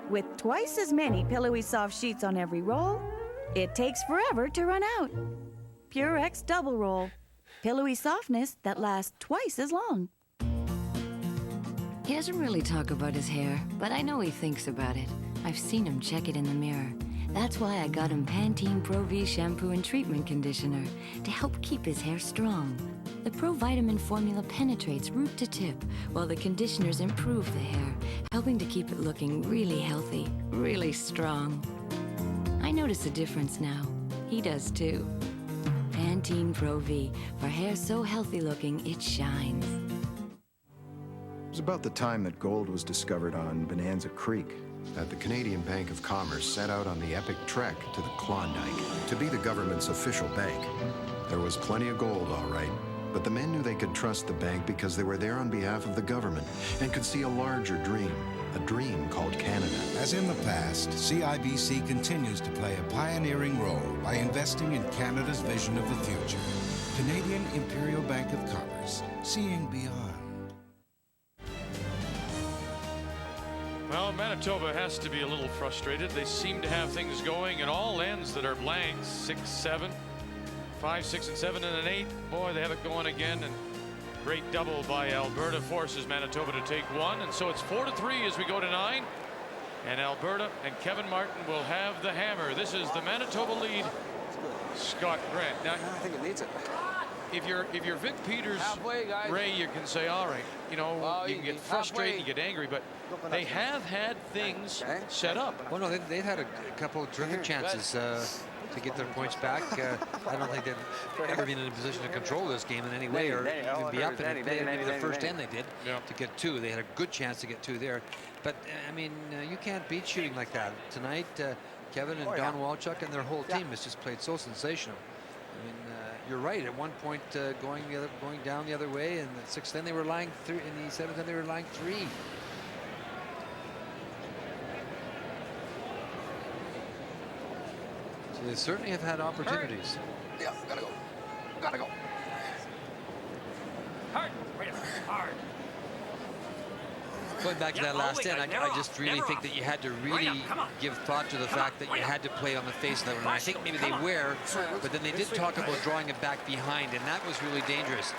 With twice as many pillowy soft sheets on every roll, it takes forever to run out. Purex Double Roll. Pillowy softness that lasts twice as long. He doesn't really talk about his hair, but I know he thinks about it. I've seen him check it in the mirror. That's why I got him Pantene Pro V shampoo and treatment conditioner to help keep his hair strong. The Pro Vitamin formula penetrates root to tip, while the conditioners improve the hair, helping to keep it looking really healthy, really strong. I notice a difference now. He does too. Pantene Pro V, for hair so healthy looking it shines. It was about the time that gold was discovered on Bonanza Creek that the Canadian Bank of Commerce set out on the epic trek to the Klondike to be the government's official bank. There was plenty of gold, all right, but the men knew they could trust the bank because they were there on behalf of the government and could see a larger dream, a dream called Canada. As in the past, CIBC continues to play a pioneering role by investing in Canada's vision of the future. Canadian Imperial Bank of Commerce, seeing beyond. Well, Manitoba has to be a little frustrated. They seem to have things going at all ends that are blanks. 6, 7, 5, 6, and 7, and an 8. Boy, they have it going again. And great double by Alberta forces Manitoba to take 1. And so it's 4-3 as we go to 9. And Alberta and Kevin Martin will have the hammer. This is the Manitoba lead Scott Grant. Now, I think it needs it. If you're Vic Peters, Halfway, guys. Ray, you can say, all right, you know, Oh, you can get halfway. frustrated, you get angry, but they have had things set up. Well, no, they've had a couple of terrific chances to get their points back. I don't think they've ever been in a position to control this game in any way or even be up in it. Maybe the first end they did to get 2. They had a good chance to get 2 there. But, I mean, you can't beat shooting like that. Tonight, Kevin and Don Walchuk and their whole team has just played so sensational. I mean, you're right. At one point, going down the other way, and the 6th end they were lying 3. In the 7th end they were lying 3. So they certainly have had opportunities. Yeah, gotta go. Gotta go. Hard. Right up. Hard. Going back to that last end, I just really think that you had to really give thought to the fact that you had to play on the face of that one. And I think maybe they were, but then they did talk about drawing it back behind, and that was really dangerous.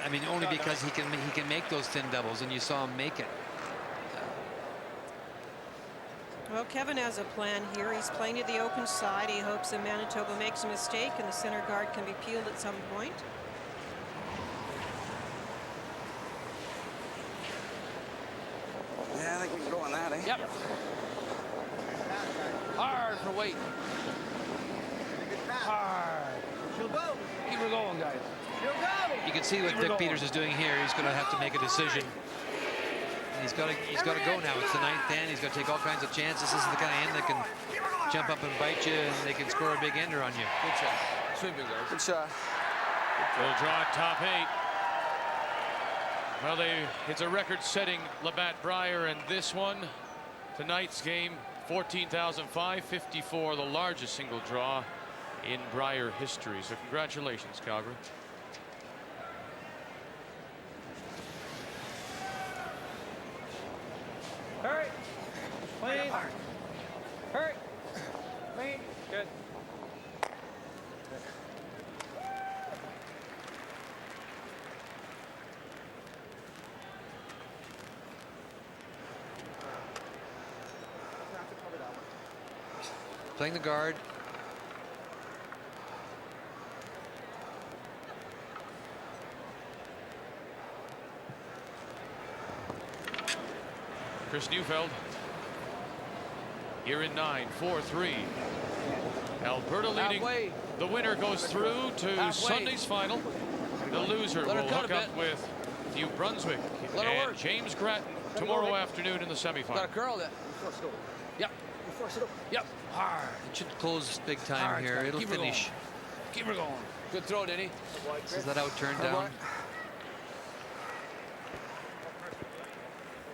I mean, only because he can make those thin doubles, and you saw him make it. Well, Kevin has a plan here. He's playing to the open side. He hopes that Manitoba makes a mistake and the center guard can be peeled at some point. Yeah, I think we can go on that, eh? Yep. Hard for weight. Hard. She'll go. Keep her going, guys. She'll go. You can see what Vic Peters is doing here. He's going to have to make a decision. And he's got to go now. It's the 9th end. He's got to take all kinds of chances. This is the kind of end that can jump up and bite you, and they can score a big ender on you. Good shot. Swing big, guys. Good shot. We'll draw top 8. Well, it's a record-setting Labatt Brier, and this one, tonight's game, 14,554, the largest single draw in Brier history. So congratulations, Calgary. Hurry. Clean. Hurry. Clean. Good. Playing the guard. Chris Neufeld here in 9, 4-3. Alberta leading. Halfway. The winner goes through to Sunday's final. The loser will hook up with New Brunswick and James Gratton tomorrow afternoon in the semifinal. Got to curl it. Yep. Yep. Hard. It should close big time Hard, here. It'll keep her finish. going. Keep her going. Good throw, Denny. Is that out turned down?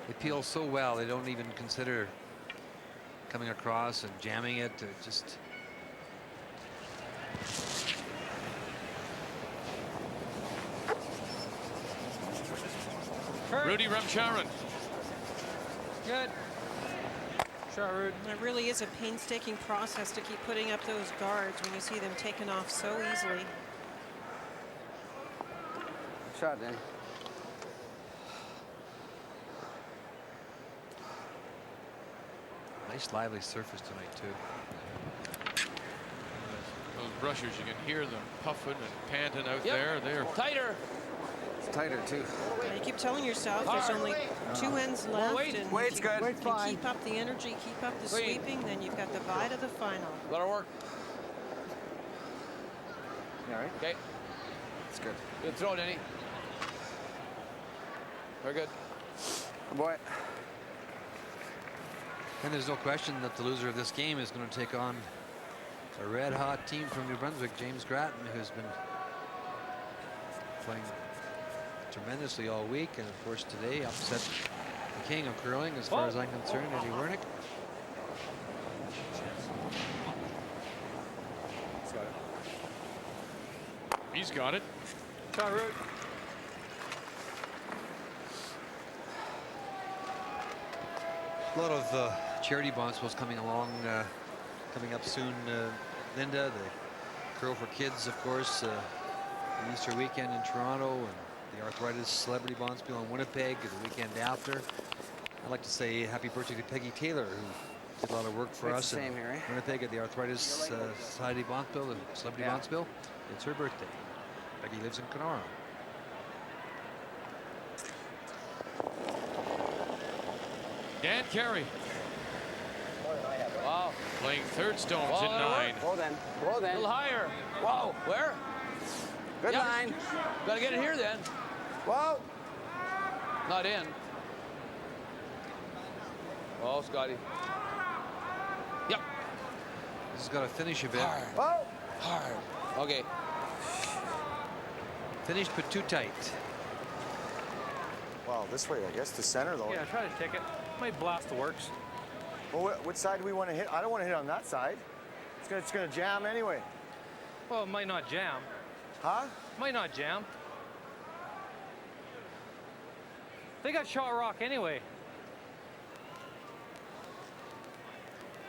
They peel so well, they don't even consider coming across and jamming it. Just Rudy Remcharan. Good. It really is a painstaking process to keep putting up those guards when you see them taken off so easily. Good shot, Danny. nice lively surface tonight too. Those brushers, you can hear them puffing and panting out there. They're tighter. It's tighter too. You keep telling yourself there's only 2 ends left, and Weight's if you good. can keep up the energy, keep up the sweeping, then you've got the bye to the final. Let her work. All right. Okay. It's good. Good throw, Denny. Very good. Good boy. And there's no question that the loser of this game is going to take on a red-hot team from New Brunswick, James Gratton, who's been playing tremendously all week, and of course today upset the king of curling, as far as I'm concerned, Eddie Wernick. He's got it. A lot of charity bonspiels coming along, coming up soon. Linda, the Curl for Kids, of course, the Easter weekend in Toronto, and the Arthritis Celebrity Bonspiel in Winnipeg the weekend after. I'd like to say happy birthday to Peggy Taylor, who Did a lot of work for It's us. the same here, eh? Winnipeg at the Arthritis Society Bontville, the Celebrity Bontville. It's her birthday. Becky lives in Kenora. Dan Carey. Wow. Playing third stones Whoa, at 9. Whoa then. Whoa A then. little higher. Whoa. Where? Good Yep. line. Got to get it here then. Whoa. Not in. Oh, Scotty. Yep. This has got to finish a bit. Hard. Whoa. Hard. Okay. Finished, but too tight. Well, this way, I guess, to center, though. Yeah, try to take it. Might blast the works. Well, which side do we want to hit? I don't want to hit on that side. It's gonna jam anyway. Well, it might not jam. Huh? Might not jam. They got shot rock anyway.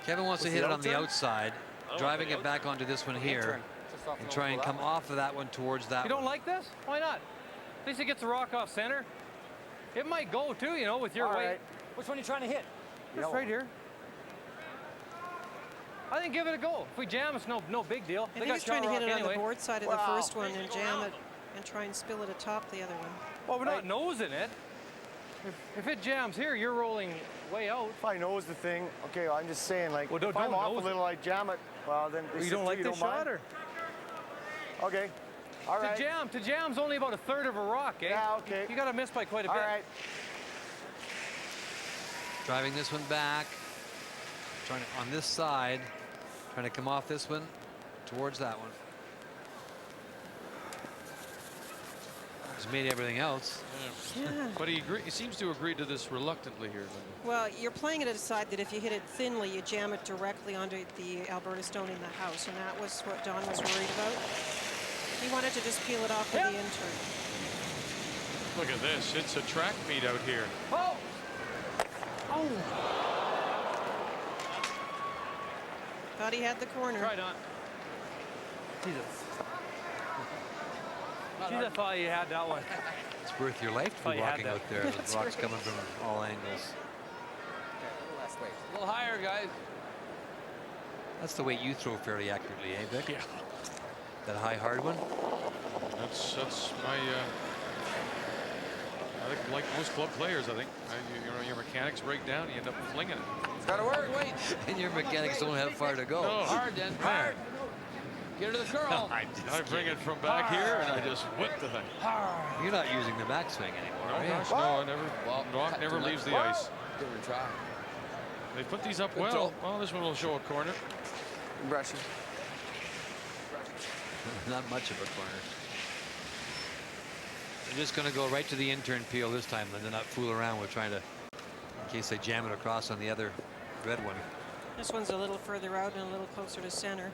Kevin wants to What's hit the it on the outside? outside, driving it back onto this one here, and try and come off of that one towards that You don't one. like this? Why not? At least it gets the rock off center. It might go too, you know, with your All weight. right. Which one are you trying to hit? This Yellow. right here. I think give it a go. If we jam, it's no big deal. I They think got he's trying to shot hit it rock on the anyway. board side of the first one and jam it and try and spill it atop the other one. Well, we're not nosing it. If it jams here, you're rolling way out. If I nose the thing, okay, I'm just saying, like, Well, if I'm off a little, I jam it. Well, then You don't like this shot, or? Okay. All right. To jam's only about a third of a rock, eh? Yeah, okay. You got to miss by quite a All bit. right. Driving this one back, trying to, on this side, trying to come off this one towards that one. He's made everything else. Yeah. But he seems to agree to this reluctantly here, Linda. Well, you're playing it at a side that if you hit it thinly, you jam it directly onto the Alberta stone in the house, and that was what Don was worried about. He wanted to just peel it off with the intern. Look at this. It's a track meet out here. Oh! Oh! Thought he had the corner. Try not. Jesus. Jeez, I thought you had that one. It's worth your life to Oh, be you had walking that. out there. That's The rocks right. coming from all angles. Less weight. A little higher, guys. That's the weight you throw fairly accurately, eh, Vic? Yeah. That high, hard one? That's my. I think, like most club players, I think your mechanics break down, you end up flinging it. It's got to work. Wait. And your mechanics don't have far to go. No. Hard then. Hard. Get her to the curl. I bring it from back here and I just whip the thing. You're not using the backswing anymore, No, are you? gosh, no, I never. Well, Rock never too leaves late. the ice. Give her a try. They put these up Good well. throw. Well, this one will show a corner. Brushing. Not much of a corner. They're just going to go right to the intern peel this time, and they're not fool around with trying to, in case they jam it across on the other red one. This one's a little further out and a little closer to center.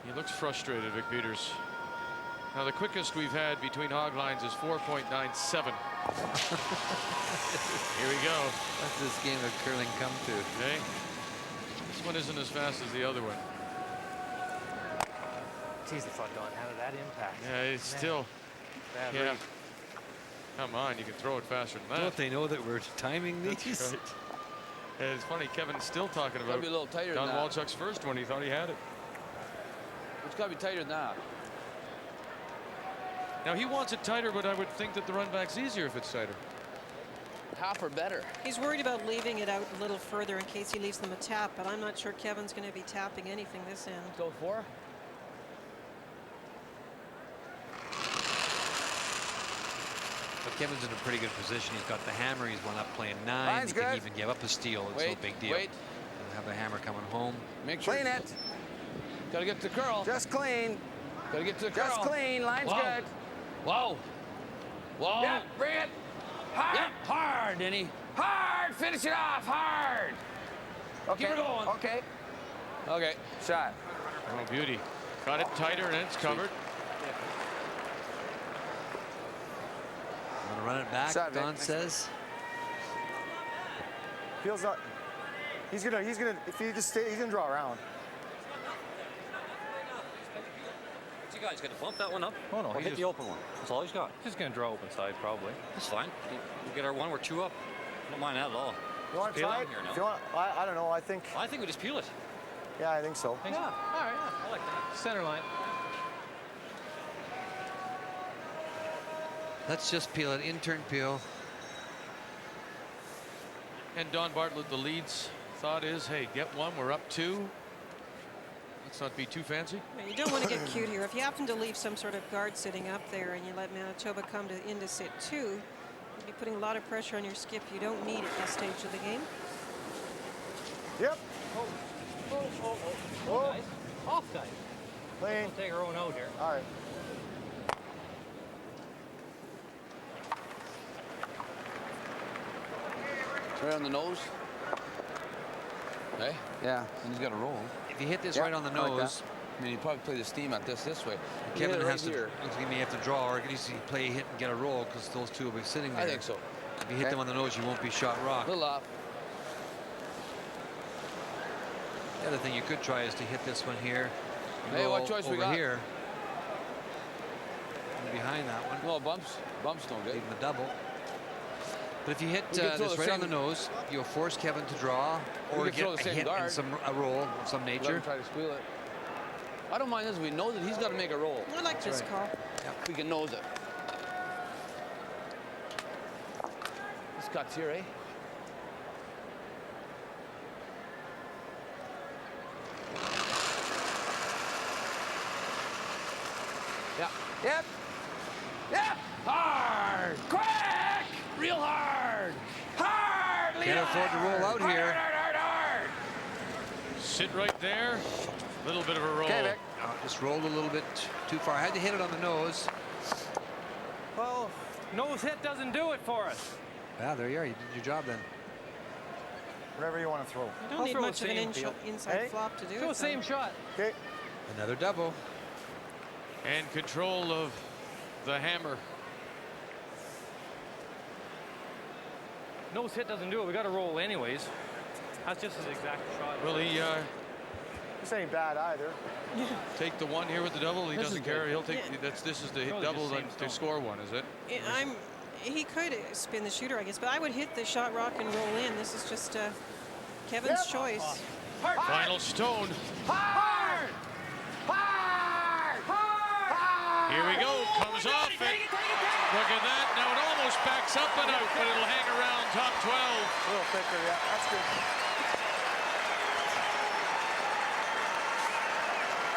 He looks frustrated, Vic Peters. Now the quickest we've had between hog lines is 4.97. Here we go. What's this game of curling come to? Okay. This one isn't as fast as the other one. Jeez, the front Don. How did that impact? Yeah, it's still. Bad Yeah. read. Come on, you can throw it faster than that. Don't they know that we're timing That's these? right. And it's funny, Kevin's still talking Gotta about be a little tighter Don than that. Walchuk's first one. He thought he had it. It's got to be tighter than that. Now he wants it tighter, but I would think that the run back's easier if it's tighter. Half or better. He's worried about leaving it out a little further in case he leaves them a tap, but I'm not sure Kevin's going to be tapping anything this end. Go for. But Kevin's in a pretty good position. He's got the hammer. He's one up playing 9. Line's He can good. even give up a steal. It's no Wait, big deal. wait. He'll have the hammer coming home. Make sure. Clean it. Got to get to the curl. Just clean. Got to get to the curl. Just clean. Line's Whoa. good. Whoa. Whoa. Yeah, bring it. Hard. Yep. Hard, Denny. Hard. Finish it off. Hard. Okay. Keep her going. Okay. Okay. Shot. Oh, beauty. Got it tighter and it's covered. Want to run it back, Shot, Vic. Don says. Peel's not. He's gonna. If he just stay, he's gonna draw around. got? He's going to bump that one up? Oh, no. Or hit the open one. That's all he's got. Just going to draw open side, probably. That's fine. We'll get our one. We're 2 up. Don't mind that at all. You want to try it? If you want, I don't know. I think we just peel it. Yeah, I think so. All right, yeah. I like that. Center line. Let's just peel it. In-turn peel. And Don Bartlett, the lead's thought is, hey, get one. We're up 2. Let's not be too fancy. Yeah, you don't want to get cute here. If you happen to leave some sort of guard sitting up there and you let Manitoba come into sit 2, you'll be putting a lot of pressure on your skip you don't need at this stage of the game. Yep. Oh. Nice. Off guys. Clean. We'll take our own out here. All right. Right on the nose. Okay. Yeah. And he's got to roll. If you hit this right on the nose, I mean, you probably play the steam at this way. Kevin right has to. here. He may have to draw, or at least he play hit and get a roll because those two will be sitting there. I think so. If you hit them on the nose, you won't be shot rock. A little off. The other thing you could try is to hit this one here. Hey, what choice we got? Here. And behind that one. No bumps. Bumps don't get. Even the double. But if you hit We can throw this the right on same- the nose, you'll force Kevin to draw, or We can get throw the a same hit guard. and a roll of some Let nature. him try to squeal it. I don't mind this. We know that he's got to make a roll. I like this call. Yep. We can nose it. This cuts here, eh? Yeah. Yep. Yep. Hard. Quick. Real hard. Hard. Can't afford to roll out here. Sit right there. Little bit of a roll. Okay, Vic. Just rolled a little bit too far. I had to hit it on the nose. Well, nose hit doesn't do it for us. Yeah, there you are. You did your job then. Whatever you want to throw. You don't need much of an inside flop to do Throw it. the same though. shot. Okay. Another double. And control of the hammer. Nose hit doesn't do it. We got to roll anyways. That's just his exact shot. Will he This ain't bad either. take the one here with the double? He This doesn't is care. good. He'll take. Yeah. This is the Probably double just same to stone. score one, is it? He could spin the shooter, I guess, but I would hit the shot rock and roll in. This is just Kevin's choice. Final stone. Hard. Hard. Hard. Here we go. Comes off it. Look at that. Now it almost backs up and out, but it'll hang around top 12. A little thicker, yeah. That's good.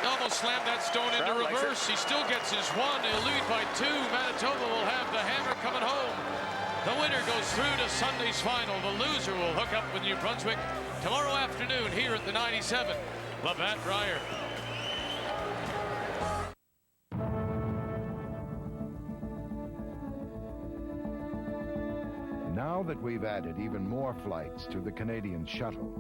Almost slammed that stone into Crowd likes reverse. He still gets his one. He'll lead by 2. Manitoba will have the hammer coming home. The winner goes through to Sunday's final. The loser will hook up with New Brunswick tomorrow afternoon here at the 97. Labatt Brier. Now that we've added even more flights to the Canadian shuttle,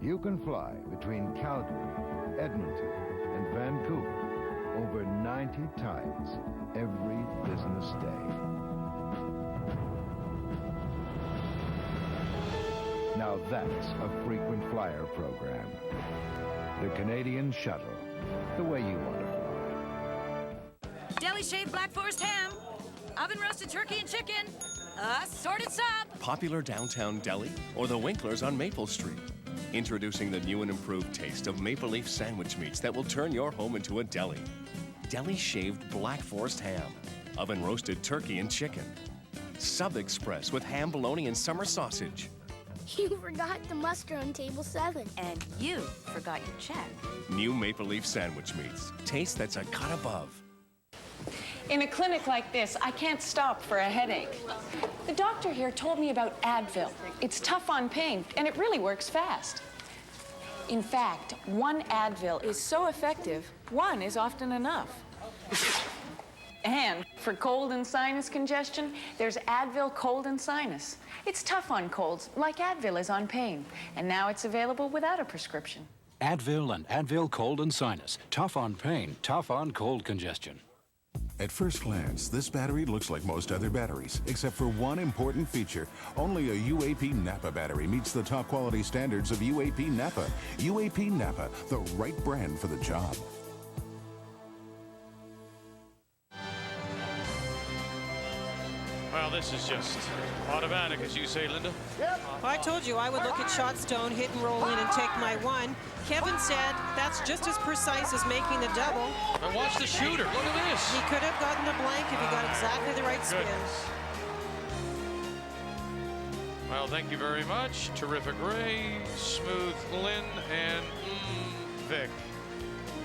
you can fly between Calgary, Edmonton, and Vancouver over 90 times every business day. Now that's a frequent flyer program. The Canadian shuttle, the way you want to fly. Deli shaved Black Forest ham, oven roasted turkey and chicken, assorted sub. Popular downtown deli or the Winklers on Maple Street. Introducing the new and improved taste of Maple Leaf sandwich meats that will turn your home into a deli. Deli shaved Black Forest ham, oven roasted turkey and chicken. Sub Express with ham, bologna, and summer sausage. You forgot the mustard on table 7. And you forgot your check. New Maple Leaf sandwich meats. Taste that's a cut above. In a clinic like this, I can't stop for a headache. The doctor here told me about Advil. It's tough on pain, and it really works fast. In fact, one Advil is so effective, one is often enough. And for cold and sinus congestion, there's Advil Cold and Sinus. It's tough on colds, like Advil is on pain. And now it's available without a prescription. Advil and Advil Cold and Sinus. Tough on pain, tough on cold congestion. At first glance, this battery looks like most other batteries, except for one important feature. Only a UAP Napa battery meets the top quality standards of UAP Napa. UAP Napa, the right brand for the job. Well, this is just automatic, as you say, Linda. Well, I told you I would look at shot stone, hit and roll in, and take my one. Kevin said that's just as precise as making the double. And watch the shooter. Look at this. He could have gotten the blank if he got exactly the right spin. Well, thank you very much. Terrific Ray, Smooth Lynn, and Vic.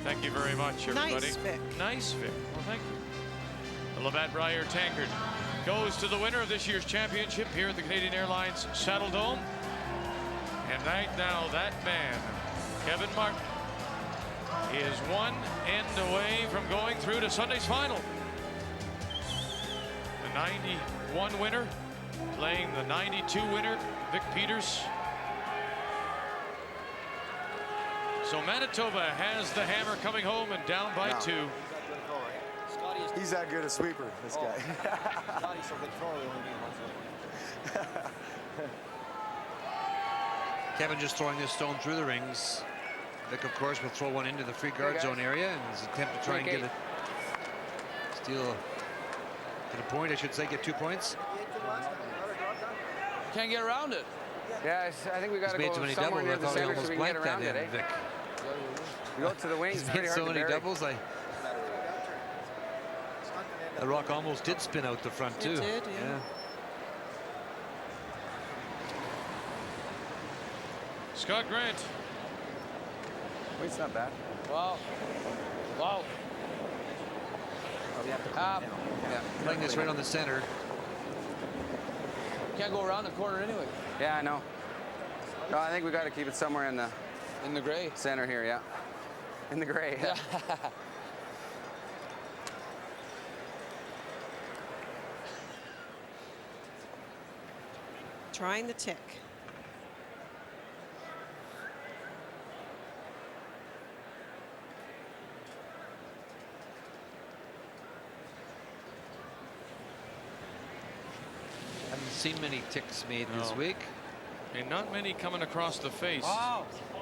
Thank you very much, everybody. Nice, Vic. Nice, Vic. Well, thank you. The Labatt Brier Tankard goes to the winner of this year's championship here at the Canadian Airlines Saddledome. And right now, that man, Kevin Martin, is one end away from going through to Sunday's final. The 91 winner playing the 92 winner, Vic Peters. So Manitoba has the hammer coming home and down by 2. He's that good a sweeper, this guy. Kevin just throwing this stone through the rings. Vic, of course, will throw one into the free guard zone area in his attempt to try and get it. Steal. Get a point, I should say, get 2 points. Can't get around it. Yeah, I think we got to go somewhere near the center so we can get around it, eh? Vic. You go to the wings, it's pretty hard so to many bury. doubles. The rock almost did spin out the front, too. It did, yeah. Scott Grant. It's not bad. Wow. Wow. Yeah. Playing this right on the center. Can't go around the corner anyway. Yeah, I know. No, I think we got to keep it somewhere in the gray center here. Yeah. In the gray. Yeah. Trying the tick. Haven't seen many ticks made this week. And not many coming across the face,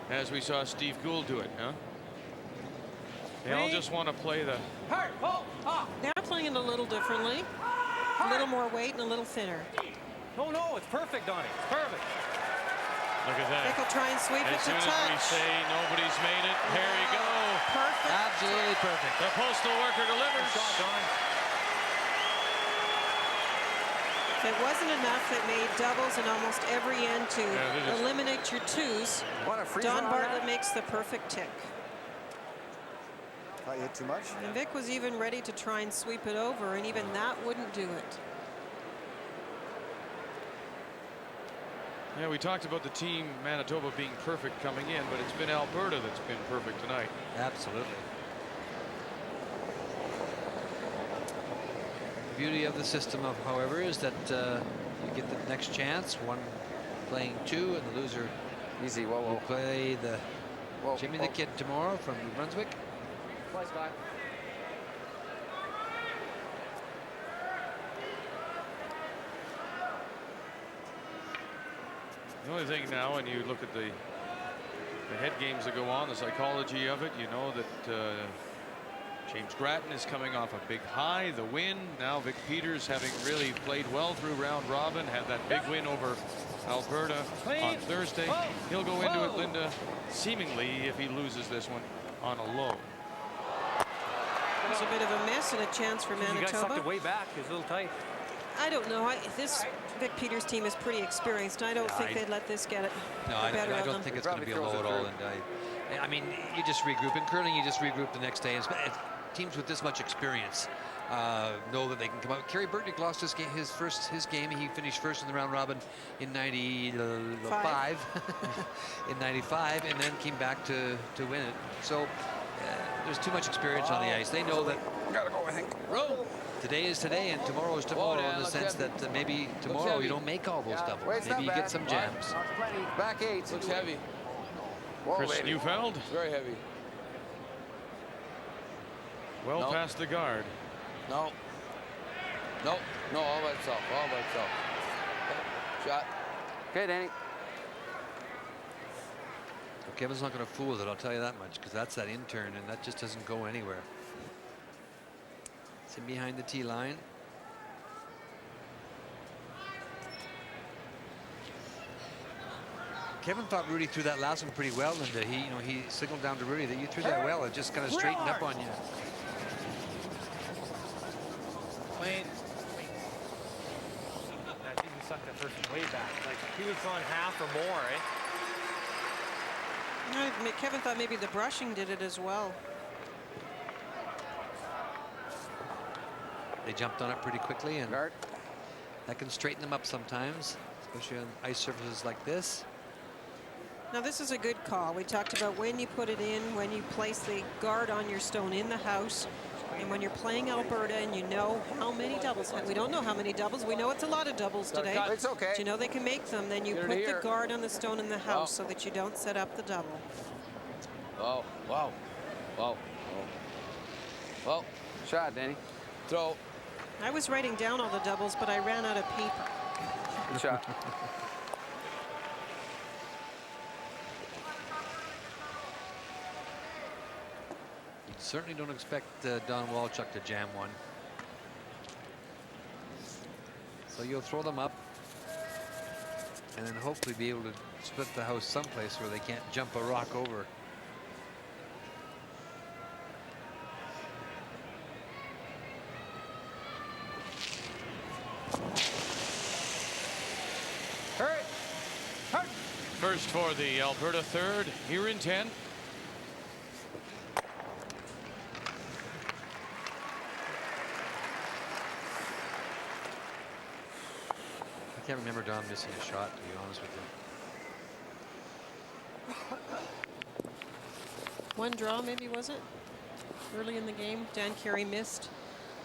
as we saw Steve Gould do it, huh? They all just want to play the... They're playing it a little differently. A little more weight and a little thinner. No, it's perfect, Donnie. It's perfect. Look at that. Vic will try and sweep it As to soon touch. as we say nobody's made it, here you go. Perfect. Absolutely perfect. The postal worker delivers. If it wasn't enough, it made doubles in almost every end to eliminate your twos. Don Bartlett makes the perfect tick. Thought you hit too much? And Vic was even ready to try and sweep it over, and even that wouldn't do it. Yeah, we talked about the team Manitoba being perfect coming in, but it's been Alberta that's been perfect tonight. Absolutely. The beauty of the system, however, is that you get the next chance, one playing 2, and the loser will play the Jimmy the Kid tomorrow from New Brunswick. The only thing now, when you look at the head games that go on, the psychology of it, you know that James Gratton is coming off a big high, the win. Now Vic Peters, having really played well through round robin, had that big win over Alberta on Thursday. He'll go into it, Linda, seemingly, if he loses this one, on a low. It's a bit of a miss and a chance for Manitoba. You guys sucked it way back. It's a little tight. I don't know. This Vic Peters team is pretty experienced. I don't think they'd let this get it. No, I don't think it's going to be a low at all. And I mean, you just regroup. In curling, you just regroup the next day. And teams with this much experience know that they can come out. Kerry Burtnick lost his game. He finished first in the round robin in 95. In 95, and then came back to win it. So there's too much experience on the ice. They know that. Gotta go, I think. Today is today, and tomorrow is tomorrow, in the sense that maybe tomorrow you don't make all those doubles. Maybe you get some jams. Back 8. Looks heavy. Chris Neufeld. It's very heavy. Well past the guard. No, all by itself. Shot. Okay, Danny. Well, Kevin's not going to fool with it, I'll tell you that much, because that's that in-turn, and that just doesn't go anywhere. It's in behind the tee line. Kevin thought Rudy threw that last one pretty well, and he signaled down to Rudy that you threw that well. It just kind of straightened up on you. Wayne. I think he sucked that person way back. Like he was on half or more, eh? Kevin thought maybe the brushing did it as well. They jumped on it pretty quickly, and that can straighten them up sometimes, especially on ice surfaces like this. Now this is a good call. We talked about when you put it in, when you place the guard on your stone in the house, and when you're playing Alberta and you know how many doubles. We don't know how many doubles. We know it's a lot of doubles today. It's okay. But you know they can make them. Then you put the guard on the stone in the house so that you don't set up the double. Oh, wow. Wow. Well, shot, Danny. Throw. I was writing down all the doubles, but I ran out of paper. Good shot. You certainly don't expect Don Walchuk to jam one. So you'll throw them up and then hopefully be able to split the house someplace where they can't jump a rock over. First for the Alberta third here in 10. I can't remember Don missing a shot, to be honest with you. One draw, maybe, was it? Early in the game, Dan Carey missed.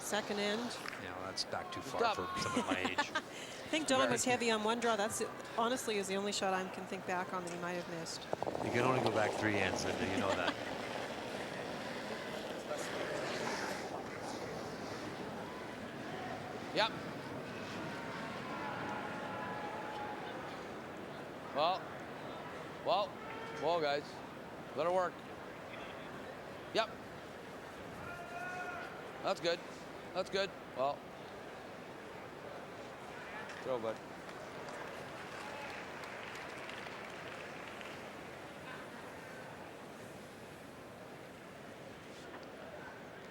Second end. Yeah, well, that's back too far for someone my age. I think Don was heavy on one draw. That's honestly is the only shot I can think back on that he might have missed. You can only go back 3 ends, Linda, you know that. Yep. Well, guys, let it work. Yep. That's good. That's good. Well, throw, bud.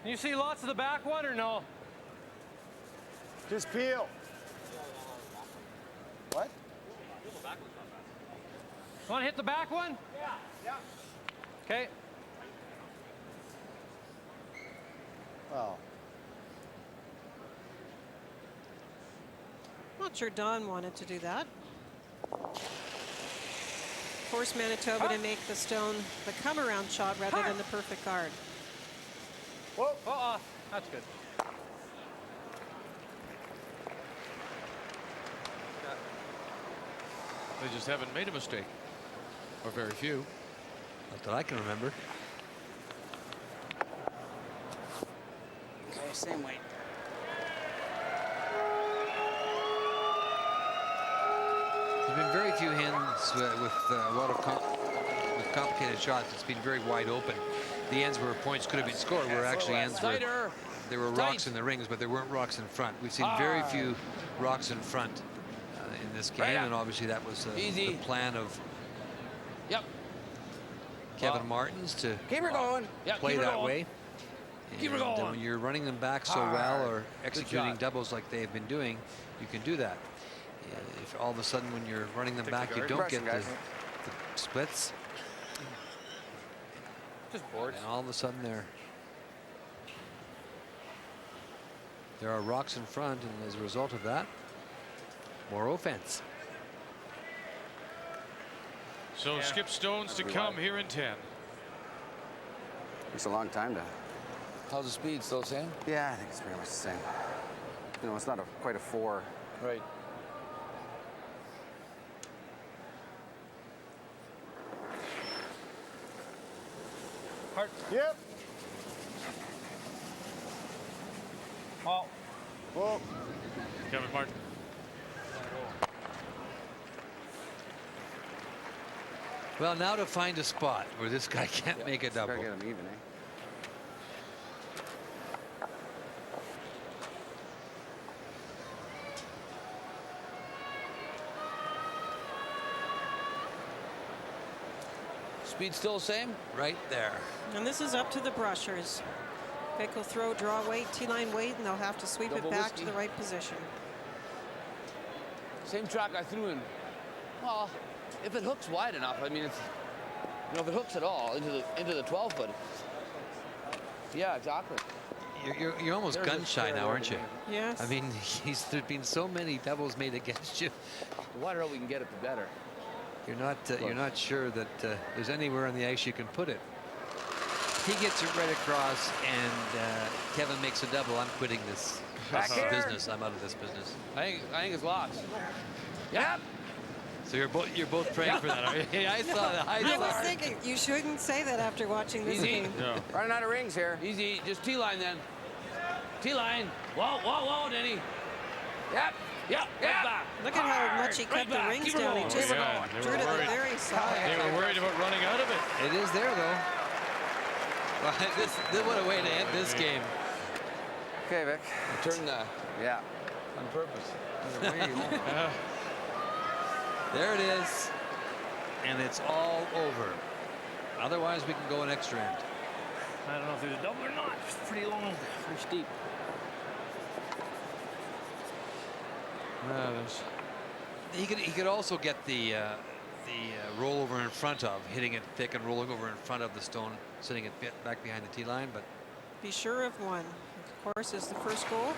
Can you see lots of the back one or no? Just peel. What? Want to hit the back one? Yeah. Okay. Oh. Not sure Don wanted to do that. Force Manitoba to make the stone the come-around shot rather than the perfect guard. Whoa. That's good. They just haven't made a mistake, or very few. Not that I can remember. Okay, same weight. There's been very few hands with a lot of complicated shots. It's been very wide open. The ends where points could have been scored were actually ends where there were rocks in the rings, but there weren't rocks in front. We've seen very few rocks in front in this game, and obviously that was the plan of Kevin Martins to play that way. And when you're running them back so well or executing doubles like they've been doing, you can do that. If all of a sudden when you're running them back you don't get the splits, just boards, and all of a sudden there are rocks in front, and as a result of that, more offense. So skip stones to come here in 10. It's a long time to. How's the speed? Still the same? Yeah, I think it's pretty much the same. You know, it's not quite a 4. Right. Hard. Yep. Oh. Whoa. Kevin Martin. Well, now to find a spot where this guy can't make a double. Gotta get him even, eh? Speed still the same? Right there. And this is up to the brushers. Vic will throw, draw weight, T-line weight, and they'll have to sweep Double it back whiskey. to the right position. Same track I threw in. Well, if it hooks wide enough, I mean, it's, you know, if it hooks at all into the 12 foot. Yeah, exactly. You're almost There's gun a shy fair now, aren't you? Yes. I mean, there's been so many doubles made against you. The wider out we can get it, the better. You're not sure that there's anywhere on the ice you can put it. He gets it right across, and Kevin makes a double. I'm quitting this business. I'm out of this business. I think it's lost. Yep. So you're both praying for that, are you? I saw that. I was thinking you shouldn't say that after watching this Easy. game. No. Running out of rings here. Easy. Just T-line then. T-line. Whoa, Denny. Yep. Right back. Look at how much he cut the rings Keep her down. He going. just Yeah, they drew were to the worried. very side. They were worried about running out of it. It is there, though. Well, what a way to end this game. Okay, Vic. Turn the. Yeah. On purpose. There it is. And it's all over. Otherwise, we can go an extra end. I don't know if there's a double or not. It's pretty long, pretty steep. He could also get the rollover in front of, hitting it thick and rolling over in front of the stone, sitting it back behind the tee line. But Be sure of one. Of course, is the first goal.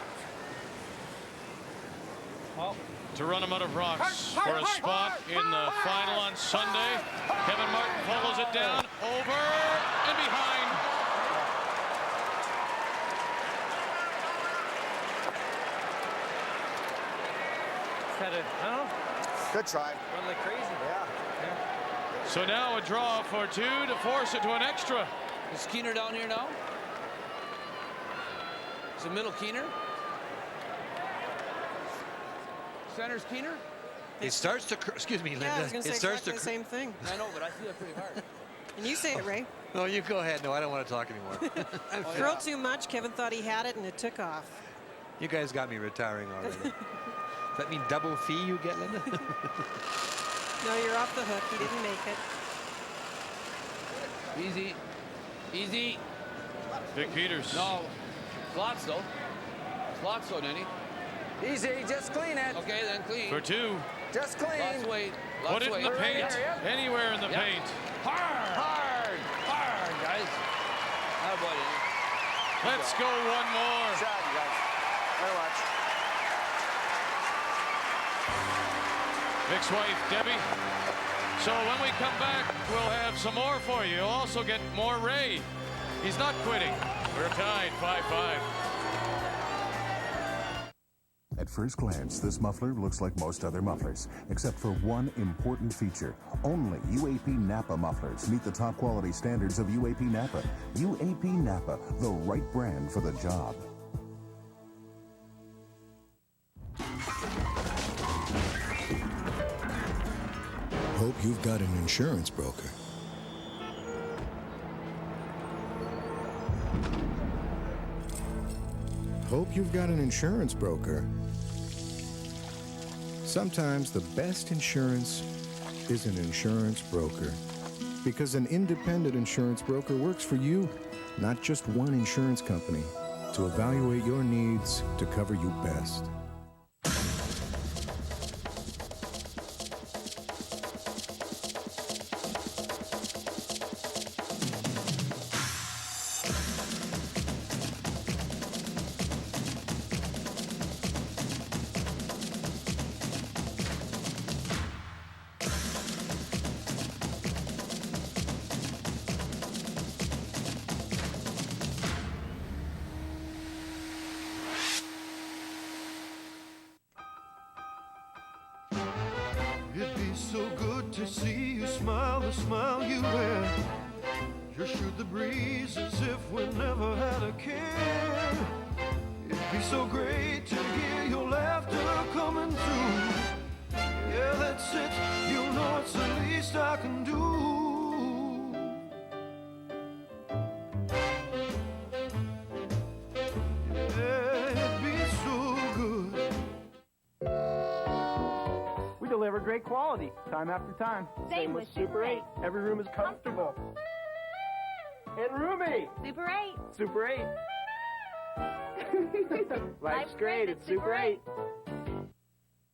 Well, to run him out of rocks for a spot in the final on Sunday. Kevin Martin follows it down, over and behind. Good try. Run like crazy. Yeah. So now a draw for two to force it to an extra. Is Keener down here now? Is the middle Keener? Center's Keener? it starts to, excuse me, Linda. Yeah, I was going to It say starts exactly to the same thing. I know, but I feel it pretty hard. And you say it, Ray. No, you go ahead. No, I don't want to talk anymore. Thrilled too much. Kevin thought he had it, and it took off. You guys got me retiring already. Does that mean double fee you get, Linda? No, you're off the hook. He didn't make it. Easy. Easy. Vic Peters. No. Slots though. Slots though, Denny. Easy, just clean it. Okay, then clean. For two. Just clean. Lots of weight. Put Lots it of in weight. the paint. Anywhere in the Yep. paint. Hard, guys. Attaboy, Denny. Let's go one more. Shot, you guys. Very much. Vic's wife, Debbie. So when we come back, we'll have some more for you. You'll also get more Ray. He's not quitting. We're tied 5-5. At first glance, this muffler looks like most other mufflers, except for one important feature. Only UAP Napa mufflers meet the top quality standards of UAP Napa. UAP Napa, the right brand for the job. Hope you've got an insurance broker. Hope you've got an insurance broker. Sometimes the best insurance is an insurance broker. Because an independent insurance broker works for you, not just one insurance company, to evaluate your needs to cover you best. It'd be so good to see you smile, the smile you wear. You shoot the breeze as if we never had a care. It'd be so great to hear your laughter coming through. Yeah, that's it, you know it's the least I can do. deliver great quality, time after time. Same with Super 8. Every room is comfortable. And roomy. Super 8. Super 8. Life's great at Super 8.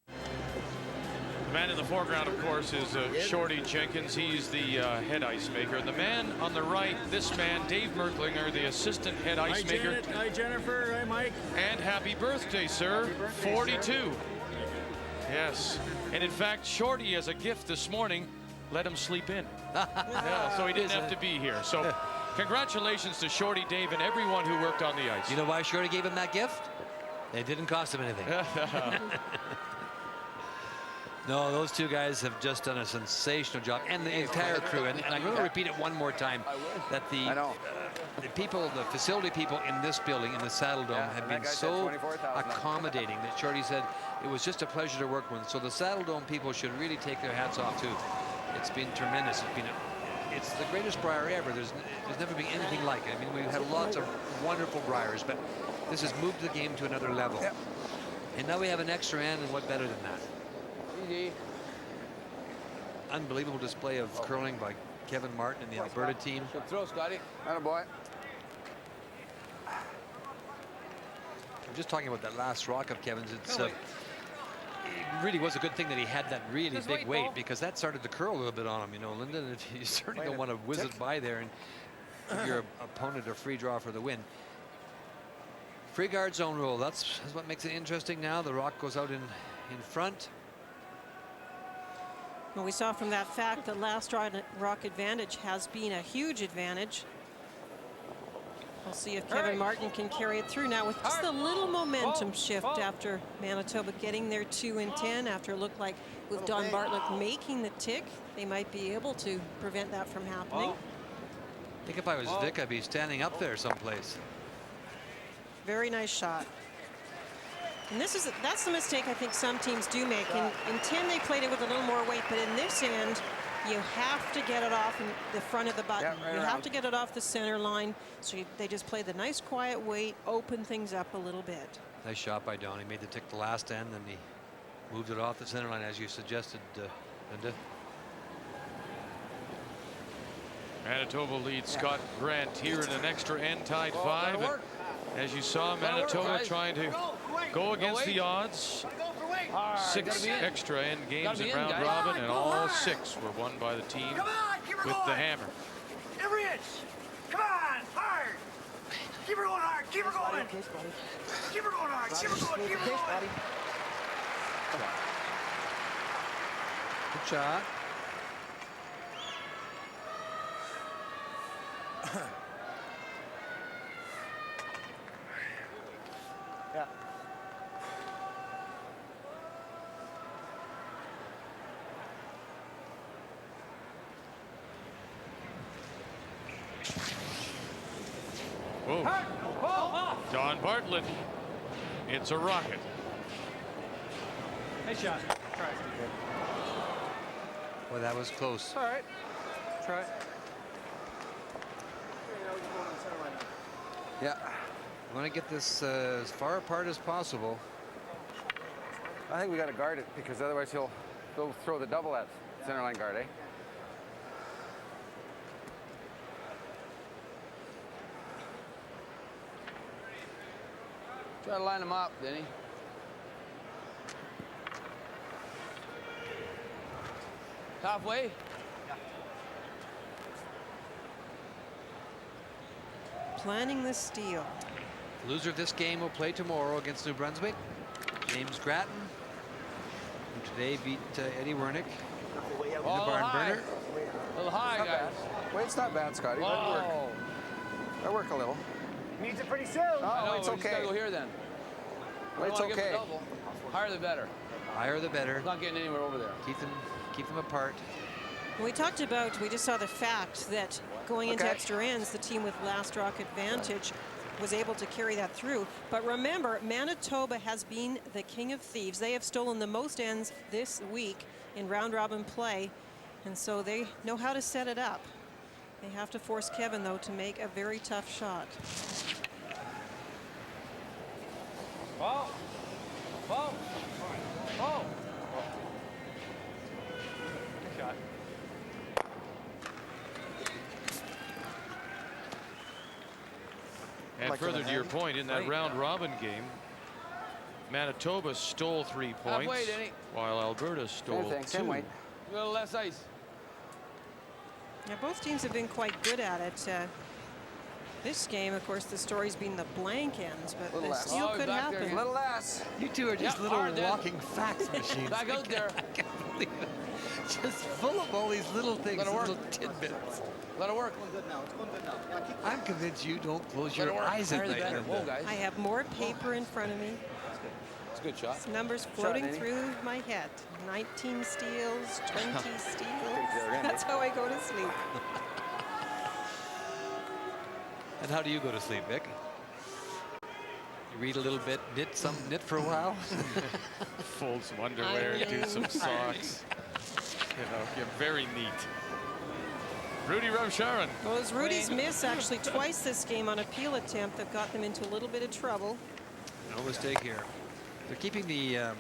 The man in the foreground, of course, is Shorty Jenkins. He's the head ice maker. The man on the right, this man, Dave Merklinger, the assistant head ice maker. Janet. Hi, Jennifer. Hi, Mike. And happy birthday, sir. Happy birthday, 42. Sir. Yes. And in fact, Shorty, as a gift this morning, let him sleep in. Yeah, so he didn't have to be here. So congratulations to Shorty, Dave, and everyone who worked on the ice. You know why Shorty gave him that gift? It didn't cost him anything. No, those two guys have just done a sensational job, and the entire crew. And I'm going to repeat it one more time, that the people, the facility people in this building, in the Saddledome, have been so accommodating that Shorty said it was just a pleasure to work with. So the Saddledome people should really take their hats off too. It's been tremendous. It's the greatest Brier ever. There's never been anything like it. I mean, we've had lots of wonderful Briers, but this has moved the game to another level. Yep. And now we have an extra end, and what better than that? Easy. Unbelievable display of curling by Kevin Martin and the Alberta team. Good throw, Scotty. Atta boy. I'm just talking about that last rock of Kevin's. It really was a good thing that he had that really big weight, because that started to curl a little bit on him, you know, Lyndon. You certainly don't want to whiz it by there and give your opponent a free draw for the win. Free guard zone rule. That's what makes it interesting now. The rock goes out in front. Well, we saw from that fact that last rock advantage has been a huge advantage. We'll see if Kevin Martin can carry it through now with just a little momentum shift after Manitoba getting their 2 in 10, after it looked like with Don Bartlett making the tick, they might be able to prevent that from happening. I think if I was Vic, I'd be standing up there someplace. Very nice shot. And that's the mistake I think some teams do make. In 10, they played it with a little more weight, but in this end, you have to get it off in the front of the button. You have to get it off the center line. So they just play the nice quiet weight, open things up a little bit. Nice shot by Don. He made the tick the last end, and he moved it off the center line, as you suggested, Linda. Manitoba leads Scott Grant here in an extra end, tied 5. As you saw, Manitoba trying to go against the odds. 6 extra end games in round robin, and all 6 were won by the team with the hammer. Every inch. Come on, hard. Keep her going hard. Keep her going. Keep her going hard. Keep her going. Keep her going. Good shot. Yeah. Whoa. Don Bartlett. It's a rocket. Nice shot. Try. Well, that was close. All right. Try. Yeah. I want to get this as far apart as possible. I think we got to guard it, because otherwise he'll throw the double at center line guard, eh? Try to line him up, Denny. Halfway. Planning the steal. The loser of this game will play tomorrow against New Brunswick. James Gratton, who today beat Eddie Wernick in the barn burner. A little high, guys. Weight's not bad, Scotty. That'd work. That'd work a little. Needs it pretty soon. Oh, it's okay. Gotta go here then. Weight's okay. Higher the better. Higher the better. It's not getting anywhere over there. Keep them apart. We talked about, we just saw the fact that going into extra ends, the team with last rock advantage was able to carry that through. But remember, Manitoba has been the king of thieves. They have stolen the most ends this week in round robin play, and so they know how to set it up. They have to force Kevin, though, to make a very tough shot. Ball. Ball. Ball. further to your point, in that round-robin game, Manitoba stole 3 points, while Alberta stole 2. Same weight. A little less ice. Yeah, both teams have been quite good at it. This game, of course, the story's been the blank ends, but the steal could happen. A little less. You two are just little walking fax machines. Back out there. I can't believe it. Just full of all these little things, little tidbits. Let it work. I'm convinced you don't close your eyes at night. I have more paper in front of me. It's a good shot. Numbers floating through my head. 19 steals, 20 steals. That's how I go to sleep. And how do you go to sleep, Vic? You read a little bit, knit for a while? Fold some underwear, do some socks. You know, get very neat. Rudy Ravcharan. Well, it was Rudy's miss actually twice this game on a peel attempt that got them into a little bit of trouble. No mistake here. They're keeping the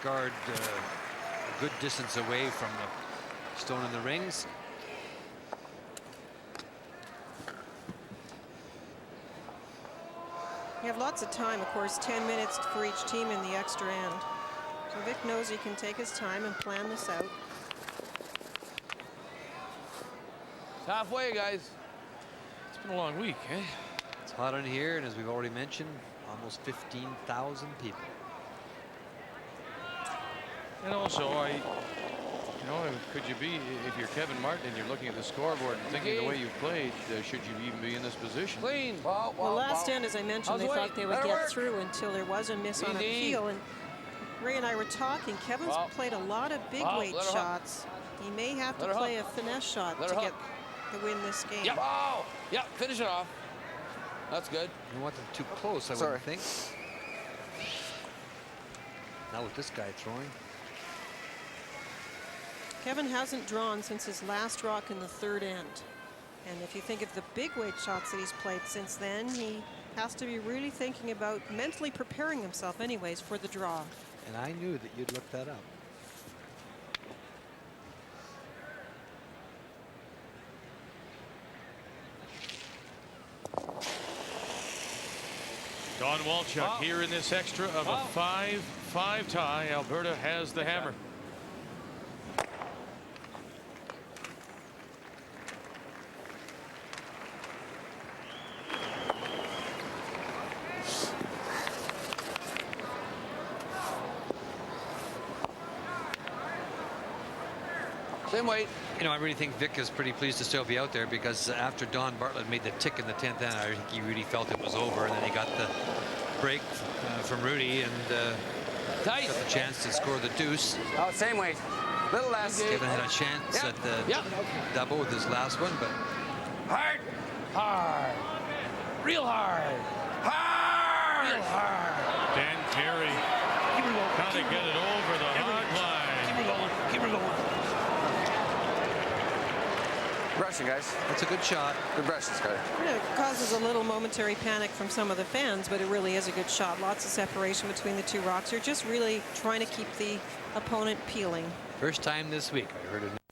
guard a good distance away from the stone in the rings. You have lots of time, of course, 10 minutes for each team in the extra end. So Vic knows he can take his time and plan this out. It's halfway, guys. It's been a long week, eh? It's hot in here, and as we've already mentioned, almost 15,000 people. And also, could you be, if you're Kevin Martin and you're looking at the scoreboard and thinking the way you've played, should you even be in this position? Clean. Well, last end, as I mentioned, they thought they would get through until there was a miss on a peel. And Ray and I were talking. Kevin's played a lot of big weight shots. He may have to play a finesse shot to get to win this game. Yep. Oh, yep. Finish it off. That's good. You want them too close, I wouldn't think. Now with this guy throwing. Kevin hasn't drawn since his last rock in the third end. And if you think of the big weight shots that he's played since then, he has to be really thinking about mentally preparing himself anyways for the draw. And I knew that you'd look that up. Don Walchuk here in this extra of a 5-5 tie. Alberta has the hammer. Same weight. You know, I really think Vic is pretty pleased to still be out there, because after Don Bartlett made the tick in the 10th end, I think he really felt it was over, and then he got the break from Rudy and got the chance to score the deuce. Oh, same weight. Little less. Kevin had a chance at the double with his last one, but hard, hard, real hard, hard, real hard. Dan Terry trying to get it over the hard line. Keep her going. Keep her going. Brushing, guys. That's a good shot. Good brushes, guys. It causes a little momentary panic from some of the fans, but it really is a good shot. Lots of separation between the two rocks. You're just really trying to keep the opponent peeling. First time this week I heard it.